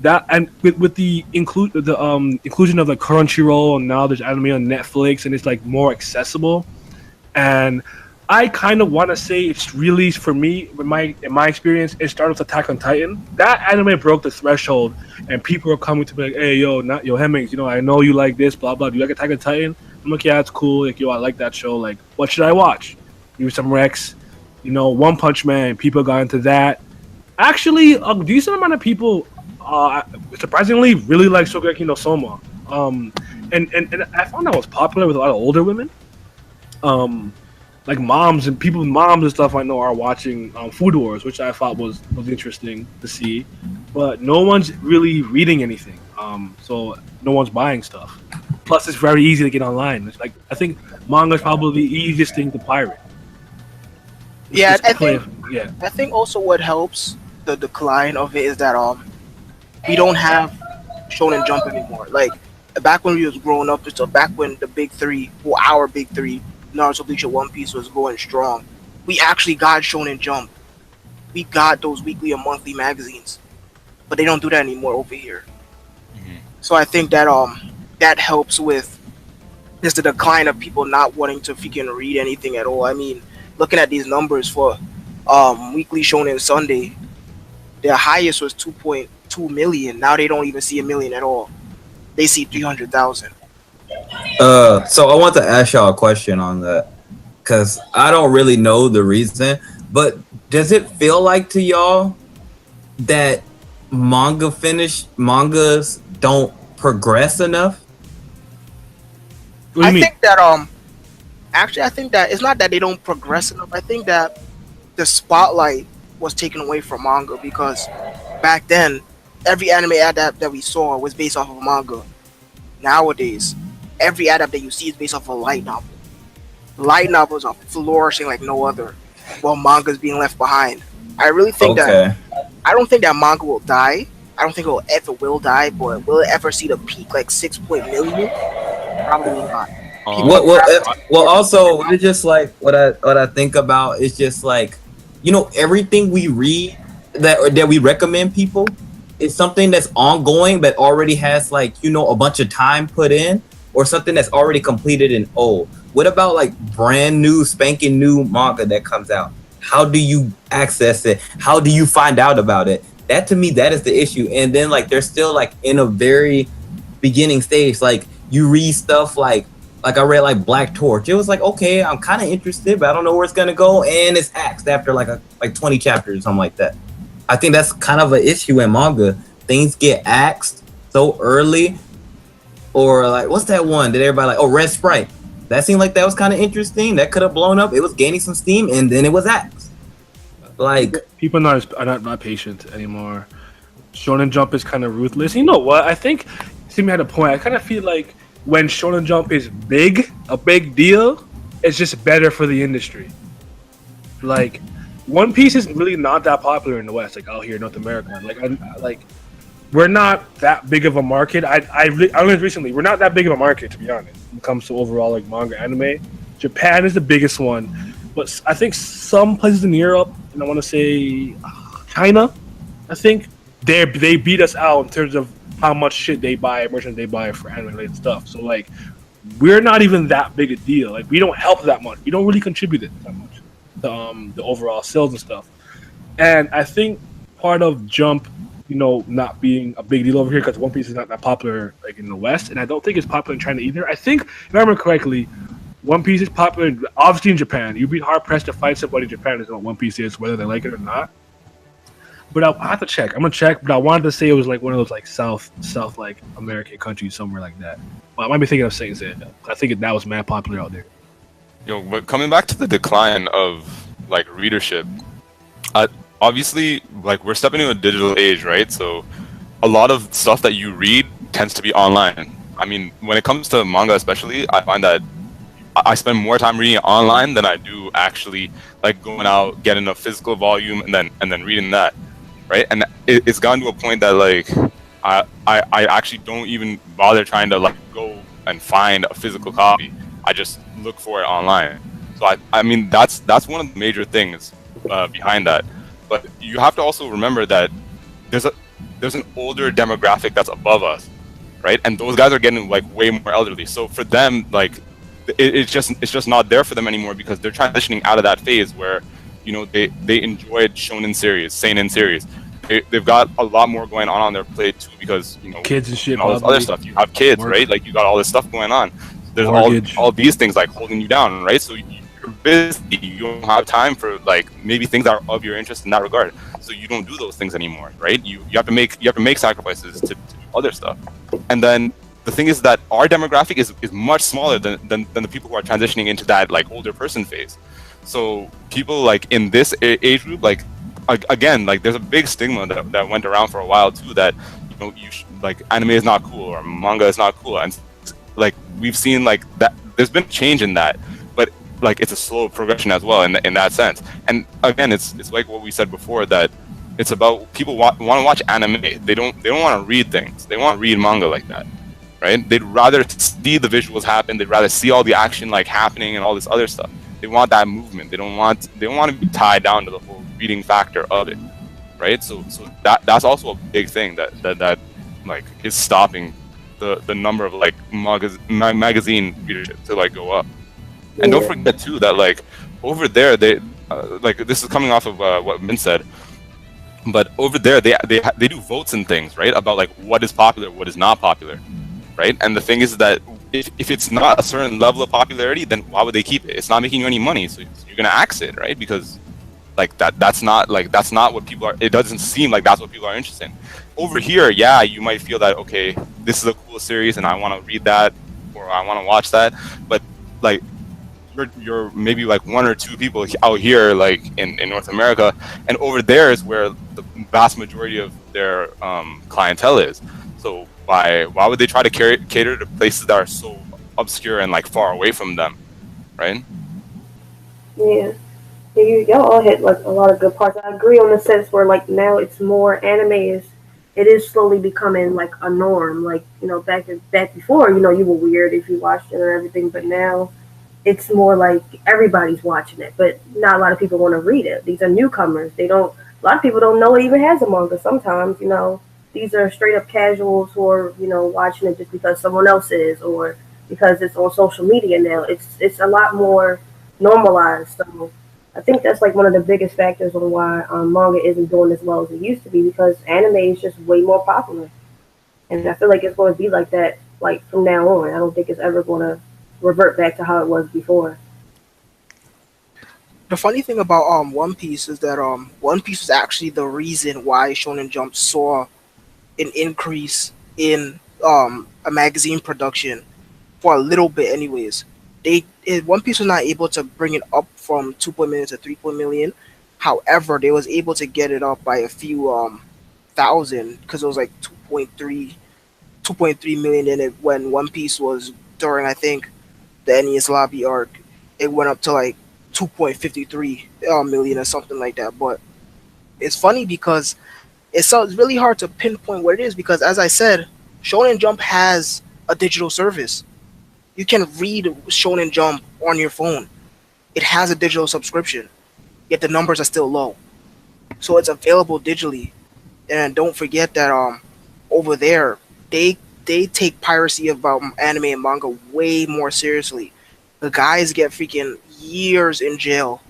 that, and with the inclusion of the Crunchyroll, and now there's anime on Netflix, and it's like more accessible. And I kind of want to say it's really, for me, in my experience, it started with Attack on Titan. That anime broke the threshold, and people are coming to me like, "Hey, Hemmings, I know you like this, blah blah. Do you like Attack on Titan?" I'm like, "Yeah, it's cool. Like, I like that show. Like, what should I watch?" Give me some Rex. One Punch Man. People got into that. Actually, a decent amount of people, surprisingly, really like Shokugeki no Soma. And I found that was popular with a lot of older women. Like moms and stuff I know are watching Food Wars, which I thought was interesting to see. But no one's really reading anything. So no one's buying stuff. Plus, it's very easy to get online. It's like, I think manga is probably the easiest thing to pirate. Yeah, I think also what helps the decline of it is that we don't have Shonen Jump anymore. Like back when we was growing up, back when the big three, our big three, Naruto, Bleach, and One Piece was going strong, we actually got Shonen Jump. We got those weekly and monthly magazines, but they don't do that anymore over here. So I think that that helps with just the decline of people not wanting to freaking read anything at all. I mean, looking at these numbers for Weekly Shonen Sunday, their highest was 2.2 million. Now they don't even see a million at all. They see 300,000. So I want to ask y'all a question on that, because I don't really know the reason, but does it feel like to y'all that mangas don't progress enough? I think that actually I think that it's not that they don't progress enough. I think that the spotlight was taken away from manga, because back then every anime adapt that we saw was based off of a manga. Nowadays, every adapt that you see is based off of a light novel. light novels are flourishing like no other, while manga's being left behind. I really think that I don't think that manga will die. I don't think it will ever will die, but will it ever see the peak like 6 million? Probably not. Well, also, it's just like what I think about is just like, you know, everything we read that we recommend people is something that's ongoing but already has like, you know, a bunch of time put in, or something that's already completed and old. What about like brand new, spanking new manga that comes out? How do you access it? How do you find out about it? That to me, that is the issue. And then like they're still like in a very beginning stage. Like you read stuff like I read like Black Torch. It was like, okay, I'm kind of interested, but I don't know where it's gonna go, and it's axed after like 20 chapters or something like that. I think that's kind of an issue in manga. Things get axed so early, or like what's that one that everybody like? Oh, Red Sprite. That seemed like that was kind of interesting. That could have blown up. It was gaining some steam, and then it was axed. Like people are not patient anymore. Shonen Jump is kind of ruthless. You know what? I think Simi had a point. I kind of feel like when Shonen Jump is a big deal, it's just better for the industry. Like One Piece is really not that popular in the West, like out here in North America. Like we're not that big of a market. I learned recently we're not that big of a market, to be honest, when it comes to overall like manga anime. Japan is the biggest one, but I think some places in Europe, and I want to say China, I think they beat us out in terms of how much shit they buy, merchandise they buy for anime related stuff. So like we're not even that big a deal. Like we don't help that much. We don't really contribute it that much. The overall sales and stuff. And I think part of Jump, you know, not being a big deal over here because One Piece is not that popular like in the West, and I don't think it's popular in China either. I think, if I remember correctly, One Piece is popular obviously in Japan. You'd be hard pressed to find somebody in Japan who knows what One Piece is, whether they like it or not. But I have to check. I'm gonna check. But I wanted to say it was like one of those like South like American countries, somewhere like that. But I might be thinking of saying that. I think that was mad popular out there. Yo, but coming back to the decline of like readership, obviously, like we're stepping into a digital age, right? So a lot of stuff that you read tends to be online. I mean, when it comes to manga, especially, I find that I spend more time reading it online than I do actually like going out, getting a physical volume, and then reading that, right? And it's gotten to a point that like I actually don't even bother trying to like go and find a physical copy. I just look for it online. So I mean that's one of the major things behind that. But you have to also remember that there's an older demographic that's above us, right? And those guys are getting like way more elderly. So for them, like it's just not there for them anymore because they're transitioning out of that phase where, you know, they enjoyed shonen series, seinen series. They've got a lot more going on their plate too because, you know, kids and shit, and all this other stuff. You have kids, right? Like you got all this stuff going on. There's all these things like holding you down, right? So you're busy. You don't have time for like maybe things that are of your interest in that regard. So you don't do those things anymore, right? You have to make sacrifices to do other stuff. And then the thing is that our demographic is much smaller than the people who are transitioning into that like older person phase. So people like in this age group, like again, like there's a big stigma that went around for a while too that, you know, like anime is not cool or manga is not cool, and like we've seen like that there's been change in that, but like it's a slow progression as well in that sense. And again, it's like what we said before, that it's about people want to watch anime. They don't want to read things. They want to read manga like that, right? They'd rather see the visuals happen. They'd rather see all the action like happening and all this other stuff. They want that movement. They don't want to be tied down to the whole reading factor of it, right? So that's also a big thing that like is stopping the number of like magazine readership to like go up. And don't forget too that like over there they like this is coming off of what Min said, but over there they do votes and things, right, about like what is popular, what is not popular, right? And the thing is that if it's not a certain level of popularity, then why would they keep it? It's not making you any money, so you're gonna axe it, right? Because like that's not what people are. It doesn't seem like that's what people are interested in. Over here, yeah, you might feel that, okay, this is a cool series and I want to read that or I want to watch that, but like you're maybe like one or two people out here like in North America, and over there is where the vast majority of their clientele is. So why would they try to cater to places that are so obscure and like far away from them, right? Yeah. Y'all all hit like a lot of good parts. I agree on the sense where like now it's more anime it is slowly becoming like a norm. Like back before you were weird if you watched it or everything, but now it's more like everybody's watching it, but not a lot of people want to read it. These are newcomers. They don't. A lot of people don't know it even has a manga. Sometimes these are straight up casuals who are watching it just because someone else is or because it's on social media now. It's a lot more normalized. So I think that's like one of the biggest factors on why manga isn't doing as well as it used to be because anime is just way more popular, and I feel like it's going to be like that like from now on. I don't think it's ever going to revert back to how it was before. The funny thing about One Piece is that One Piece was actually the reason why Shonen Jump saw an increase in a magazine production for a little bit anyways. One Piece was not able to bring it up from 2 million to 3 million. However, they was able to get it up by a few thousand because it was like 2.3 million in it when One Piece was during I think the NES lobby arc. It went up to like 2.53 million or something like that. But it's funny because it's really hard to pinpoint what it is because as I said, Shonen Jump has a digital service. You can read Shonen Jump on your phone. It has a digital subscription, yet the numbers are still low. So it's available digitally. And don't forget that over there they take piracy about anime and manga way more seriously. The guys get freaking years in jail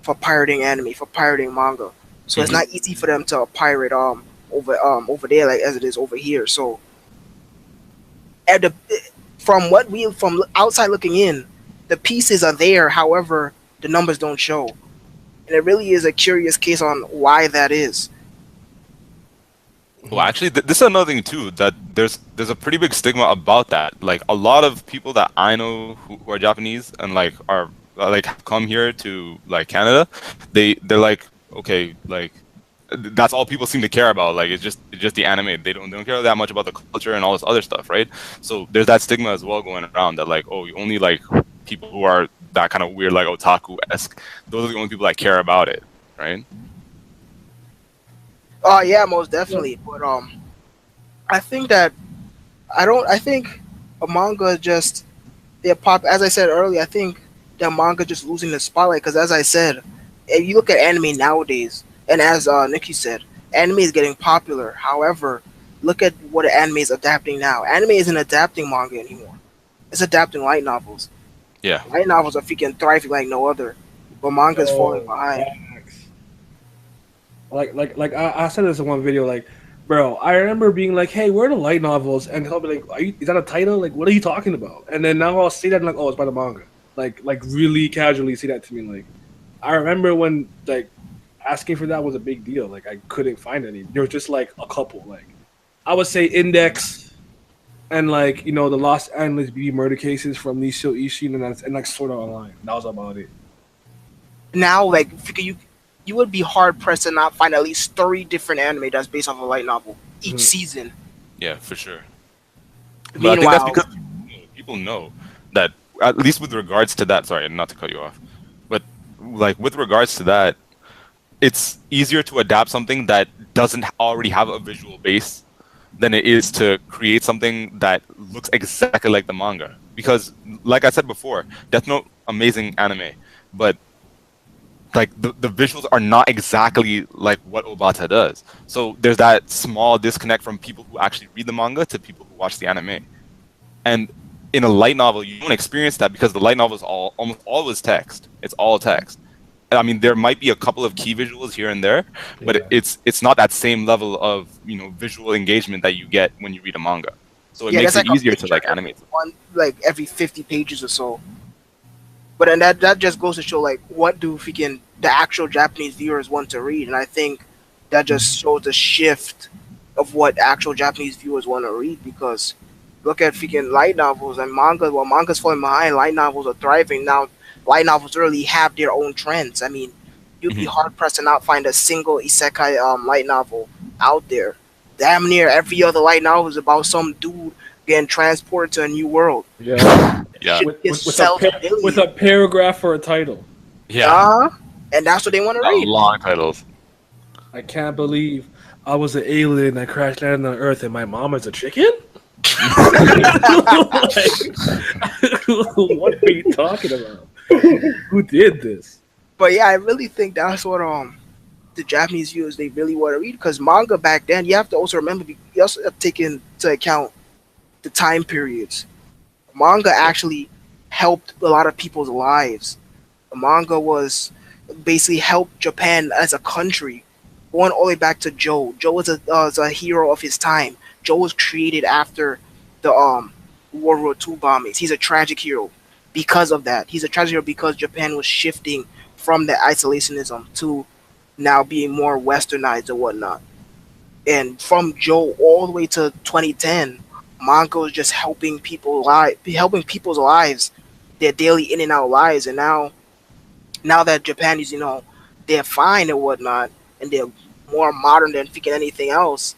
for pirating anime, for pirating manga. So it's not easy for them to pirate over there like as it is over here. So from outside looking in, the pieces are there. However, the numbers don't show, and it really is a curious case on why that is. Well, actually, this is another thing too. That there's a pretty big stigma about that. Like a lot of people that I know who are Japanese and like are like come here to like Canada, they're like okay, like that's all people seem to care about. Like it's just the anime. They don't care that much about the culture and all this other stuff, right? So there's that stigma as well going around that like you only like people who are that kind of weird like otaku-esque. Those are the only people that care about it, right? Yeah, most definitely. But I think that I think a manga just they're pop. As I said earlier, I think that manga just losing the spotlight because, as I said, if you look at anime nowadays, and as Nikki said, anime is getting popular. However, look at what anime is adapting now. Anime isn't adapting manga anymore. It's adapting light novels. Yeah, light novels are freaking thriving like no other, but manga is falling behind. Like I said this in one video, like, bro, I remember being like, hey, where are the light novels? And he'll be like, is that a title? Like, what are you talking about? And then now I'll see that and like, oh, it's by the manga. Like really casually see that to me. Like, I remember when like asking for that was a big deal. Like, I couldn't find any. There was just like a couple. Like, I would say Index and like the Los Angeles beauty murder cases from Nishio Ishin and like Sword Art Online. That was about it. Now, like, you would be hard pressed to not find at least 3 different anime that's based off a light novel each season. Yeah, for sure. Meanwhile, I think that's because people know that, at least with regards to that. Sorry, not to cut you off, but like with regards to that, it's easier to adapt something that doesn't already have a visual base than it is to create something that looks exactly like the manga. Because, like I said before, Death Note, amazing anime, but like the visuals are not exactly like what Obata does. So there's that small disconnect from people who actually read the manga to people who watch the anime. And in a light novel, you don't experience that because the light novel is almost always text. It's all text. I mean, there might be a couple of key visuals here and there, but it's not that same level of visual engagement that you get when you read a manga. So it makes it easier to like animate one like every 50 pages or so. But then that just goes to show like what do freaking the actual Japanese viewers want to read, and I think that just shows the shift of what actual Japanese viewers want to read. Because look at freaking light novels and manga. Well, manga's falling behind. Light novels are thriving now. Light novels really have their own trends. I mean, you'd be hard pressed to not find a single isekai light novel out there. Damn near every other light novel is about some dude getting transported to a new world. Yeah. Yeah. With a paragraph for a title. Yeah, And that's what they want to read. long titles. I can't believe I was an alien that crash landed on Earth and my mom is a chicken? Like, what are you talking about? Who did this? But yeah, I really think that's what the Japanese viewers they really want to read, because manga back then, you have to also remember, you also have to take into account the time periods. Manga actually helped a lot of people's lives. Manga was basically helped Japan as a country, going all the way back to Joe. Joe was a hero of his time. Joe was created after the World War II bombings. He's a tragic hero because of that. He's a tragic hero because Japan was shifting from the isolationism to now being more westernized and whatnot. And from Joe all the way to 2010, manga was just helping helping people's lives, their daily in and out lives. And now that Japan is, they're fine and whatnot, and they're more modern than freaking anything else,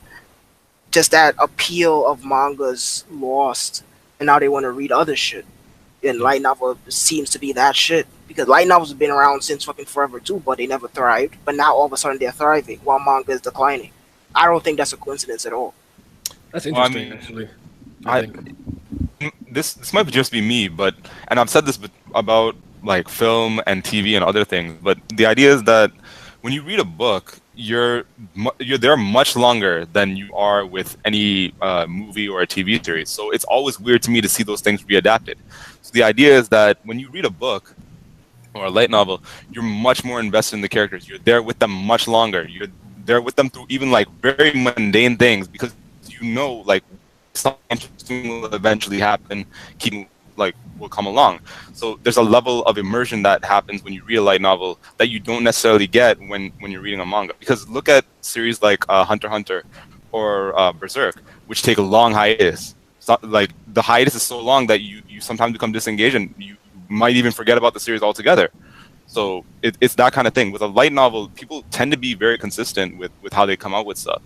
just that appeal of manga's lost, and now they want to read other shit. And light novel seems to be that shit, because light novels have been around since fucking forever too, but they never thrived. But now all of a sudden they're thriving while manga is declining. I don't think that's a coincidence at all. That's interesting, actually. This might just be me, and I've said this about like film and TV and other things, but the idea is that when you read a book, you're there much longer than you are with any movie or a TV series. So it's always weird to me to see those things readapted. So the idea is that when you read a book or a light novel, you're much more invested in the characters. You're there with them much longer. You're there with them through even like very mundane things, because like something interesting will eventually happen, will come along. So there's a level of immersion that happens when you read a light novel that you don't necessarily get when you're reading a manga. Because look at series like Hunter x Hunter or Berserk, which take a long hiatus. So, like the hiatus is so long that you sometimes become disengaged and you might even forget about the series altogether. So it's that kind of thing. With a light novel, people tend to be very consistent with how they come out with stuff.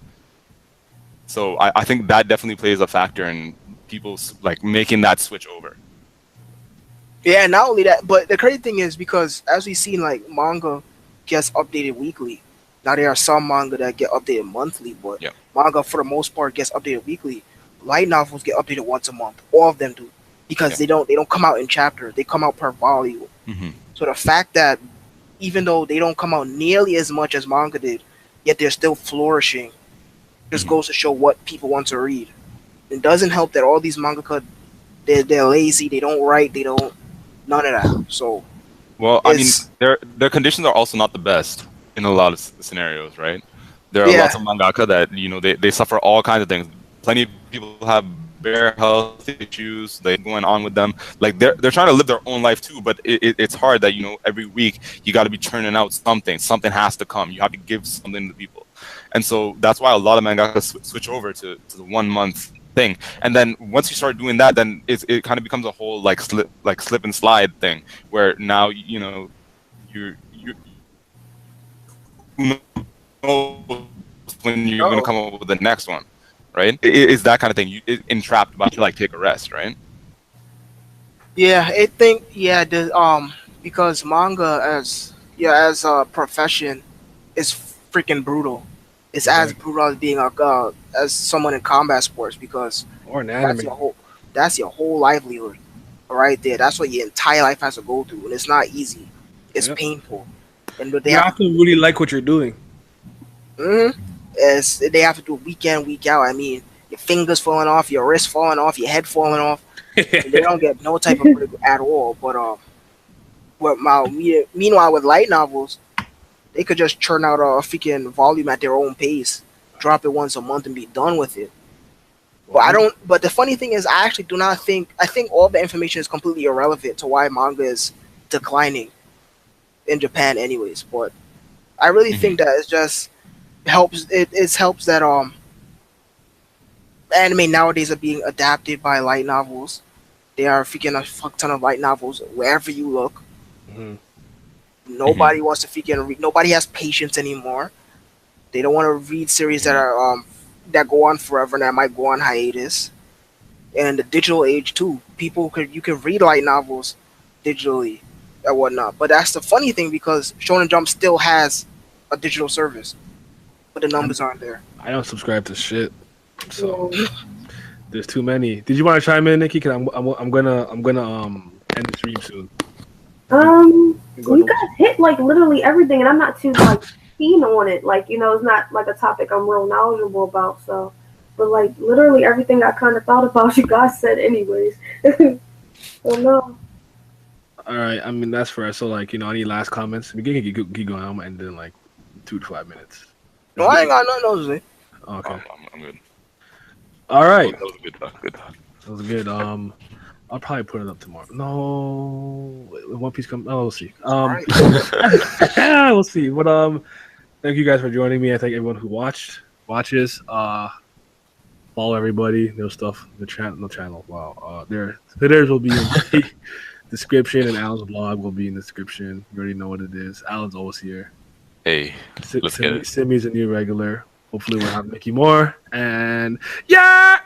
So I think that definitely plays a factor in people like making that switch over. Yeah, not only that, but the crazy thing is, because as we've seen, like manga gets updated weekly. Now there are some manga that get updated monthly, but manga for the most part gets updated weekly. Light novels get updated once a month. All of them do, because they don't come out in chapters. They come out per volume. Mm-hmm. So the fact that even though they don't come out nearly as much as manga did, yet they're still flourishing, just goes to show what people want to read. It doesn't help that all these mangaka, they're lazy. They don't write. They don't. None of that. So, well, I mean, their conditions are also not the best in a lot of scenarios, right? There are lots of mangaka that they suffer all kinds of things. Plenty of people have bare health issues. They're going on with them. Like they're trying to live their own life too, but it's hard that every week you got to be churning out something. Something has to come. You have to give something to people, and so that's why a lot of mangaka switch over to the 1 month thing. And then once you start doing that, then it kind of becomes a whole slip and slide thing, where now you're who knows when you're going to come up with the next one, right? It's that kind of thing. You entrapped by to take a rest, right? Yeah, because manga as a profession is freaking brutal. It's as brutal as being as someone in combat sports, because or an anime. That's your whole livelihood right there. That's what your entire life has to go through, and it's not easy. It's painful, and they have to really like what you're doing. They have to do week in, week out. I mean, your fingers falling off, your wrist falling off, your head falling off. They don't get no type of break at all. But meanwhile, with light novels, they could just churn out a freaking volume at their own pace, drop it once a month, and be done with it. But the funny thing is, I actually do not think. I think all the information is completely irrelevant to why manga is declining in Japan, anyways. But I really think that it just helps. It helps that anime nowadays are being adapted by light novels. There are freaking a fuck ton of light novels wherever you look. Nobody wants to freaking read. Nobody has patience anymore. They don't want to read series that are that go on forever and that might go on hiatus. And the digital age too. You can read light novels digitally. and whatnot. But that's the funny thing because Shonen Jump still has a digital service, but the numbers aren't there. I don't subscribe to shit, so there's too many. Did you want to chime in, Nikki? Cause I'm gonna end the stream soon. You guys hit like literally everything, and I'm not too like keen on it. Like, you know, it's not like a topic I'm real knowledgeable about. So, but like literally everything I kind of thought about, you guys said anyways. So no. All right, I mean that's fair. So like, you know, any last comments? We can keep going. I'm ending in like 2 to 5 minutes. No, I ain't got nothing else to say. Okay. I'm good. All right. That was a good talk. Good talk. That was good. I'll probably put it up tomorrow. No, One Piece come. Oh, we'll see. We'll see. But thank you guys for joining me. I thank everyone who watches. Follow everybody. There's stuff. The channel. Wow. Their Twitters will be in the description, and Alan's blog will be in the description. You already know what it is. Alan's always here. Hey, let's get it. Simi's a new regular. Hopefully we'll have Mickey more. And yeah.